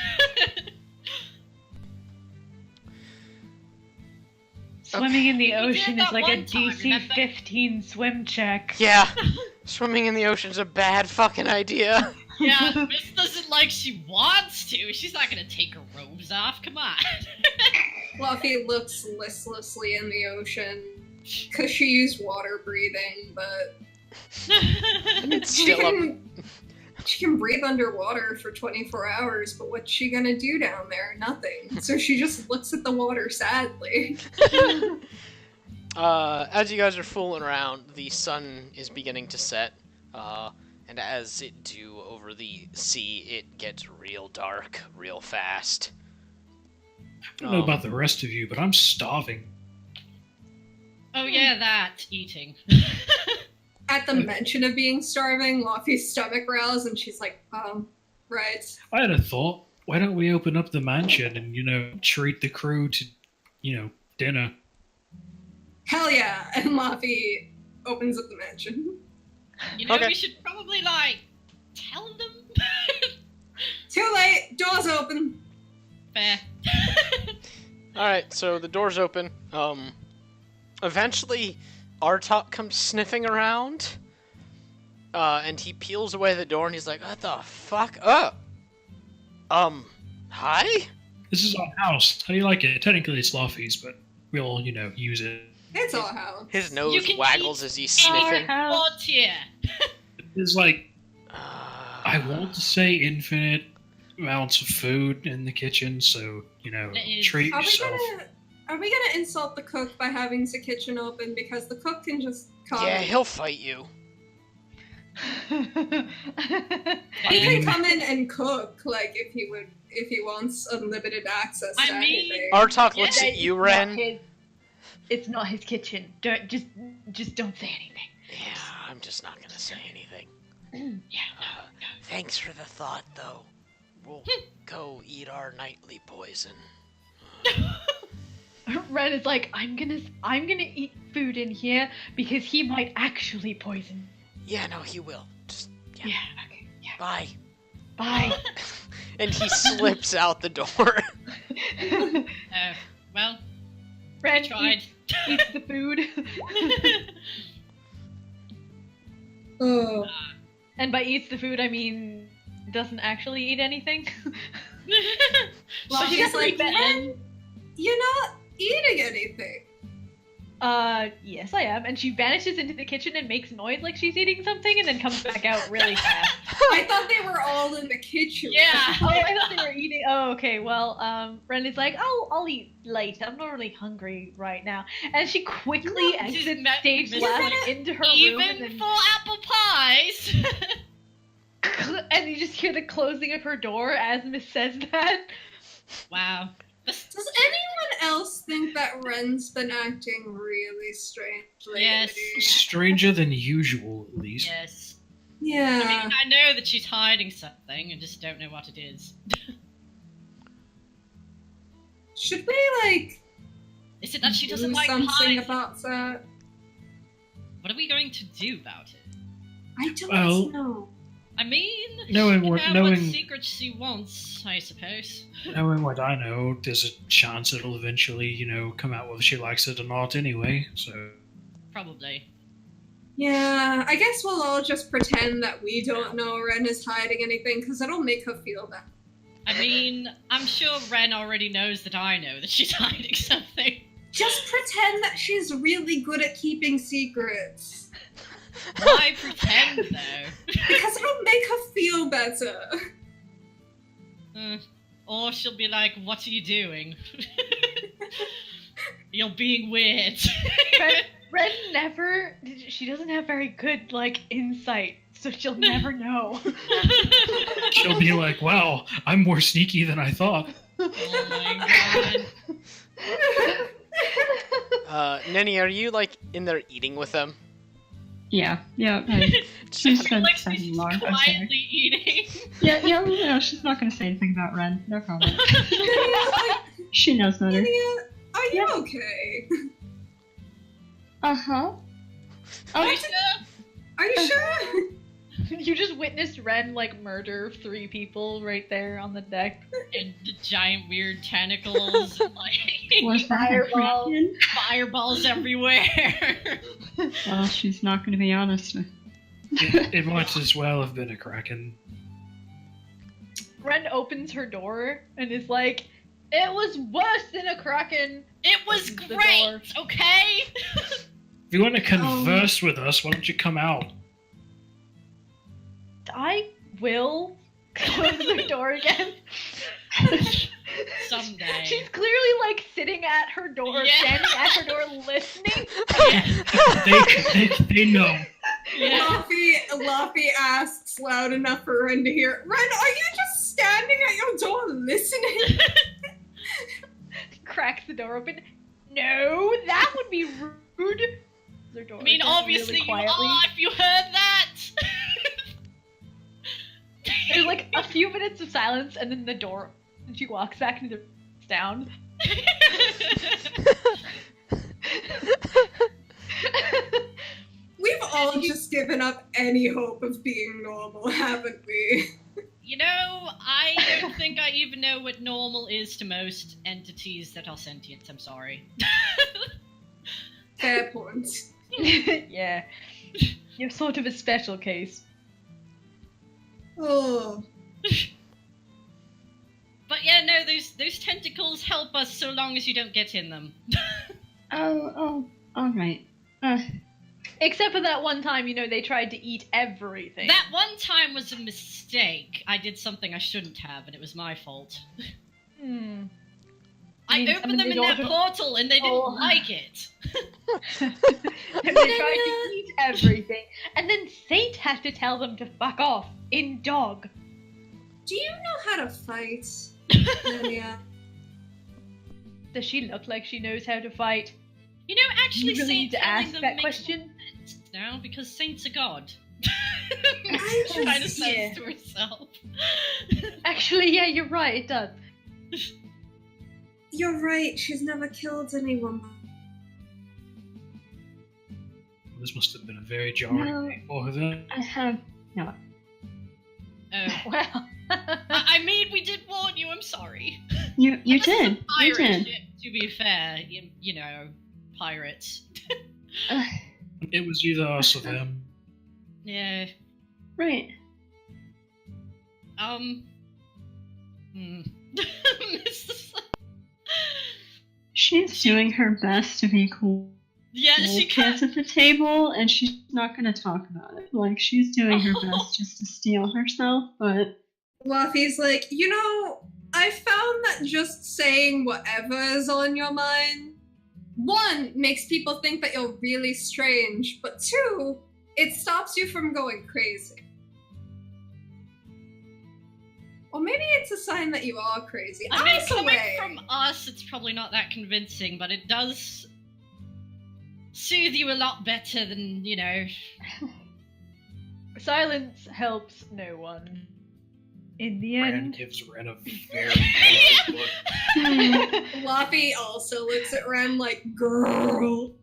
Swimming in the ocean is like a DC 15 swim check. Yeah, swimming in the ocean's a bad fucking idea. Yeah, Mist doesn't like she wants to. She's not gonna take her robes off. Come on. Luffy looks listlessly in the ocean because she used water breathing, but she can breathe underwater for 24 hours, but what's she gonna do down there? Nothing. So she just looks at the water sadly. As you guys are fooling around, the sun is beginning to set, and as it do over the sea, it gets real dark real fast. I don't know about the rest of you, but I'm starving. Oh yeah, that. Eating. At the mention of being starving, Luffy's stomach growls, and she's like, right. I had a thought. Why don't we open up the mansion and, treat the crew to, dinner? Hell yeah! And Luffy opens up the mansion. We should probably, tell them? Too late! Door's open! Fair. Alright, so the door's open. Eventually, Artok comes sniffing around, and he peels away the door, and he's like, "What the fuck? Hi? This is our house. How do you like it? Technically it's Luffy's, but we'll, use it. It's our house. His nose waggles as he's sniffing. It's like, I want to say infinite amounts of food in the kitchen, so, treat yourself. Are we gonna insult the cook by having the kitchen open? Because the cook can just come. Yeah, he'll fight you. He can come in and cook, if he wants unlimited access to anything. Artok looks at you, Ren. It's not his kitchen. Just don't say anything. Yeah, I'm just not gonna say anything. Thanks for the thought, though. We'll go eat our nightly poison. Ren is like, I'm gonna eat food in here because he might actually poison. Yeah, no, he will. Just yeah okay. Yeah. Bye. Bye. And he slips out the door. Well, Ren tried. Eats the food. Oh. And by eats the food, I mean doesn't actually eat anything. Well, she's like, you're not eating anything. Yes I am. And she vanishes into the kitchen and makes noise like she's eating something and then comes back out really fast. I thought they were all in the kitchen. Yeah. Oh, I thought they were eating. Oh, okay. Well, Brenda's like, oh, I'll eat later. I'm not really hungry right now. And she quickly exits stage left into her room. Even for apple pies. And you just hear the closing of her door as Miss says that. Wow. Does anyone else think that Ren's been acting really strangely? Yes. Stranger than usual, at least. Yes. Yeah. I mean, I know that she's hiding something, I just don't know what it is. Should we, Is it that she doesn't do like something pies? about that? What are we going to do about it? I don't know. I mean, knowing what secrets she wants, I suppose. Knowing what I know, there's a chance it'll eventually, come out whether she likes it or not anyway, so... Probably. Yeah, I guess we'll all just pretend that we don't know Ren is hiding anything, because it'll make her feel bad. I mean, I'm sure Ren already knows that I know that she's hiding something. Just pretend that she's really good at keeping secrets. Why pretend, though? Because it'll make her feel better. Or she'll be like, what are you doing? You're being weird. Ren never... She doesn't have very good, insight, so she'll never know. She'll be like, wow, I'm more sneaky than I thought. Oh my god. Nenny, are you, in there eating with them? Yeah. She's quietly eating. Yeah, she's not gonna say anything about Ren. No comment. She knows better. Are you okay? Uh-huh. Are you sure? You just witnessed Ren, murder 3 people right there on the deck. And the giant weird tentacles, Was that fireballs everywhere. Well, she's not going to be honest. It might as well have been a kraken. Ren opens her door and is like, it was worse than a kraken. It was great, okay? If you want to converse with us, why don't you come out? I will close the door again. Someday. She's clearly sitting at her door, standing at her door, listening. They know. Yeah. Luffy asks loud enough for Ren to hear. Ren, are you just standing at your door listening? Cracks the door open. No, that would be rude. Their door I mean, obviously really quietly. you are if you heard that. There's a few minutes of silence, and then the door. And she walks back and sits down. We've all just given up any hope of being normal, haven't we? You know, I don't think I even know what normal is to most entities that are sentient. I'm sorry. Fair point. Yeah. You're sort of a special case. Oh. But yeah, no, those tentacles help us so long as you don't get in them. Oh, alright. Except for that one time, they tried to eat everything. That one time was a mistake. I did something I shouldn't have, and it was my fault. I opened them in that portal, and they didn't like it. They tried to eat everything, and then Saint had to tell them to fuck off in dog. Do you know how to fight, Lilia? Does she look like she knows how to fight? You know, actually, you really need to ask that question now because Saint's a god. I She kind of says to herself. Actually, yeah, you're right. It does. You're right. She's never killed anyone. This must have been a very jarring thing for her then. I have not. Oh. Well. I mean, we did warn you. I'm sorry. You did. You did. Ship, to be fair, you know, pirates. It was either us or them. Yeah. Right. Mr. She's doing her best to be cool. Yeah, she can't at the table, and she's not going to talk about it. Like, she's doing her best just to steel herself, but... Luffy's like, you know, I found that just saying whatever is on your mind, 1, makes people think that you're really strange, but 2, it stops you from going crazy. Or maybe it's a sign that you are crazy. I mean, coming from us, it's probably not that convincing, but it does soothe you a lot better than, you know... Silence helps no one. In the end... Ren gives Ren a very look. Luffy also looks at Ren like, girl.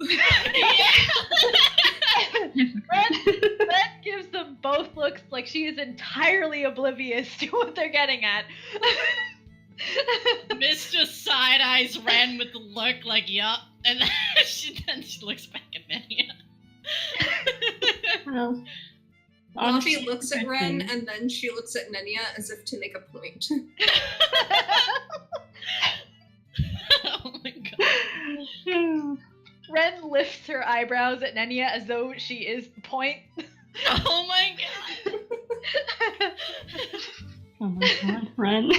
Ren gives them both looks like she is entirely oblivious to what they're getting at. Miss just side-eyes Ren with the look like, yup, and then she looks back at Nenia. Well, Luffy looks at Ren, and then she looks at Nenia as if to make a point. Oh my god. Ren lifts her eyebrows at Nenia as though she is the point. Oh my god. Oh my god, Ren.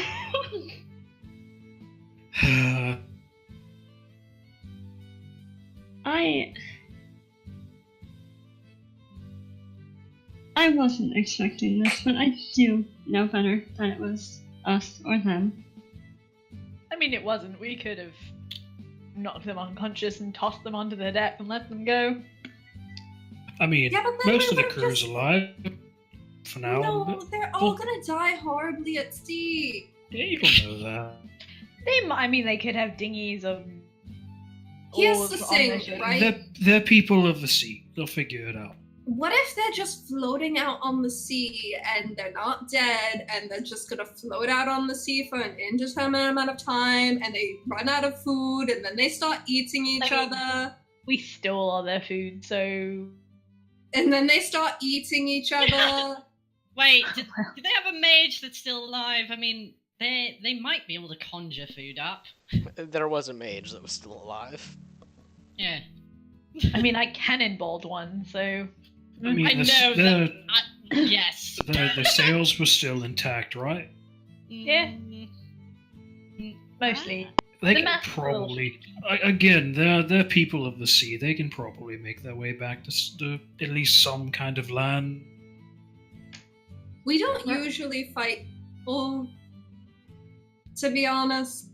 I wasn't expecting this, but I do know better that it was us or them. I mean, it wasn't. We could have knocked them unconscious and tossed them onto the deck and let them go. I mean, most of the crew's alive for now. No, they're all gonna die horribly at sea. Yeah, you don't know that. They could have dinghies of... Here's the thing, right? They're people of the sea. They'll figure it out. What if they're just floating out on the sea and they're not dead and they're just gonna float out on the sea for an indeterminate amount of time and they run out of food and then they start eating each other? We stole all their food, so... And then they start eating each other. Wait, did they have a mage that's still alive? I mean, they might be able to conjure food up. There was a mage that was still alive. Yeah. I mean, I cannonballed one, so... I mean, yes. The sails were still intact, right? Yeah. Mostly. They can probably... Again, they're people of the sea. They can probably make their way back to at least some kind of land. We don't usually fight people, to be honest.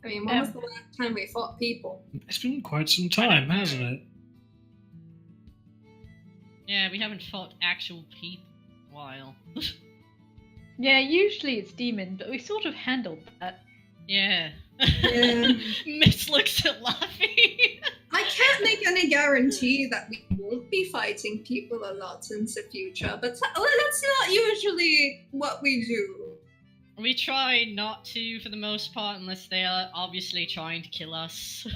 I mean, when was the last time we fought people? It's been quite some time, hasn't it? Yeah, we haven't fought actual people in a while. Yeah, usually it's demons, but we sort of handled that. Yeah. Yeah. Miss looks at Luffy. I can't make any guarantee that we won't be fighting people a lot in the future, but that's not usually what we do. We try not to, for the most part, unless they are obviously trying to kill us.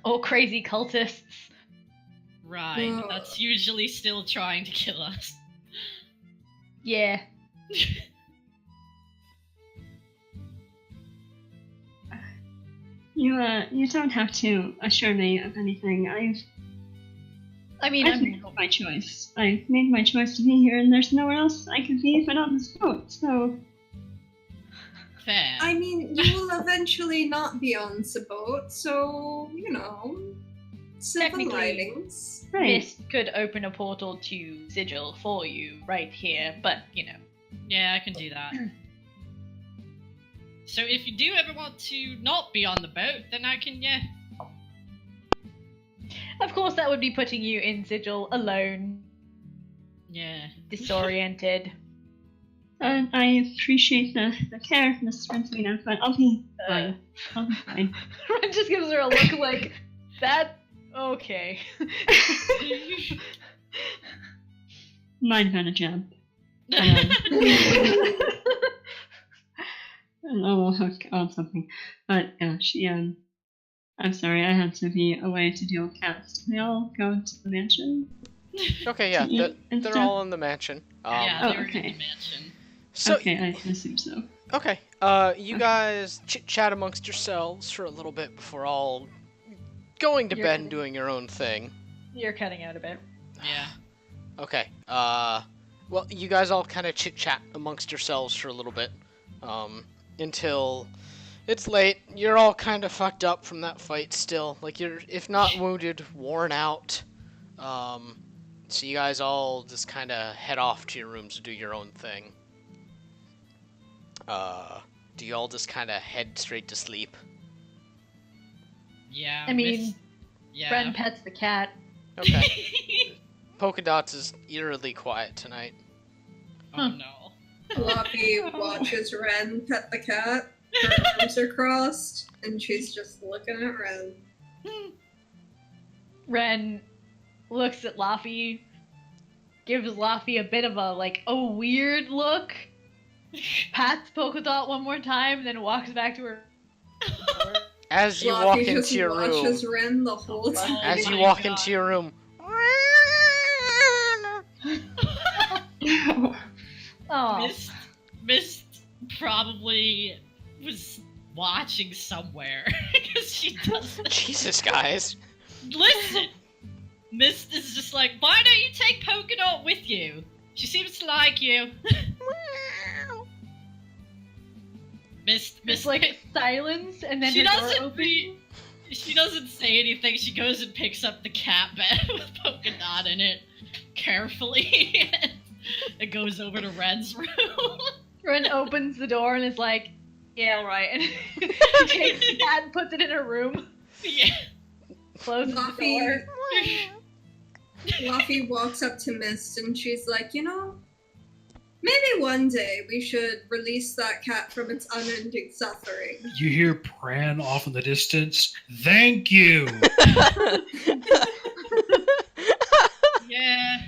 Or crazy cultists. Right, that's usually still trying to kill us. Yeah. You don't have to assure me of anything. I've made my choice. I've made my choice to be here, and there's nowhere else I could be but on this boat, so... Fair. I mean, you will eventually not be on the boat, so, you know... Silver linings. Right. This could open a portal to Sigil for you right here, but, you know. Yeah, I can do that. So if you do ever want to not be on the boat, then I can, yeah. Of course, that would be putting you in Sigil alone. Yeah. Disoriented. I appreciate the care, Miss Rentina, but I'll be fine. I'll be fine. Ren just gives her a look like, that... Okay. Might have been a jump. And I will hook on something. But yeah, I'm sorry, I had to be away to deal with cats. They all go to the mansion. Okay, yeah, they're all in the mansion. Yeah, they're in the mansion. So, okay, I assume so. Okay, you guys chit-chat amongst yourselves for a little bit before all going to bed and doing your own thing. You're cutting out a bit. Yeah. Okay. Well, you guys all kind of chit-chat amongst yourselves for a little bit, until it's late. You're all kind of fucked up from that fight still. Like, you're, if not wounded, worn out. So you guys all just kind of head off to your rooms to do your own thing. Do you all just kind of head straight to sleep? Yeah. I mean, Ren pets the cat. Okay. Polka Dots is eerily quiet tonight. Oh no. Floppy watches Ren pet the cat. Her arms are crossed, and she's just looking at Ren. Ren looks at Laffy, gives Laffy a bit of a weird look, pats Polka Dot one more time, then walks back to her. As you Laffy walk into your room, watches Ren the whole time. as you walk into your room, Oh. Mist probably was watching somewhere because she doesn't. Jesus, guys. Listen, Mist is just like, why don't you take Polka Dot with you? She seems to like you. Mist, It's like silence, and then she her door doesn't opens. she doesn't say anything. She goes and picks up the cat bed with Polka Dot in it carefully. And it goes over to Ren's room. Ren opens the door and is like, yeah, right. And she takes the cat and puts it in her room. Yeah. Closes the door. Laffy walks up to Mist and she's like, maybe one day we should release that cat from its unending suffering. You hear Pran off in the distance. Thank you! Yeah.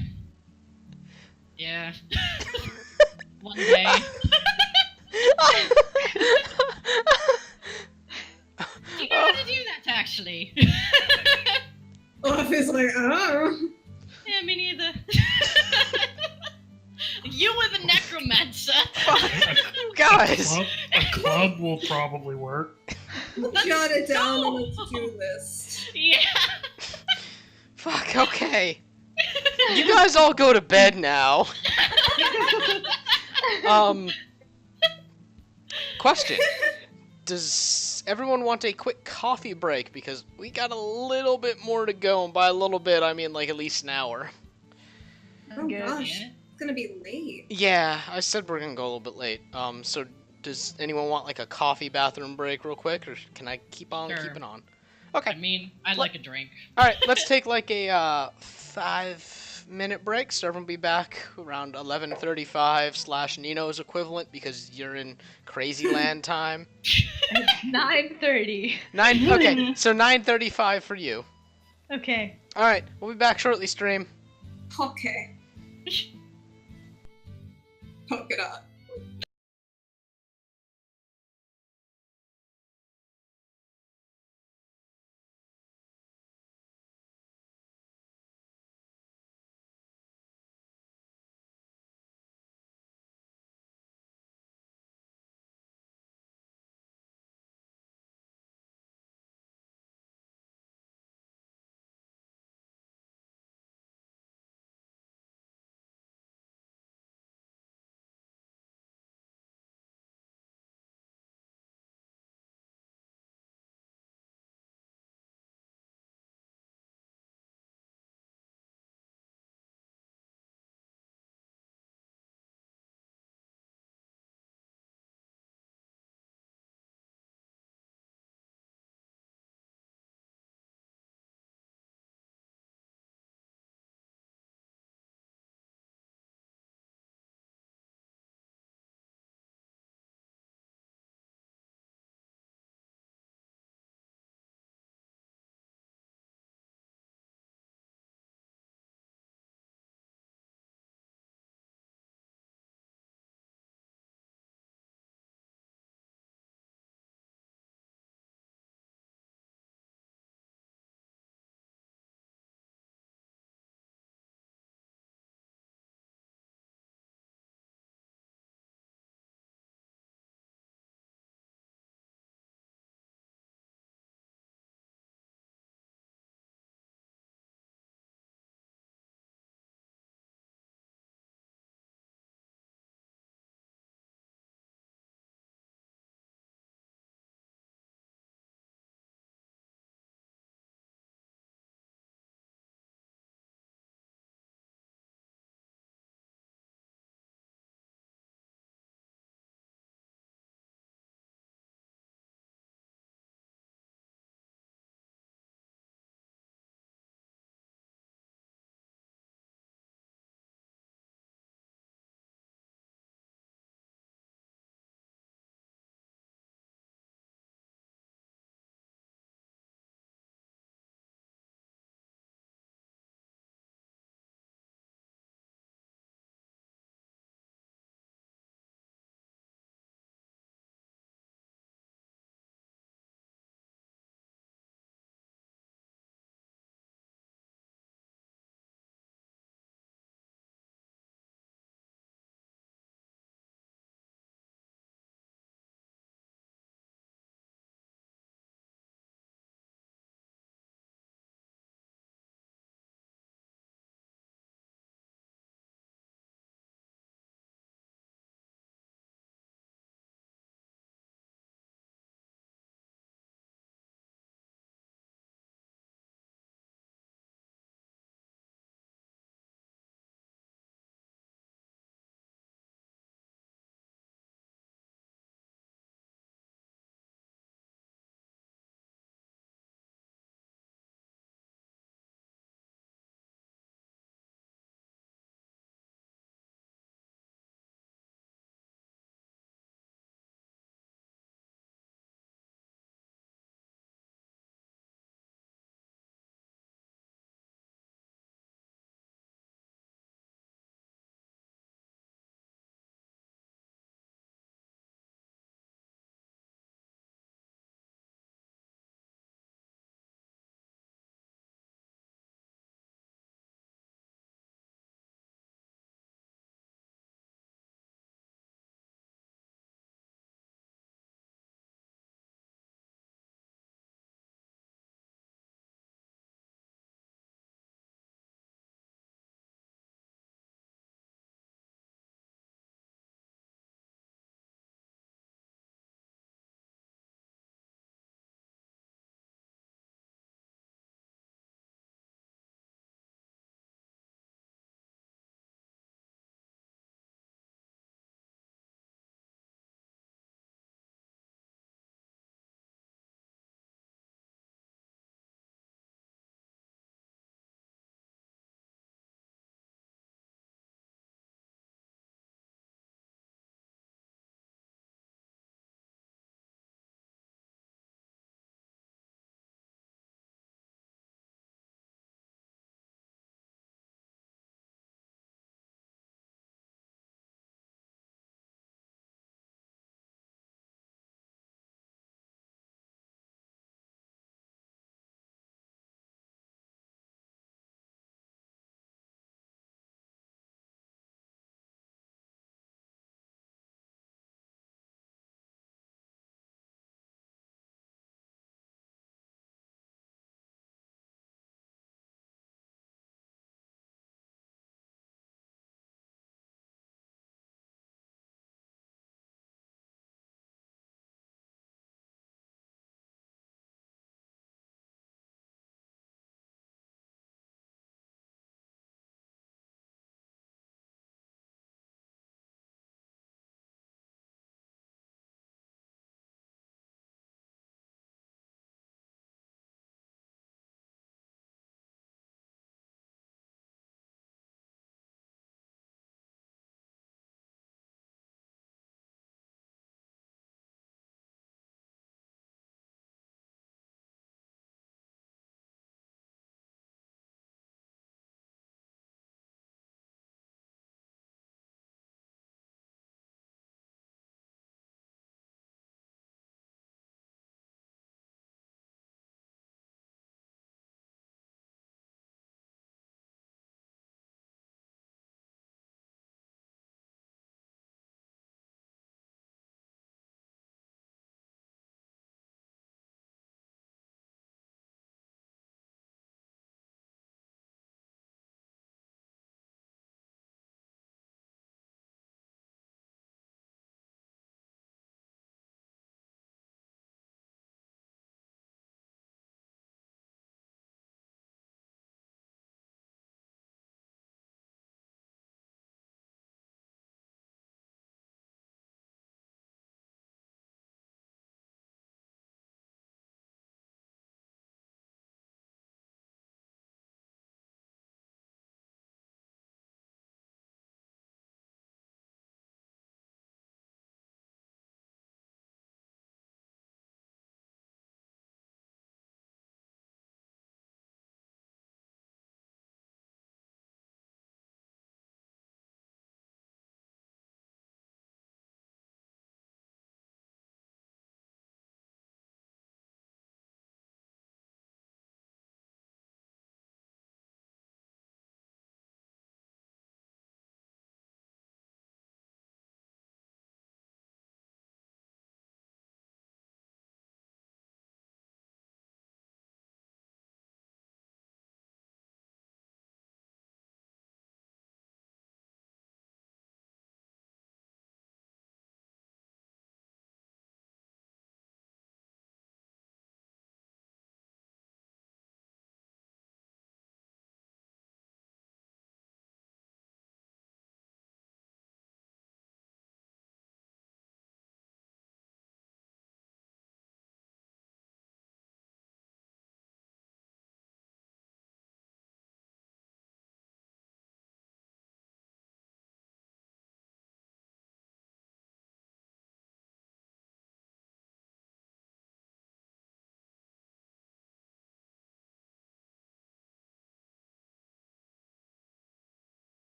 Yeah. One day. You know how to do that, actually. Laffy's like, oh. Yeah, me neither. You were the necromancer. You guys. A club will probably work. Jot it down on the to-do list. Yeah. Fuck, okay. You guys all go to bed now. Question. Does everyone want a quick coffee break? Because we got a little bit more to go, and by a little bit, I mean like at least an hour. Oh Good. gosh, it's gonna be late. Yeah, I said we're gonna go a little bit late. So does anyone want like a coffee bathroom break real quick, or can I keep on Sure. keeping on? Okay. I mean, I like a drink. Alright, let's take like a 5-minute break, so everyone will be back around 11:35 / Nino's equivalent because you're in crazy land time. 9:30. Okay, so 9:35 for you. Okay. Alright, we'll be back shortly, stream. Okay. Polka Dot.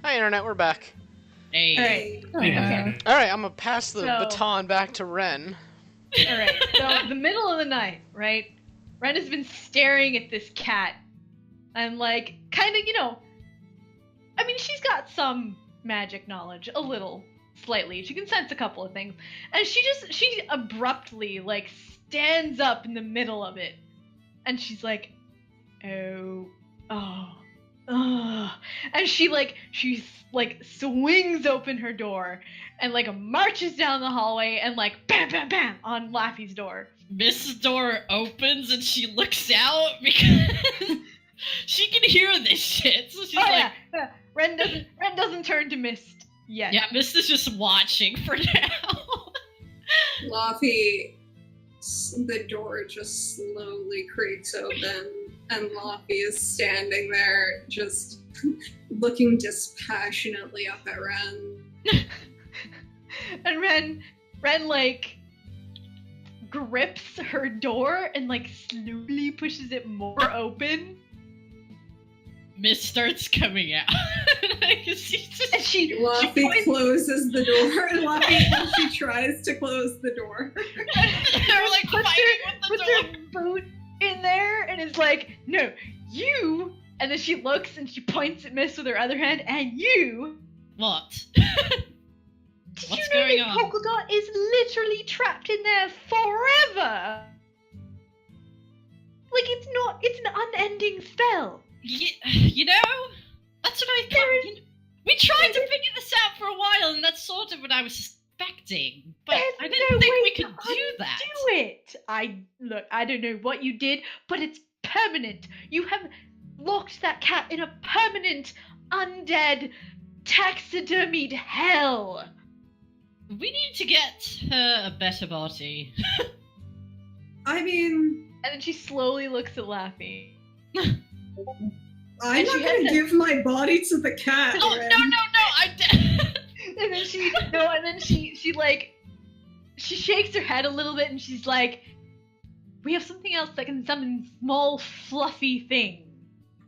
Hi, Internet, we're back. Hey. Hey. Oh, okay. Alright, I'm gonna pass the baton back to Ren. Alright, so the middle of the night, right? Ren has been staring at this cat. And, like, kind of, I mean, she's got some magic knowledge, a little, slightly. She can sense a couple of things. And she abruptly, like, stands up in the middle of it. And she's like, and she swings open her door and, like, marches down the hallway and, like, bam, bam, bam on Laffy's door. Mist's door opens and she looks out because she can hear this shit. So she's like, yeah. Ren doesn't turn to Mist yet. Yeah, Mist is just watching for now. Laffy, the door just slowly creaks open, and Laffy is standing there, just looking dispassionately up at Ren. And Ren, like, grips her door and, like, slowly pushes it more open. Mist starts coming out. Laffy closes the door, and Laffy, she tries to close the door. They're, like, fighting with the door. Puts her boot in there and is like, no, you! And then she looks and she points at Mist with her other hand, and you! What? What's going on? Polka Dot is literally trapped in there forever! Like, it's an unending spell. You know, that's what I thought. We tried to figure this out for a while, and that's sort of what I was suspecting. But I didn't think we could do that. Do it! I don't know what you did, but it's permanent. You have locked that cat in a permanent, undead, taxidermied hell. We need to get her a better body. I mean... And then she slowly looks at Laffy. I'm not gonna give my body to the cat. Oh, Ren. no, And then she like, she shakes her head a little bit and she's like, we have something else that can summon small, fluffy things.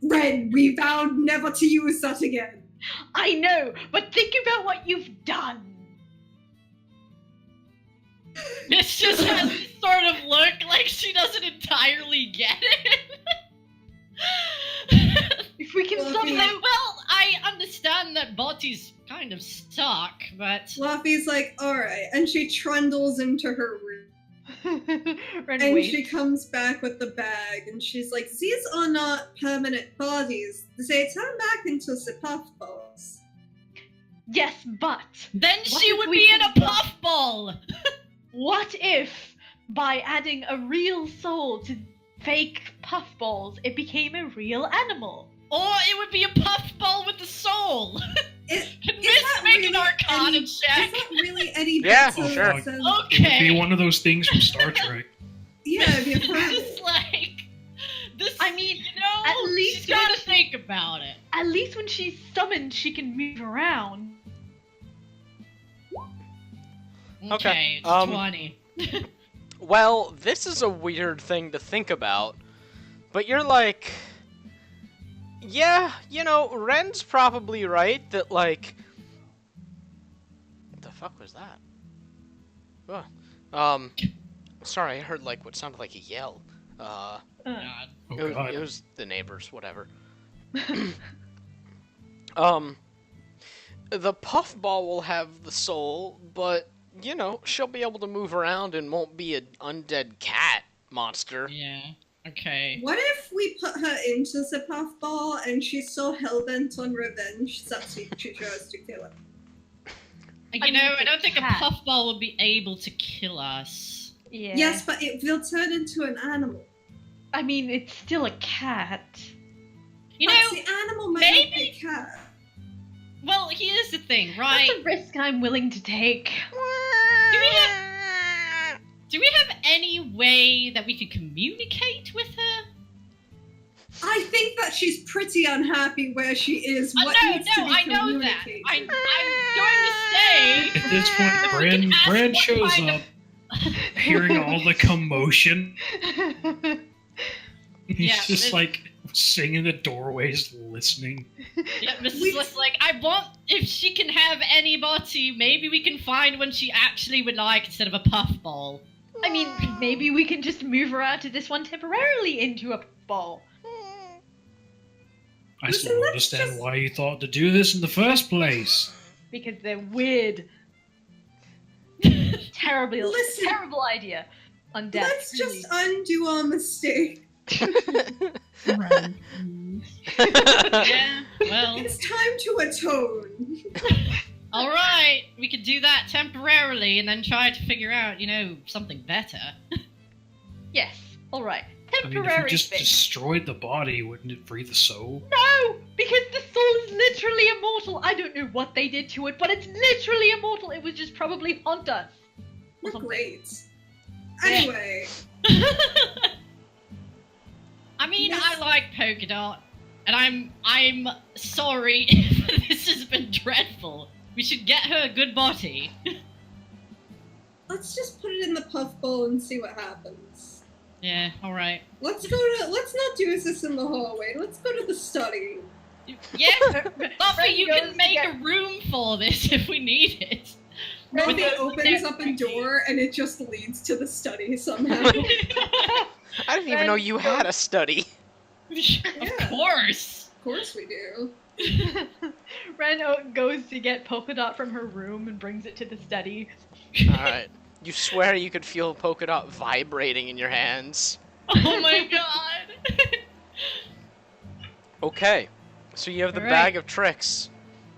Ren, we vowed never to use that again. I know, but think about what you've done. This just has this sort of look like she doesn't entirely get it. If we can summon... Well, I understand that bodies kind of suck, but... Laffy's like, alright, and she trundles into her room. And waits. she comes back with the bag, and she's like, these are not permanent bodies. They turn back into the puffballs. Yes, but... Then she would be in a puffball! What if, by adding a real soul to fake puffballs, it became a real animal? Or it would be a puffball with a soul! Can Miss make an Arcana check? Is that really any Yeah, better sure. than... Okay. It would be one of those things from Star Trek. Yeah, it'd be a Just like... This, I mean, you know, at least she's gotta think about it. At least when she's summoned, she can move around. Okay, it's 20. Well, this is a weird thing to think about, but you're like, yeah, Ren's probably right that, like, what the fuck was that? Oh. Sorry, I heard, like, what sounded like a yell. God. It was the neighbors, whatever. The puffball will have the soul, but she'll be able to move around and won't be an undead cat monster. Yeah, okay. What if we put her into the puffball and she's so hellbent on revenge that she tries to kill it? I don't think a puffball would be able to kill us. Yeah. Yes, but it will turn into an animal. I mean, it's still a cat. You but know, the animal might maybe... not be a cat. Well, here's the thing, right? That's a risk I'm willing to take. Do we have any way that we can communicate with her? I think that she's pretty unhappy where she is. I know that. I'm going to say... At this point, Brand shows up, hearing all the commotion. He's just like, sitting in the doorways listening. Yeah, Mrs. Bliss, like, I want, if she can have anybody, maybe we can find one she actually would like instead of a puffball. I mean, maybe we can just move her out to this one temporarily into a ball. I still don't understand why you thought to do this in the first place. Because they're weird. Terrible idea. Undead. Let's just undo our mistake. Right. Yeah, well. It's time to atone. Alright, we could do that temporarily and then try to figure out, something better. Yes, alright. I mean, if you just destroyed the body, wouldn't it free the soul? No! Because the soul is literally immortal! I don't know what they did to it, but it's literally immortal! It would just probably haunt us. We're great. Anyway. I mean, yes. I like Polka Dot, and I'm sorry if this has been dreadful. We should get her a good body. Let's just put it in the puffball and see what happens. Yeah, alright. Let's not do this in the hallway. Let's go to the study. Yeah, Buffy, you can make a room for this if we need it. Buffy opens up a door and it just leads to the study somehow. I didn't even know you had a study. Of course. Of course we do. Ren goes to get Polka Dot from her room and brings it to the study. Alright. You swear you could feel Polka Dot vibrating in your hands. Oh my god! Okay. So you have the bag of tricks.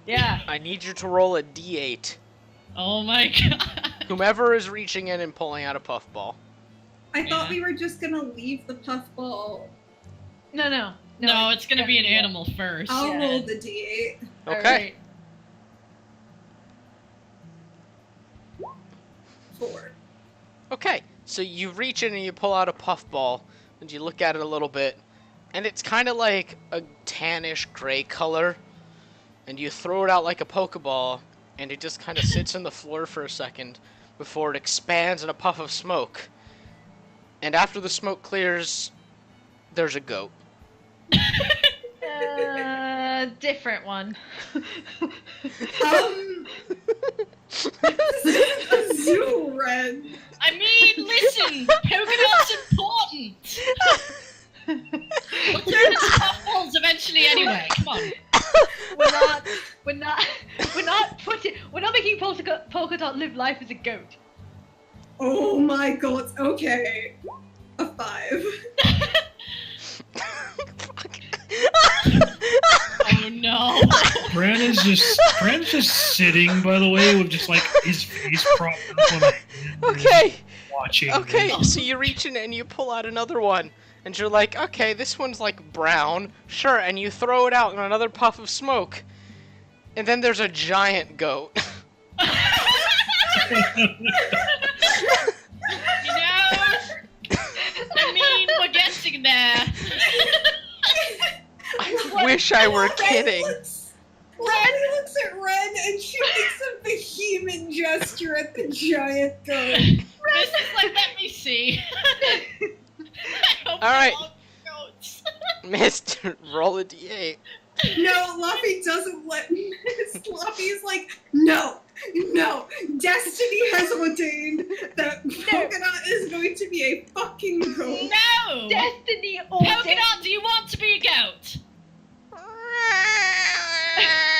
Yeah. I need you to roll a d8. Oh my god. Whomever is reaching in and pulling out a puffball. I thought we were just gonna leave the puffball. No, it's gonna be an animal first. I'll roll the d8. Okay. Right. 4. Okay, so you reach in and you pull out a puffball, and you look at it a little bit, and it's kind of like a tannish gray color, and you throw it out like a Pokeball, and it just kind of sits on the floor for a second before it expands in a puff of smoke. And after the smoke clears, there's a goat. Different one. This isn't a zoo, Ren. I mean, listen, Polka Dot's important. We'll turn into puffballs eventually anyway. Come on. We're not making Polka Dot live life as a goat. Oh my god, okay. A 5. Oh no. Brandon's just sitting, by the way, with just like his face propped up on it. Okay. Watching. Okay, so you reach in and you pull out another one. And you're like, okay, this one's like brown. Sure, and you throw it out in another puff of smoke. And then there's a giant goat. I mean, we're getting there. I wish I were kidding. Ren looks at Ren and she makes a vehement gesture at the giant goat. This is like, let me see. Alright. Mr. Roll a d8. No, Luffy doesn't let me. Luffy's like, no. Destiny has ordained that Polka Dot is going to be a fucking goat. No! Destiny ordained. Polka Dot, do you want to be a goat?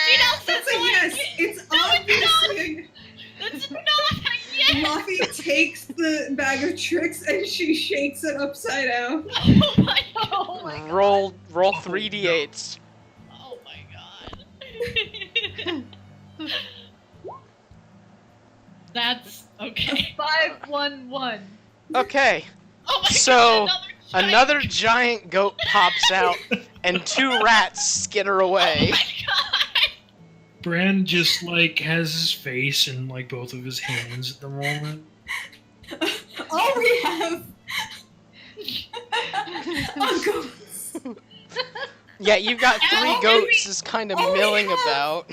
She doesn't That's a like yes. it. It's No, obviously. That's not a yes. Luffy takes the bag of tricks and she shakes it upside down. Oh my god. Oh my god. Roll 3d8s. Oh my god. That's okay. 5-1-1. Okay. Oh my So, god, another giant goat pops out, and 2 rats skitter away. Oh my god. Bran just like has his face in like both of his hands at the moment. All we have are goats. Yeah, you've got 3 goats just kind of milling about.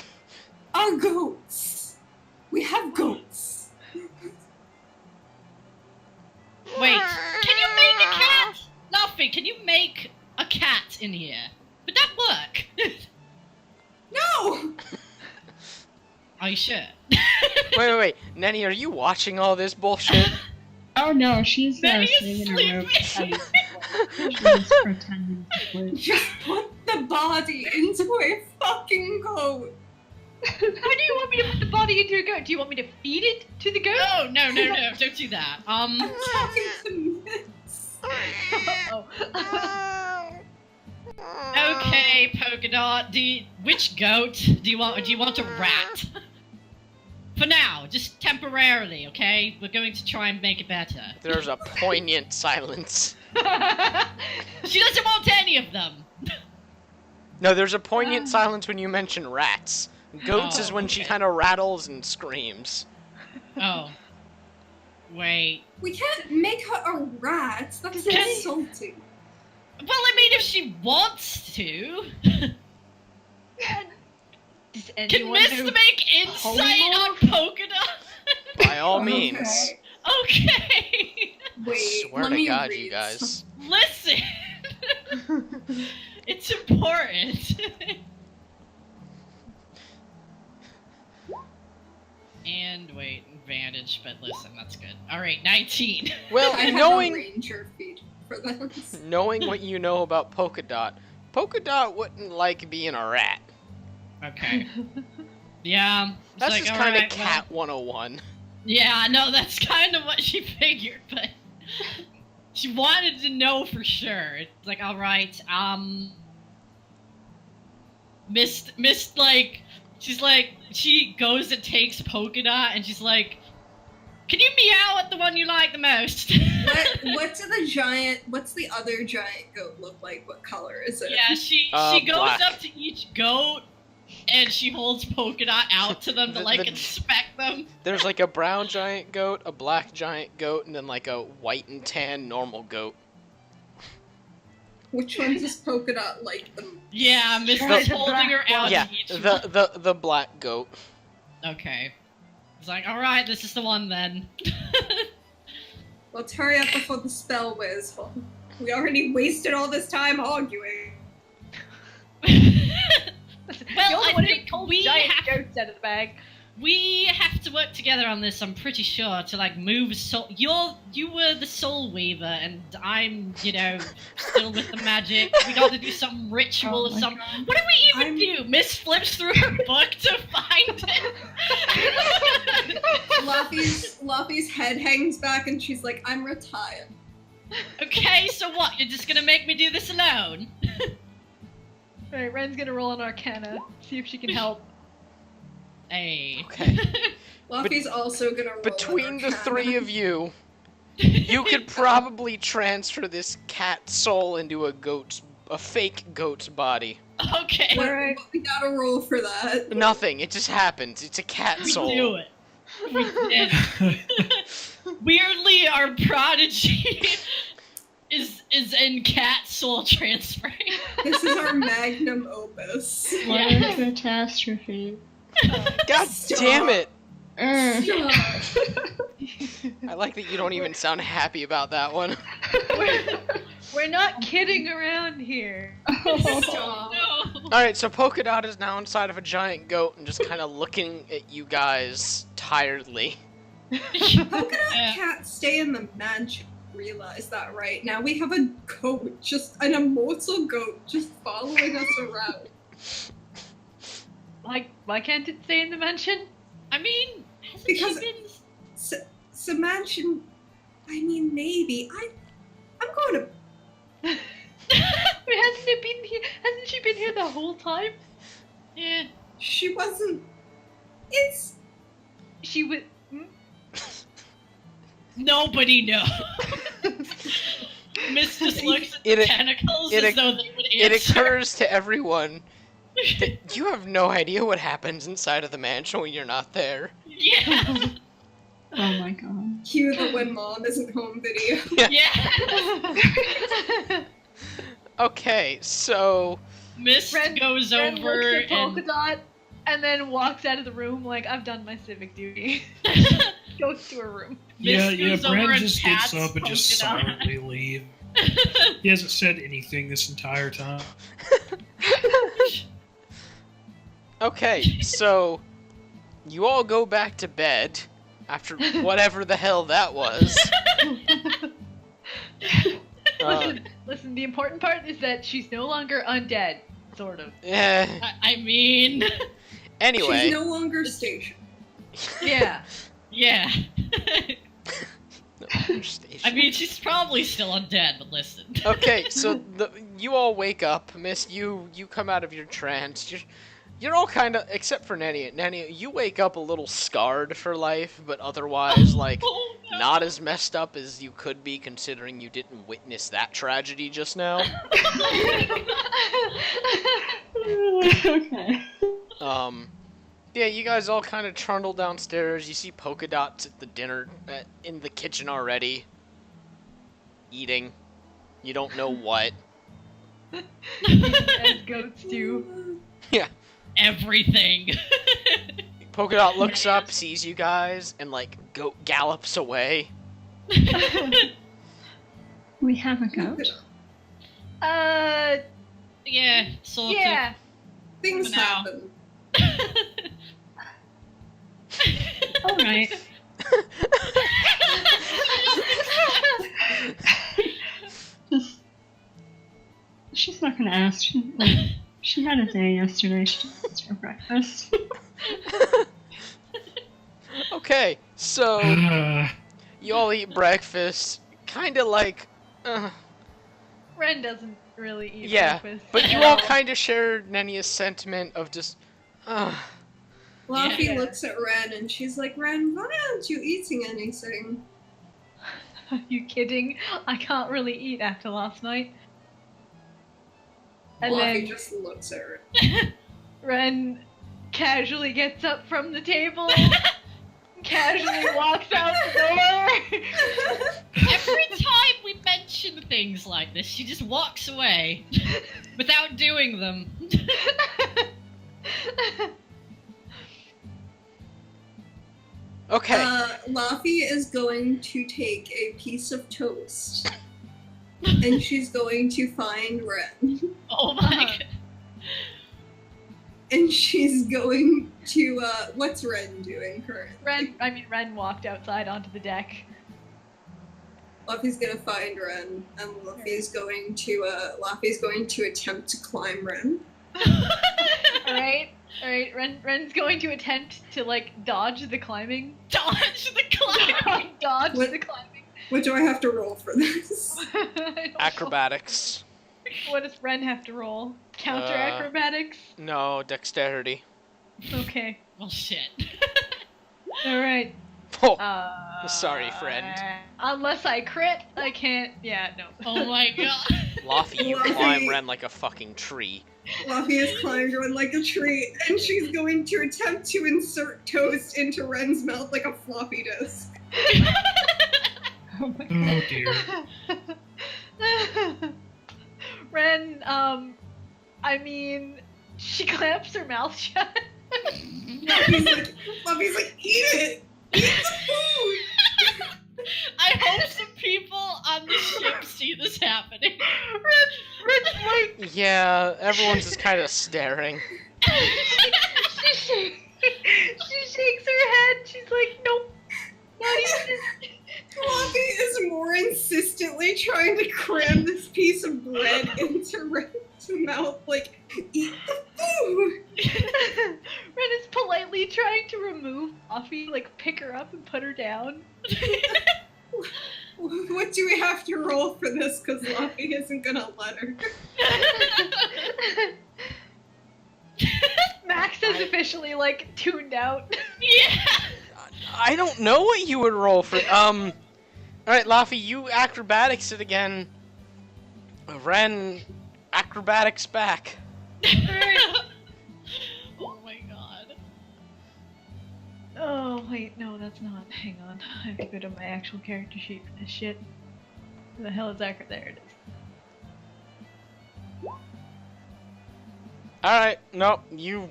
Are goats. We have goats. Wait, can you make a cat? Luffy, can you make a cat in here. Would that work? No! Are you sure? Wait. Nenny, are you watching all this bullshit? Oh no, she's Nenny sitting is in her room. sleeping. She's pretending to sleep. Just put the body into a fucking goat. How do you want me to put the body into a goat? Do you want me to feed it to the goat? No, don't do that. I'm talking to Miss. Okay, Polka Dot. Which goat do you want? Or do you want a rat? For now, just temporarily, okay? We're going to try and make it better. There's a poignant silence. She doesn't want any of them. No, there's a poignant silence when you mention rats. Goats is when okay. she kind of rattles and screams. Oh. Wait. We can't make her a rat. That's insulting. Well, I mean, if she wants to. Does Can anyone Miss know make insight on Polka Dot? By all means. Okay. Wait, Swear let to me God, read you guys. Listen. It's important. And wait, advantage, but listen, that's good. Alright, 19. Well, I have knowing a ranger feed for this. knowing what you know about Polka Dot wouldn't like being a rat. Okay. Yeah. It's That's like, just kind of alright, Cat 101. Yeah, no, that's kind of what she figured, but she wanted to know for sure. It's like, alright, Mist, like, she's like, she goes and takes Polka Dot, and she's like, can you meow at the one you like the most? What's the other giant goat look like? What color is it? Yeah, she goes black. up to each goat, and she holds Polka Dot out to them to, like, inspect them. There's like a brown giant goat, a black giant goat, and then like a white and tan normal goat. Which one does Polka Dot like them? Yeah, Mist is holding her out Yeah, to each one. the black goat. Okay. It's like, alright, this is the one then. Let's hurry up before the spell whiz. We already wasted all this time arguing. Well, I think we giant have, goats out of the bag. we have to work together on this, I'm pretty sure, to, like, move soul. You were the soul weaver, and I'm, still with the magic. We got to do some ritual or something. God. What do we even do? Miss flips through her book to find it. Luffy's head hangs back and she's like, I'm retired. Okay, so what? You're just gonna make me do this alone? Alright, Ren's gonna roll an Arcana, see if she can help. Hey. Okay. Luffy's also gonna roll Between an the Arcana. three of you, you could probably transfer this cat soul into a fake goat's body. Okay. What we gotta roll for that? Nothing. It just happens. It's a cat We soul. do it. We did it. Weirdly, our prodigy is in cat soul transferring. This is our magnum opus. What a catastrophe. God damn it! Stop. I like that you don't even sound happy about that one. We're not kidding around here. Stop. No. Alright, so Polka Dot is now inside of a giant goat and just kind of looking at you guys tiredly. Polka Dot can't stay in the mansion. Realize that right now. We have a goat, just an immortal goat, just following us around. Like, why can't it stay in the mansion? I mean, hasn't Because- she been... So mansion, I mean, maybe. I'm going to. Wait, hasn't it been here? Hasn't she been here the whole time? Yeah. She wasn't. It's. She was. Nobody knows. Miss just looks at the tentacles as though they would answer. It occurs to everyone that you have no idea what happens inside of the mansion when you're not there. Yeah. Oh my god. Cue the when mom isn't home video. Yeah. Okay, so Mist goes Ren over looks at Polka and Dot and then walks out of the room like, I've done my civic duty. Goes to her room. Yeah, Mist goes over Brand and just pats gets up and just Polka Dot. silently leave. He hasn't said anything this entire time. Okay, so you all go back to bed after whatever the hell that was. Listen, the important part is that she's no longer undead, sort of. Yeah. I mean... Anyway. She's no longer stationed. Yeah. Yeah. No longer stationed. I mean, she's probably still undead, but listen. Okay, so you all wake up. Miss, you come out of your trance. You're all kind of, except for Nanny. Nanny, you wake up a little scarred for life, but otherwise, like, not as messed up as you could be, considering you didn't witness that tragedy just now. Okay. Yeah, you guys all kind of trundle downstairs. You see Polka Dots at the dinner, in the kitchen already. Eating. You don't know what. As goats do. Yeah. Everything. Polka Dot looks up, sees you guys, and, like, gallops away. We have a goat? Yeah, sort of. Yeah. Things For now. happen. Alright. She's not gonna ask. She had a day yesterday. She just eats for breakfast. Okay, so you all eat breakfast, kind of like, Ren doesn't really eat yeah, breakfast. but you all kind of share Nenia's sentiment of just, Luffy Yeah. looks at Ren and she's like, Ren, why aren't you eating anything? Are you kidding? I can't really eat after last night. And Luffy then just looks at her. Ren casually gets up from the table, casually walks out the door. Every time we mention things like this, she just walks away without doing them. okay. Luffy is going to take a piece of toast. And she's going to find Ren. Oh my god. And she's going to, what's Ren doing currently? Ren walked outside onto the deck. Luffy's gonna find Ren, and Luffy's going to attempt to climb Ren. Alright, Ren's going to attempt to, like, dodge the climbing. Dodge the climb! Dodge What? the climbing. What do I have to roll for this? I don't know. Acrobatics. What does Ren have to roll? Counter acrobatics? No, dexterity. Okay. Well, shit. Alright. Oh, sorry, friend. Unless I crit, I can't. Yeah, no. Oh my god. Luffy, you Luffy. climb Ren like a fucking tree. Luffy has climbed Ren like a tree, and she's going to attempt to insert toast into Ren's mouth like a floppy disk. Oh my Oh dear. Ren, I mean, she clamps her mouth shut. Luffy's like, eat it! Eat the food! I hope some people on the ship see this happening. Ren's like, Yeah, everyone's just kind of staring. she shakes her head. She's like, nope. Not even. Luffy is more insistently trying to cram this piece of bread into Ren's mouth, like, eat the food! Ren is politely trying to remove Luffy, like, pick her up and put her down. What do we have to roll for this? Because Luffy isn't gonna let her. Max is officially, like, tuned out. Yeah. I don't know what you would roll for. Alright, Luffy, you acrobatics it again. Ren, acrobatics back. Oh my god. Oh, wait, no, that's not. Hang on. I have to go to my actual character sheet for this shit. Where the hell is that? There it is. Alright, no, you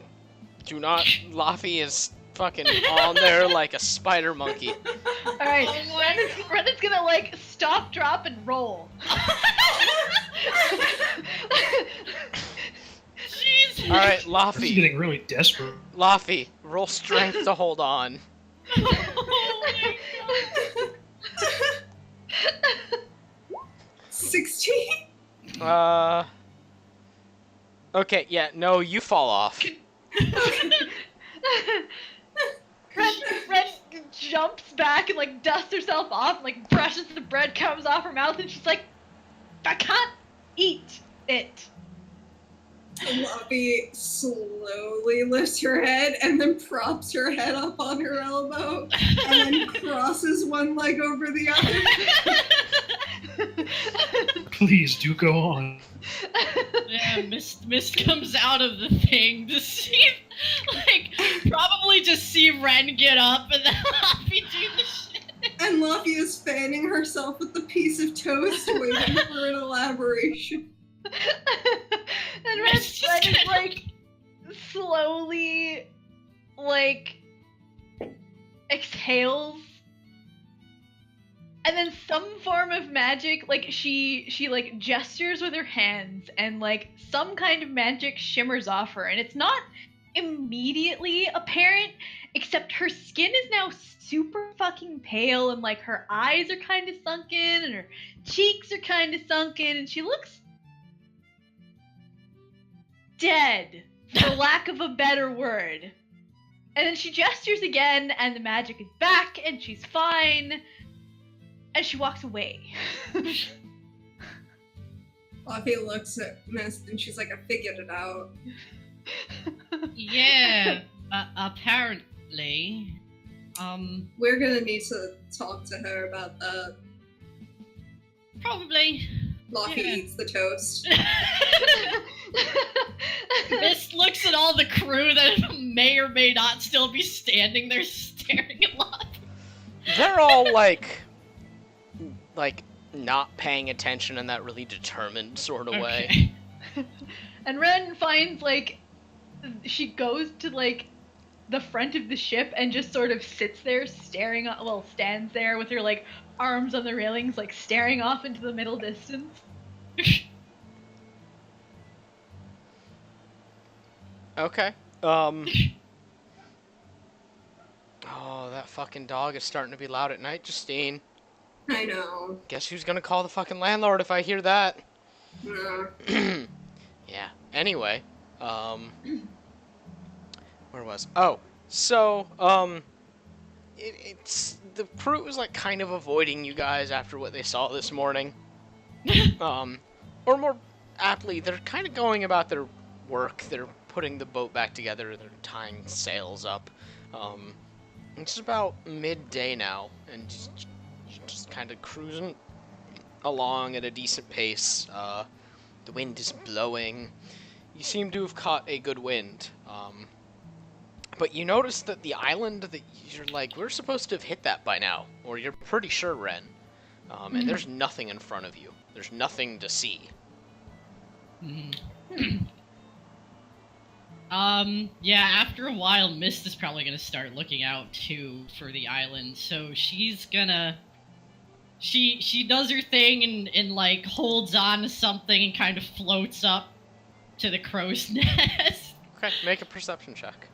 do not. Luffy is fucking on there like a spider monkey. Alright, Brendan's gonna, like, stop, drop, and roll. Jeez. Alright, Laffy. He's getting really desperate. Laffy, roll strength to hold on. Oh my god. 16? Okay, yeah, no, you fall off. Ren jumps back and, like, dusts herself off and, like, brushes the breadcrumbs off her mouth, and she's like, I can't eat it. Lobby slowly lifts her head and then props her head up on her elbow and then crosses one leg over the other. Please do go on. Yeah, Mist comes out of the thing to see, like, probably just see Ren get up and then Laffy do the shit. And Laffy is fanning herself with a piece of toast, waiting for an elaboration. And Ren is, like, slowly, like, exhales. And then some form of magic, like, she like, gestures with her hands, and, like, some kind of magic shimmers off her, and it's not immediately apparent, except her skin is now super fucking pale, and, like, her eyes are kind of sunken, and her cheeks are kind of sunken, and she looks dead, for lack of a better word. And then she gestures again, and the magic is back, and she's fine. And she walks away. Laffy looks at Mist and she's like, I figured it out. Yeah, apparently. We're gonna need to talk to her about that. Probably. Laffy eats the toast. Mist looks at all the crew that may or may not still be standing there staring at Laffy. They're all like not paying attention in that really determined sort of way. And Ren finds, like, she goes to, like, the front of the ship and just sort of sits there staring, stands there with her, like, arms on the railings, like, staring off into the middle distance. Okay. Oh, that fucking dog is starting to be loud at night, Justine. I know. Guess who's gonna call the fucking landlord if I hear that? Yeah. Yeah. Anyway, where was? Oh, so, it's the crew was like kind of avoiding you guys after what they saw this morning. Or more aptly, they're kind of going about their work. They're putting the boat back together. They're tying sails up. It's about midday now, and just kind of cruising along at a decent pace. The wind is blowing. You seem to have caught a good wind. But you notice that the island that you're like, we're supposed to have hit that by now. Or you're pretty sure, Ren. And there's nothing in front of you. There's nothing to see. Yeah, after a while, Mist is probably gonna start looking out, too, for the island. So she's gonna... She does her thing and like, holds on to something and kind of floats up to the crow's nest. Okay, make a perception check.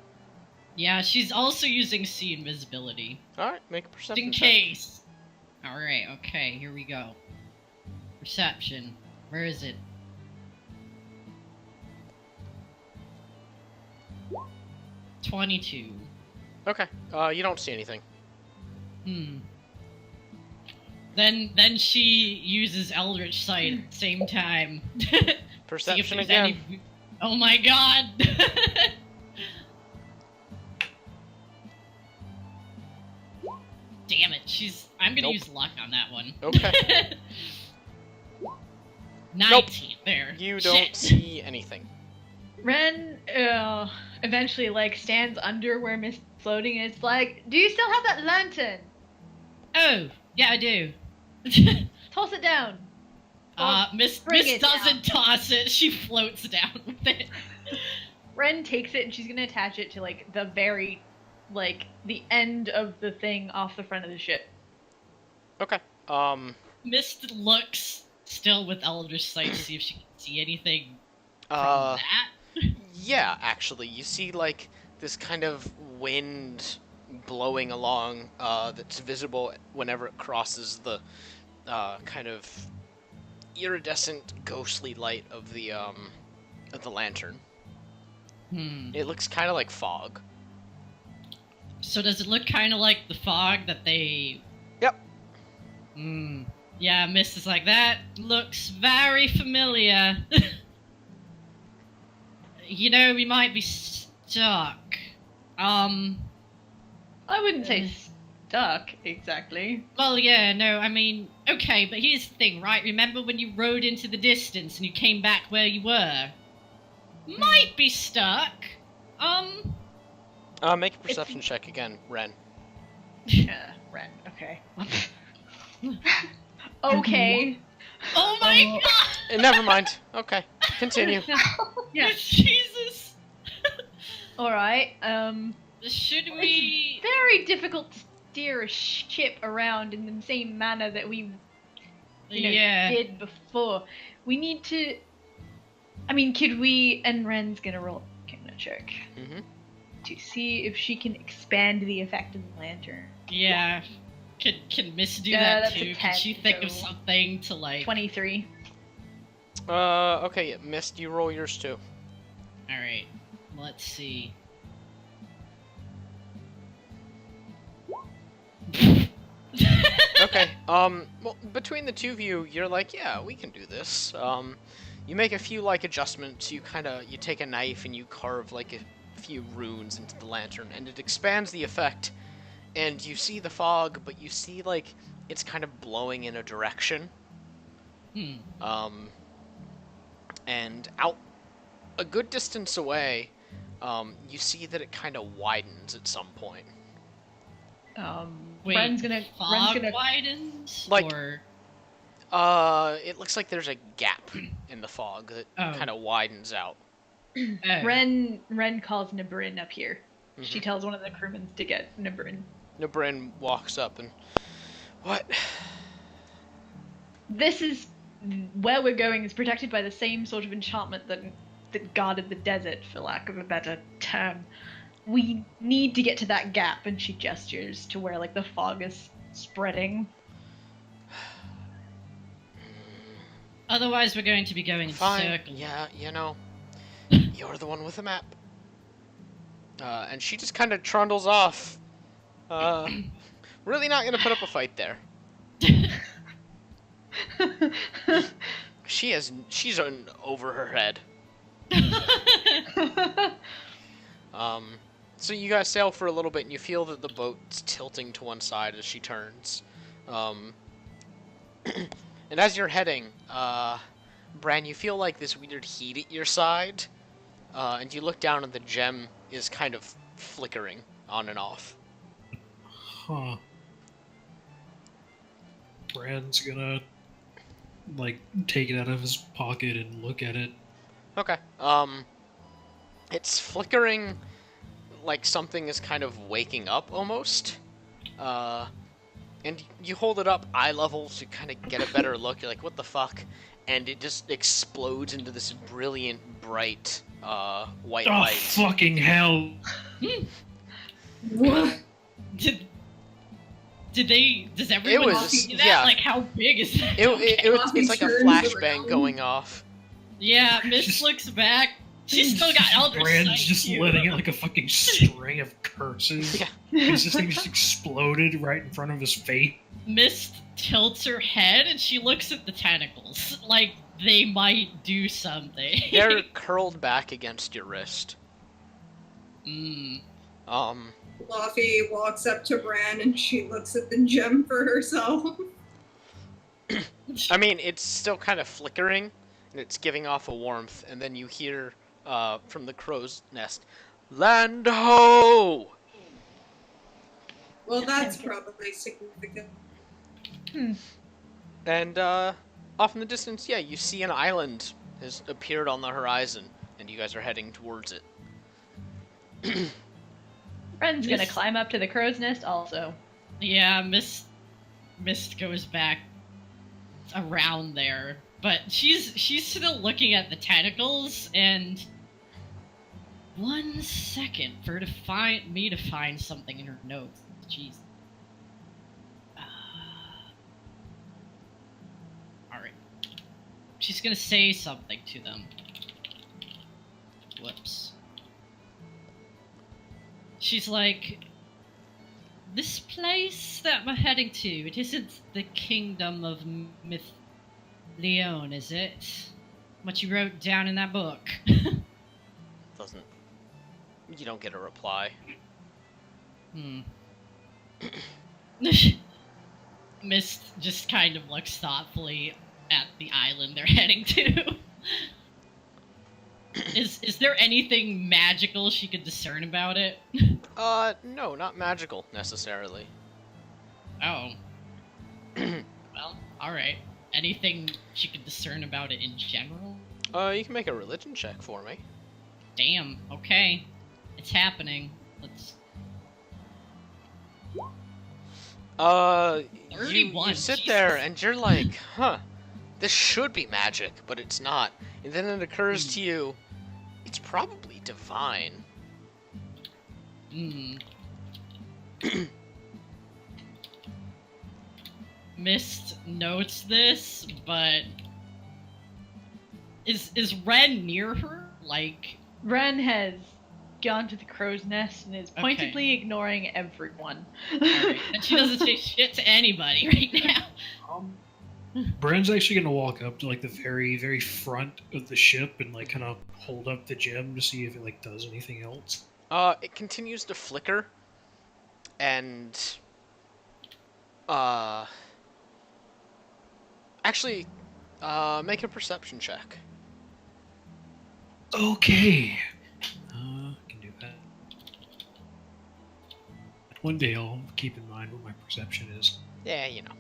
Yeah, she's also using sea invisibility. Alright, make a perception check. In case. Alright, okay, here we go. Perception. Where is it? $22. Okay, you don't see anything. Then she uses Eldritch Sight at the same time. Perception again. Oh my god! Damn it, I'm gonna use luck on that one. Okay. 19, nope. There. You don't see anything. Ren, eventually, like, stands under where Mist is floating, and it's like, do you still have that lantern? Oh, yeah, I do. Toss it down. Mist doesn't toss it, she floats down with it. Ren takes it, and she's gonna attach it to, like, the very like, the end of the thing off the front of the ship. Okay. Mist looks still with Eldritch Sight to see if she can see anything from that. Yeah, actually. You see, like, this kind of wind blowing along that's visible whenever it crosses the kind of iridescent, ghostly light of the lantern. It looks kind of like fog. So does it look kind of like the fog that they... Yep. Yeah, Mist is like, that looks very familiar. You know, we might be stuck. I wouldn't say stuck, exactly. Well, yeah, no, I mean, okay, but here's the thing, right? Remember when you rode into the distance and you came back where you were? Might be stuck. Make a perception check again, Ren. Yeah, Ren, okay. Okay. Oh my god! Never mind. Okay, continue. Yeah. Jesus. Alright, Should we... It's very difficult to steer a ship around in the same manner that we did before. We need to... I mean, could we... And Ren's gonna roll a check. To see if she can expand the effect of the lantern. Yeah. Can Miss do that too? 10, can she think of something to, like... 23. Okay, Miss, you roll yours too. Alright. Let's see. Okay, well, between the two of you, you're like, yeah, we can do this. You make a few, like, adjustments. You take a knife and you carve, like, a few runes into the lantern, and it expands the effect. And you see the fog, but you see, like, it's kind of blowing in a direction. And out a good distance away, you see that it kind of widens at some point. Wait, Ren's gonna widens? Like, or... it looks like there's a gap in the fog that kind of widens out. Ren calls Nibrin up here. She tells one of the crewmen to get Nibrin. Nibrin walks up and... What? This is... Where we're going is protected by the same sort of enchantment that guarded the desert, for lack of a better term. We need to get to that gap, and she gestures to where, like, the fog is spreading. Otherwise, we're going to be going in circles. Yeah, you know, you're the one with the map. And she just kind of trundles off. Really not gonna put up a fight there. She's over her head. So you guys sail for a little bit, and you feel that the boat's tilting to one side as she turns. And as you're heading, Bran, you feel like this weird heat at your side, and you look down and the gem is kind of flickering on and off. Huh. Bran's gonna, like, take it out of his pocket and look at it. Okay. It's flickering like something is kind of waking up, almost. And you hold it up eye level to kind of get a better look. You're like, what the fuck? And it just explodes into this brilliant, bright, white light. Oh, fucking hell! What? Does everyone see that? Yeah. Like, how big is that? It's like a flashbang going off. Yeah, Miss looks back. She's still got Eldritch Sight. Brand's just letting out like a fucking string of curses. Yeah. Because this thing just exploded right in front of his face. Mist tilts her head and she looks at the tentacles. Like, they might do something. They're curled back against your wrist. Fluffy walks up to Bran and she looks at the gem for herself. I mean, it's still kind of flickering, and it's giving off a warmth, and then you hear from the crow's nest, "Land ho!" Well, that's probably significant. And off in the distance, yeah, you see an island has appeared on the horizon, and you guys are heading towards it. Ren's gonna climb up to the crow's nest also. Yeah, Mist goes back around there, but she's still looking at the tentacles, and 1 second for me to find something in her notes. Jeez. Alright. She's gonna say something to them. Whoops. She's like, this place that we're heading to, it isn't the kingdom of Leon, is it? What you wrote down in that book. Doesn't. You don't get a reply. Mist just kind of looks thoughtfully at the island they're heading to. Is there anything magical she could discern about it? No, not magical, necessarily. Oh. Well, alright. Anything she could discern about it in general? You can make a religion check for me. Damn, okay. It's happening. Let's... 31. You sit there and you're like, huh, this should be magic, but it's not. And then it occurs to you, it's probably divine. Mist notes this, but is Ren near her? Like, Ren has gone to the crow's nest and is pointedly ignoring everyone. Right. And she doesn't say shit to anybody right now. Bren's actually gonna walk up to like the very, very front of the ship and like kind of hold up the gem to see if it like does anything else. It continues to flicker, and actually, make a perception check. Okay. Can do that. One day I'll keep in mind what my perception is. Yeah, you know.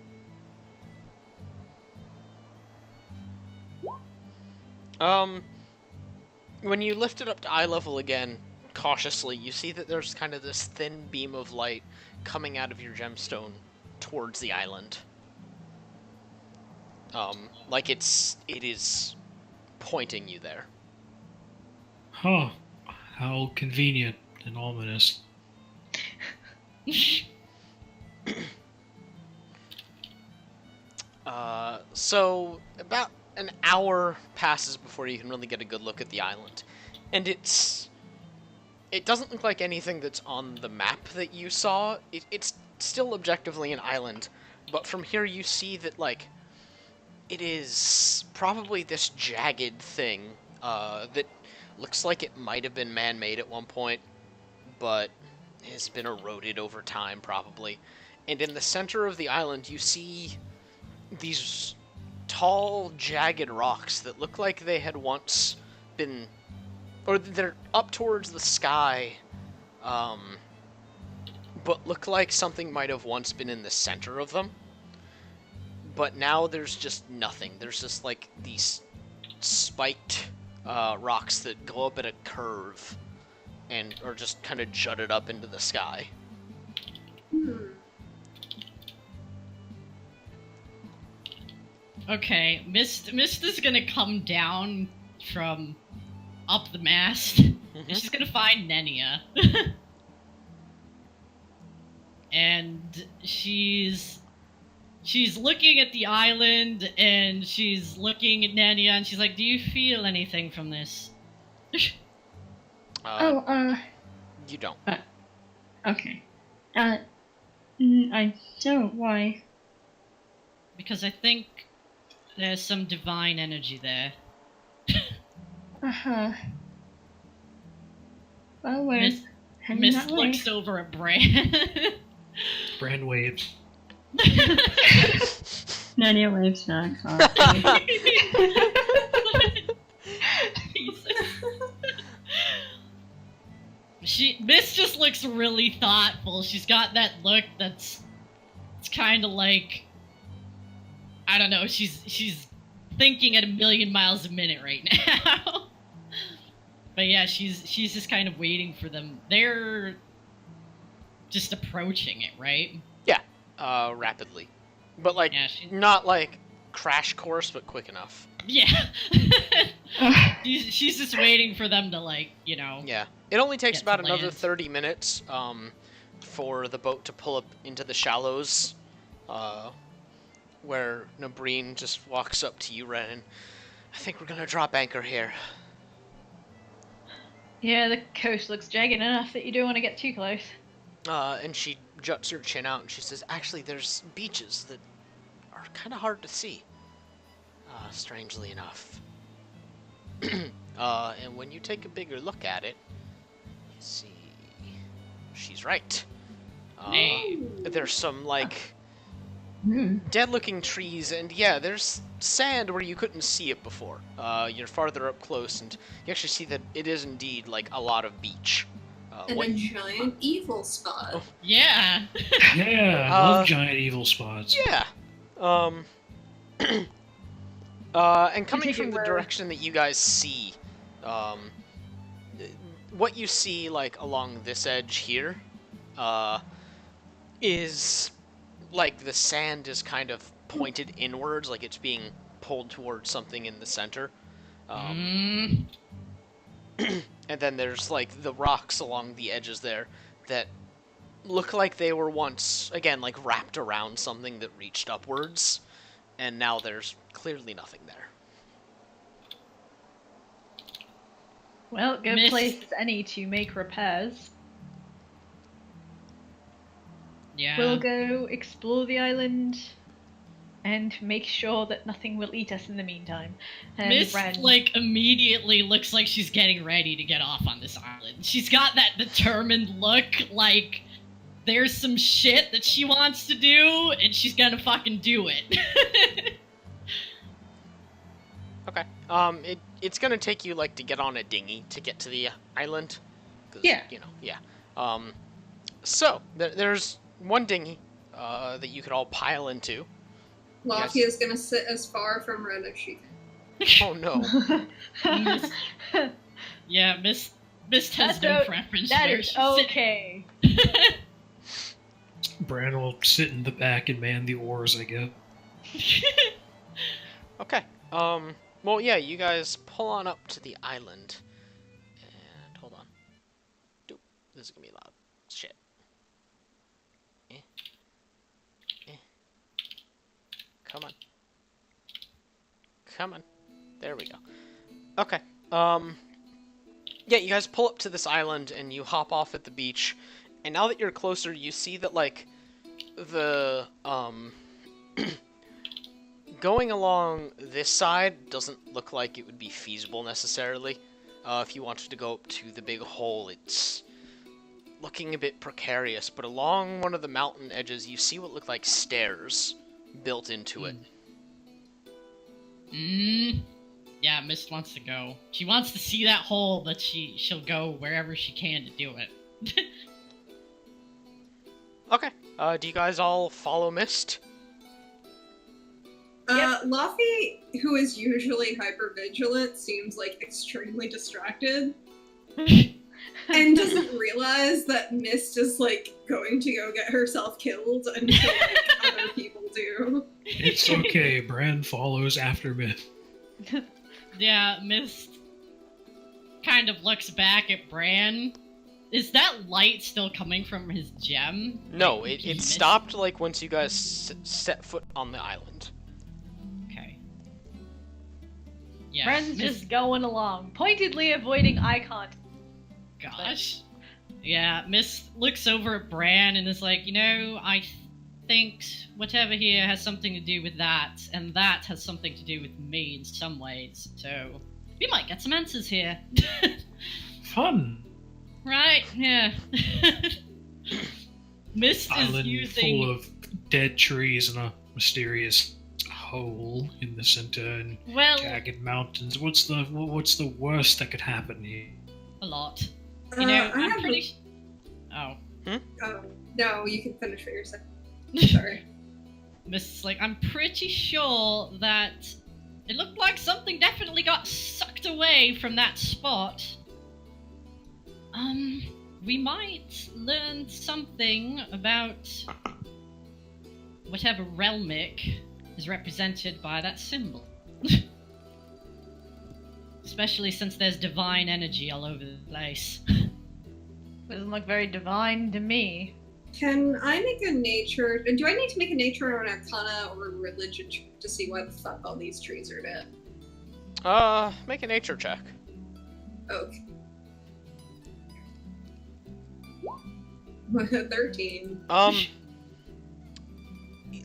When you lift it up to eye level again, cautiously, you see that there's kind of this thin beam of light coming out of your gemstone towards the island. Like it is pointing you there. Huh. How convenient and ominous. So about an hour passes before you can really get a good look at the island. And it doesn't look like anything that's on the map that you saw. It's still objectively an island, but from here you see that, like, it is probably this jagged thing that looks like it might have been man-made at one point, but has been eroded over time, probably. And in the center of the island, you see these tall, jagged rocks that look like they had once been... or they're up towards the sky, but look like something might have once been in the center of them. But now there's just nothing. There's just, like, these spiked rocks that go up at a curve and are just kind of jutted up into the sky. Okay, Mist is gonna come down from up the mast, and she's gonna find Nenia. And she's looking at the island, and she's looking at Nenia, and she's like, do you feel anything from this? You don't. Okay. I don't. Why? Because I think there's some divine energy there. Uh-huh. Well, we're heading Mist that way. looks over at Bran. Bran waves. Nania waves back. Sorry. Mist just looks really thoughtful. She's got that look it's kind of like, I don't know, she's thinking at 1,000,000 miles a minute right now. But yeah, she's just kind of waiting for them. They're just approaching it, right? Yeah, rapidly. But, like, not, like, crash course, but quick enough. Yeah. she's just waiting for them to, like, you know... Yeah. It only takes about another 30 minutes, for the boat to pull up into the shallows, where Nabreen just walks up to you, Ren. I think we're gonna drop anchor here. Yeah, the coast looks jagged enough that you don't want to get too close. And she juts her chin out and she says, actually, there's beaches that are kind of hard to see. Strangely enough. And when you take a bigger look at it, you see... She's right. There's some, like, dead-looking trees, and yeah, there's sand where you couldn't see it before. You're farther up close, and you actually see that it is indeed, like, a lot of beach. And a giant evil spot. Oh. Yeah! Yeah, I love giant evil spots. Yeah. And coming from the direction that you guys see, what you see, like, along this edge here, is, like, the sand is kind of pointed inwards, like it's being pulled towards something in the center. And then there's, like, the rocks along the edges there that look like they were once, again, like, wrapped around something that reached upwards, and now there's clearly nothing there. Well, good place as any to make repairs. Yeah. We'll go explore the island and make sure that nothing will eat us in the meantime. And Miss, like, immediately looks like she's getting ready to get off on this island. She's got that determined look, like, there's some shit that she wants to do, and she's gonna fucking do it. Okay. It's gonna take you, like, to get on a dinghy to get to the island. Yeah. You know, yeah. So, there's one dinghy, that you could all pile into. Lofty is gonna sit as far from Ren as she can. Oh, no. Yeah, Miss has no preference. That is okay. Bran will sit in the back and man the oars, I guess. Okay. Well, yeah, you guys pull on up to the island. And, hold on. Doop. This is gonna be loud. Shit. Come on. Come on. There we go. Okay. Yeah, you guys pull up to this island, and you hop off at the beach. And now that you're closer, you see that, like, the, going along this side doesn't look like it would be feasible necessarily. If you wanted to go up to the big hole, it's looking a bit precarious. But along one of the mountain edges, you see what look like stairs built into it. Yeah, Mist wants to go. She wants to see that hole, but she'll go wherever she can to do it. Okay. Do you guys all follow Mist? Yep. Luffy, who is usually hypervigilant, seems like extremely distracted. And doesn't realize that Mist is, like, going to go get herself killed until, like, other people do. It's okay, Bran follows after Mist. Yeah, Mist kind of looks back at Bran. Is that light still coming from his gem? No, like, it stopped, like, once you guys set foot on the island. Okay. Yeah, Bran's just going along, pointedly avoiding eye contact. Gosh. Yeah, Mist looks over at Bran and is like, you know, I think whatever here has something to do with that, and that has something to do with me in some ways, so we might get some answers here. Fun! Right, yeah. Mist Island is using... full of dead trees and a mysterious hole in the center and jagged mountains. What's the worst that could happen here? A lot. You know, I'm pretty... Oh, no, you can finish what you're saying. Sorry. Mist's like, I'm pretty sure that it looked like something definitely got sucked away from that spot. we might learn something about whatever realmic is represented by that symbol. Especially since there's divine energy all over the place. Doesn't look very divine to me. Can I make a nature... Do I need to make a nature or an arcana or a religion check to see what the fuck all these trees are dead? Make a nature check. Okay. 13.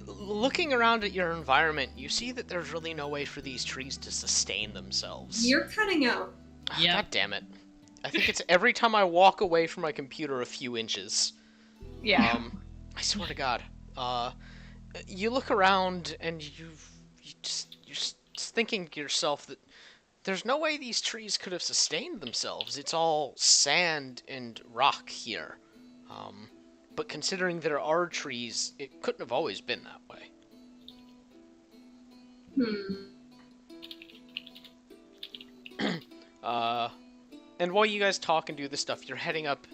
Looking around at your environment, you see that there's really no way for these trees to sustain themselves. You're cutting out. Yeah. God damn it. I think it's every time I walk away from my computer a few inches. Yeah. I swear to God. You look around and you're just thinking to yourself that there's no way these trees could have sustained themselves. It's all sand and rock here. But considering there are trees, it couldn't have always been that way. And while you guys talk and do this stuff, you're heading up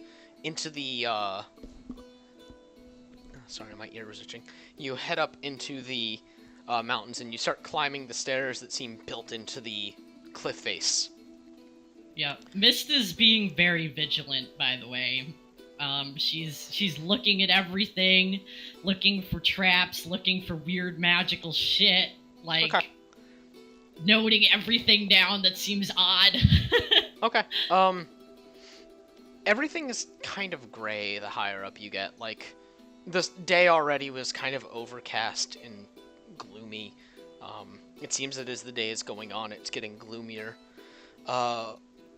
into the, sorry, my ear was itching. You head up into the mountains and you start climbing the stairs that seem built into the cliff face. Yeah, Mist is being very vigilant, by the way. She's looking at everything, looking for traps, looking for weird magical shit, like, okay. Noting everything down that seems odd. Okay, everything is kind of gray the higher up you get. Like, this day already was kind of overcast and gloomy. It seems that as the day is going on, it's getting gloomier.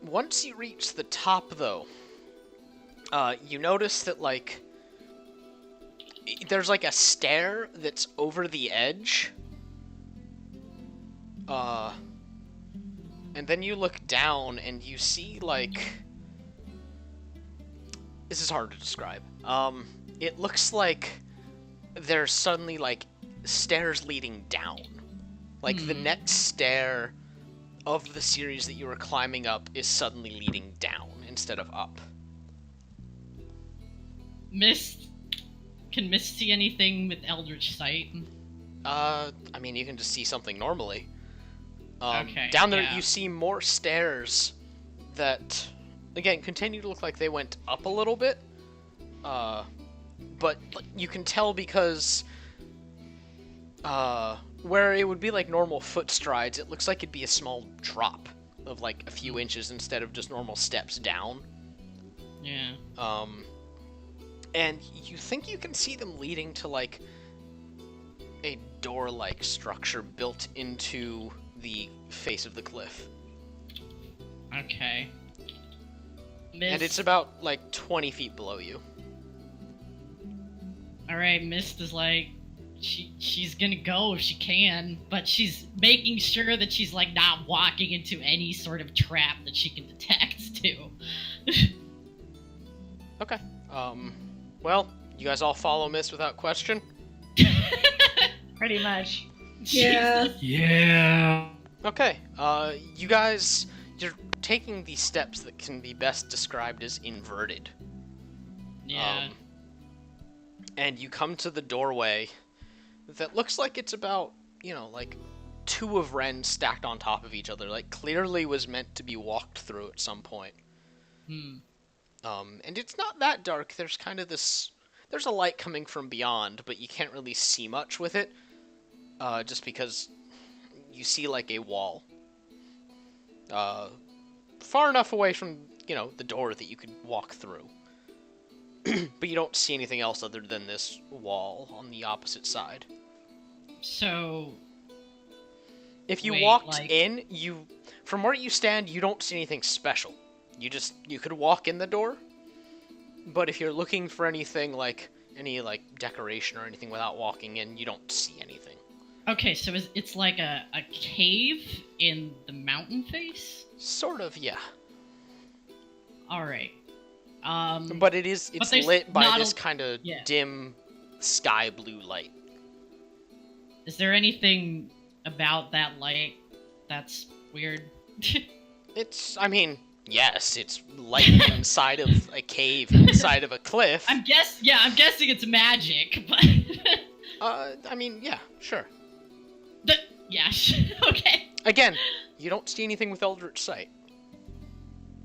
Once you reach the top, though, you notice that, like, there's, like, a stair that's over the edge. And then you look down and you see, like... This is hard to describe. It looks like there's suddenly, like, stairs leading down. Like, the next stair of the series that you were climbing up is suddenly leading down instead of up. Mist? Can Mist see anything with Eldritch Sight? I mean, you can just see something normally. Okay, down there, you see more stairs that, again, continue to look like they went up a little bit. But you can tell because, where it would be like normal foot strides, it looks like it'd be a small drop of like a few inches instead of just normal steps down. Yeah. And you think you can see them leading to, like, a door-like structure built into the face of the cliff. Okay. And it's about, like, 20 feet below you. Alright, Mist is like, she's gonna go if she can, but she's making sure that she's, like, not walking into any sort of trap that she can detect, too. Okay. Well, you guys all follow Mist without question? Pretty much. Yeah. Yeah. Okay. You guys, you're taking these steps that can be best described as inverted. Yeah. And you come to the doorway that looks like it's about, you know, like 2 of Ren stacked on top of each other. Like, clearly was meant to be walked through at some point. And it's not that dark. There's kind of this... There's a light coming from beyond, but you can't really see much with it. Just because you see, like, a wall. Far enough away from, you know, the door that you could walk through. But you don't see anything else other than this wall on the opposite side. So... If you walked in, from where you stand, you don't see anything special. You could walk in the door, but if you're looking for anything, like, any, like, decoration or anything without walking in, you don't see anything. Okay, so it's like a cave in the mountain face? Sort of, yeah. Alright. But it's lit by this kind of dim sky blue light. Is there anything about that light that's weird? I mean, Yes, it's like inside of a cave, inside of a cliff. I'm guessing it's magic, but... I mean, yeah, sure. Okay. Again, you don't see anything with Eldritch Sight.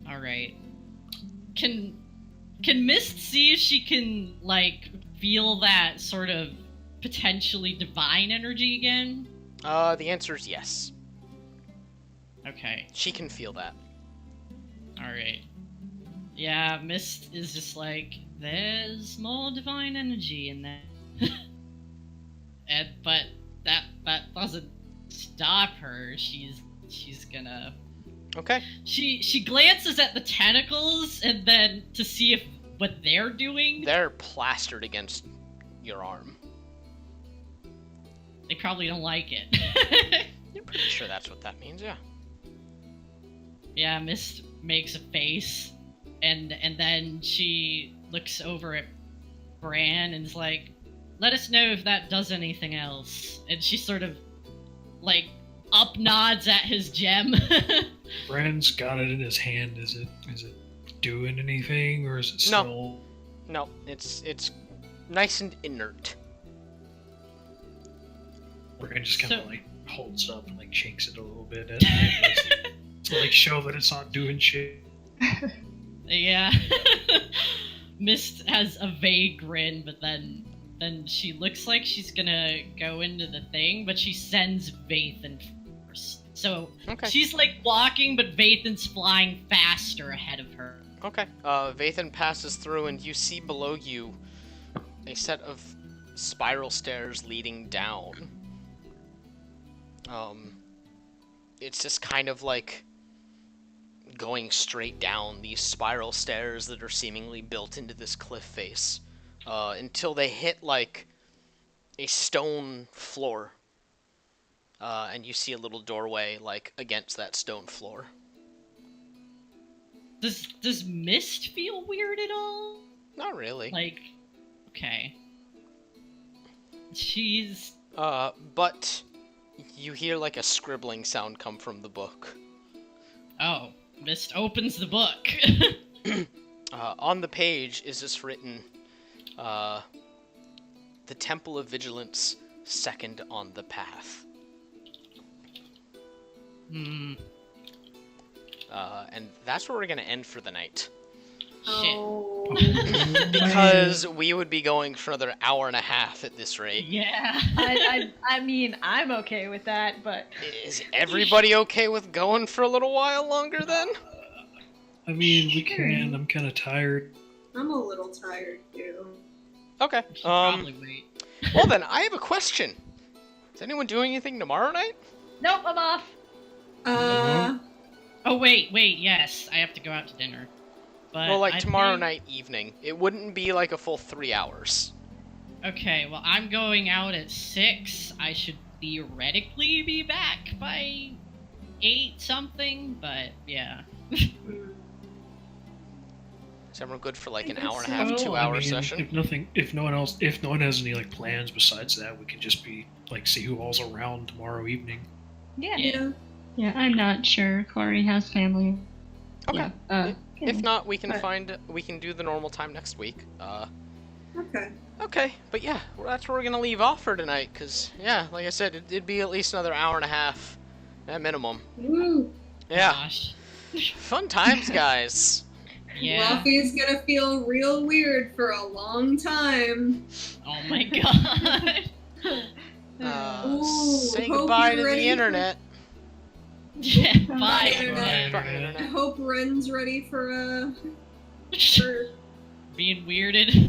Alright. Can Mist see if she can, like, feel that sort of potentially divine energy again? The answer is yes. Okay. She can feel that. Alright. Yeah, Mist is just like, there's more divine energy in there. But that doesn't stop her. She's gonna... Okay. She glances at the tentacles and then to see if what they're doing. They're plastered against your arm. They probably don't like it. You're pretty sure that's what that means, yeah. Yeah, Mist makes a face, and then she looks over at Bran and is like, let us know if that does anything else. And she sort of, like, up nods at his gem. Bran's got it in his hand. Is it doing anything, or is it still... No, it's nice and inert. Bran just kind of, So- like, holds up and, like, shakes it a little bit. To, like, show that it's not doing shit. Yeah. Mist has a vague grin, but then she looks like she's gonna go into the thing, but she sends Vathan first. So Okay. she's like walking, but Vathan's flying faster ahead of her. Okay. Vathan passes through, and you see below you a set of spiral stairs leading down. It's just kind of like going straight down these spiral stairs that are seemingly built into this cliff face, until they hit like a stone floor, and you see a little doorway like against that stone floor. Does Mist feel weird at all? Not really. Like, okay. She's... But you hear like a scribbling sound come from the book. Oh, Mist opens the book. On the page is this written, the Temple of Vigilance, second on the path. And that's where we're gonna end for the night. Oh. Because we would be going for another hour and a half at this rate. Yeah. I mean, I'm okay with that, but... Is everybody okay with going for a little while longer then? I mean, we can. I'm kind of tired. I'm a little tired too. Okay. Should probably wait. Well then, I have a question. Is anyone doing anything tomorrow night? Nope, I'm off. Oh, wait, yes. I have to go out to dinner. But Well, like I tomorrow think- night evening. It wouldn't be like a full 3 hours. Okay, well, I'm going out at 6. I should theoretically be back by 8 something, but yeah. Is everyone good for like an hour and a half, Well, 2 hour I mean, session? if no one has any like plans besides that, we can just be like see who all's around tomorrow evening. Yeah. Yeah. Yeah, I'm not sure. Corey has family. Okay. Yeah, If not, we can do the normal time next week. Okay. Okay, but yeah, well, that's where we're gonna leave off for tonight, cause yeah, like I said, it'd be at least another hour and a half at minimum. Woo. Yeah, Gosh. fun times, guys. Yeah. Fluffy's gonna feel real weird for a long time. Oh my god. Ooh, Say hope goodbye you're to ready the for- internet. Yeah, Bye, bye. Internet. Bye, internet. I hope Ren's ready for Being weirded.